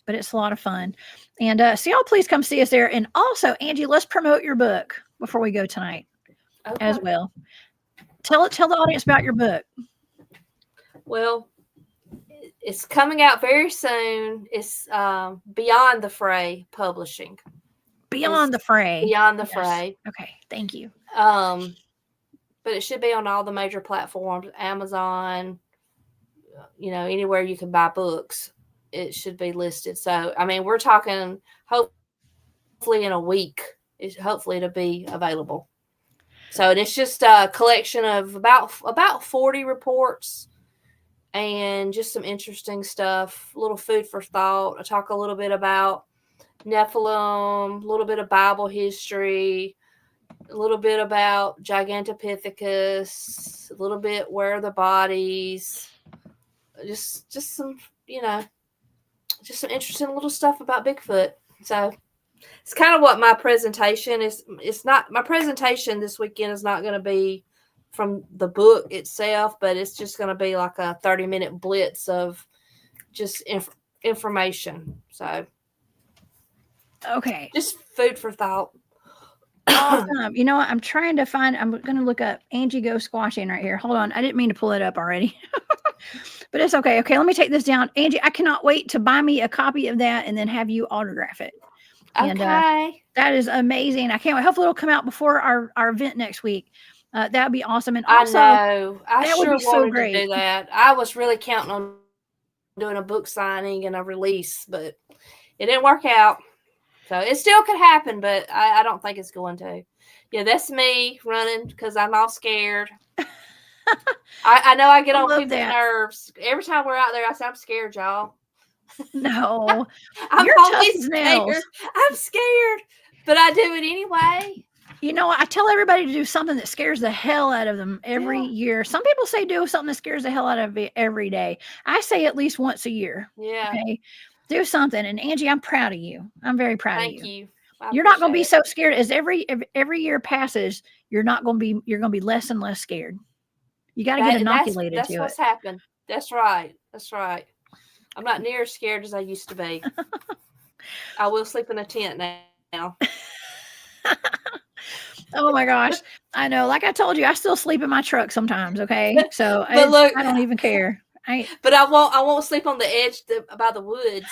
it's a lot of fun. And so y'all please come see us there. And also, Angie, let's promote your book before we go tonight as well. Tell the audience about your book. Well, it's coming out very soon. It's Beyond the Fray Publishing. Beyond the Fray. Beyond the Fray. Okay, thank you. But it should be on all the major platforms, Amazon, anywhere you can buy books. It should be listed. So, I mean, we're talking hopefully in a week. Hopefully it'll be available. So and it's just a collection of about 40 reports and just some interesting stuff, a little food for thought. I talk a little bit about Nephilim, a little bit of Bible history, a little bit about Gigantopithecus, a little bit where are the bodies, just some, just some interesting little stuff about Bigfoot. So it's kind of what my presentation is. It's not, my presentation this weekend is not going to be from the book itself, but it's just going to be like a 30-minute blitz of just information. So Okay. just food for thought. Awesome. You know what? I'm trying to find, I'm going to look up Angie Go Squatching right here. Hold on. I didn't mean to pull it up already, but it's okay. Okay. Let me take this down. Angie, I cannot wait to buy me a copy of that and then have you autograph it. And that is amazing. I can't wait. Hopefully it'll come out before our event next week. That would be awesome. And also, I know. I that sure would be so wanted great. to do that. I was really counting on doing a book signing and a release, but it didn't work out. So it still could happen, but I don't think it's going to. Yeah, that's me running because I'm all scared. I know I get on people's nerves. Every time we're out there, I say, I'm scared, y'all. No. I'm always scared. I'm scared, but I do it anyway. You know, I tell everybody to do something that scares the hell out of them every year. Some people say do something that scares the hell out of you every day. I say at least once a year. Yeah. Okay. Do something. And Angie, I'm proud of you. I'm very proud of you. Thank you. You're not going to be so scared as every year passes. You're going to be less and less scared. You got to get inoculated to it. That's what's happened. That's right. That's right. I'm not near as scared as I used to be. I will sleep in a tent now. Oh my gosh. I know. Like I told you, I still sleep in my truck sometimes. Okay. So look, I don't even care. But I won't sleep on the edge by the woods.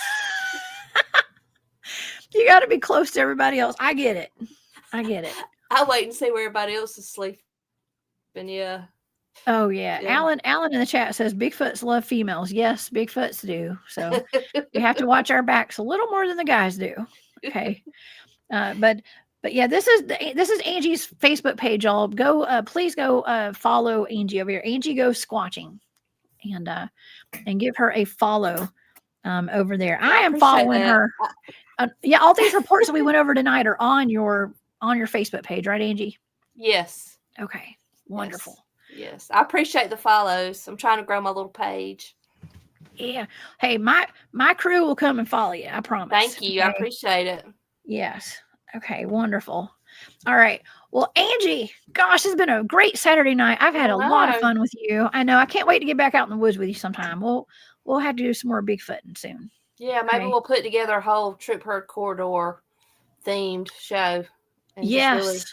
You got to be close to everybody else. I get it. I'll wait and see where everybody else is sleeping. Yeah. Oh yeah. Alan in the chat says Bigfoots love females. Yes, Bigfoots do. So we have to watch our backs a little more than the guys do. Okay. But yeah, this is Angie's Facebook page. Y'all go, please go follow Angie over here. Angie Goes Squatching, and give her a follow over there. I am following her. Yeah, all these reports that we went over tonight are on your Facebook page, right, Angie? Yes. Okay. Wonderful. Yes. I appreciate the follows. I'm trying to grow my little page. Yeah. Hey, my crew will come and follow you. I promise. Thank you. Okay? I appreciate it. Yes. Okay. Wonderful. All right. Well, Angie, gosh, it's been a great Saturday night. I've had a lot of fun with you. I know. I can't wait to get back out in the woods with you sometime. We'll have to do some more Bigfooting soon. Yeah, maybe we'll put together a whole Troup-Heard Corridor themed show. Yes.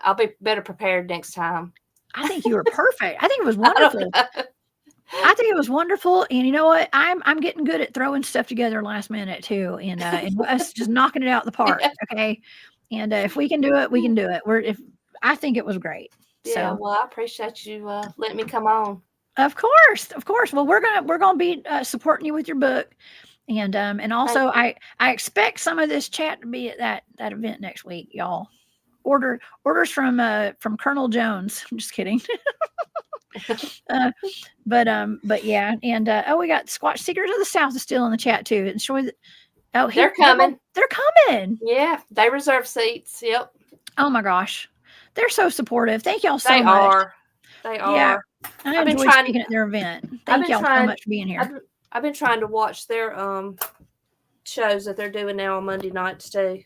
I'll be better prepared next time. I think you were perfect. I think it was wonderful. I think it was wonderful. And you know what? I'm getting good at throwing stuff together last minute too. And us just knocking it out of the park. Yeah. Okay. And if we can do it, we can do it. I think it was great. Yeah. So, well, I appreciate you letting me come on. Of course. Well, we're gonna be supporting you with your book, and also I expect some of this chat to be at that event next week, y'all. Orders from Colonel Jones. I'm just kidding. But yeah, and we got Squatch Seekers of the South is still in the chat too. And they're coming. They're coming. Yeah, they reserve seats. Yep. Oh my gosh, they're so supportive. Thank y'all so much. They are. Yeah. I've been speaking at their event. Thank y'all so much for being here. I've been trying to watch their shows that they're doing now on Monday nights too.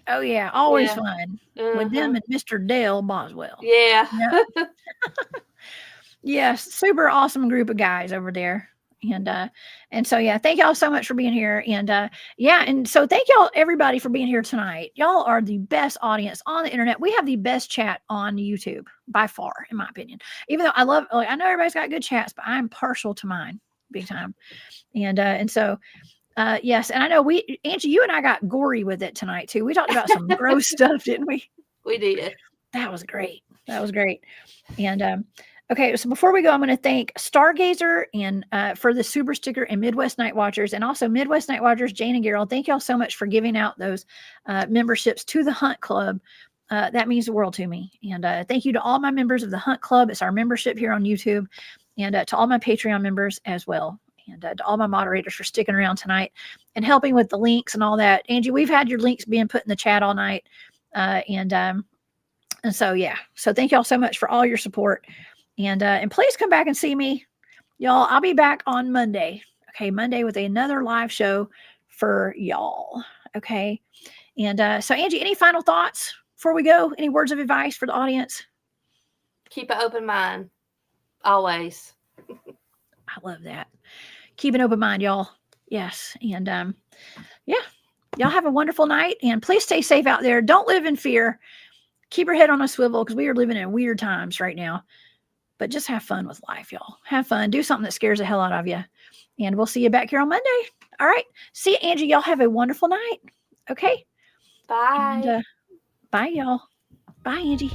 Oh yeah, always fun with them and Mr. Dale Boswell. Yeah. Yep. Yes, super awesome group of guys over there. And so yeah, thank y'all so much for being here. And so thank y'all everybody for being here tonight. Y'all are the best audience on the internet. We have the best chat on YouTube by far, in my opinion. Even though I know everybody's got good chats, but I'm partial to mine big time. And so yes, and I know Angie, you and I got gory with it tonight too. We talked about some gross stuff, didn't we? We did. That was great. And okay, so before we go, I'm going to thank Stargazer and for the Super Sticker and Midwest Night Watchers, and also Midwest Night Watchers, Jane and Gerald. Thank y'all so much for giving out those memberships to the Hunt Club that means the world to me. And thank you to all my members of the Hunt Club. It's our membership here on YouTube. And to all my Patreon members as well. And to all my moderators for sticking around tonight and helping with the links and all that. Angie, we've had your links being put in the chat all night. And so, yeah. So thank y'all so much for all your support. And please come back and see me. Y'all, I'll be back on Monday. Okay, Monday with another live show for y'all. Okay. And so, Angie, any final thoughts before we go? Any words of advice for the audience? Keep an open mind. Always. I love that. Keep an open mind, y'all. Yes. And yeah, y'all have a wonderful night. And please stay safe out there. Don't live in fear. Keep your head on a swivel because we are living in weird times right now. But just have fun with life, y'all. Have fun. Do something that scares the hell out of you. And we'll see you back here on Monday. All right. See you, Angie. Y'all have a wonderful night. Okay. Bye. And, bye, y'all. Bye, Angie.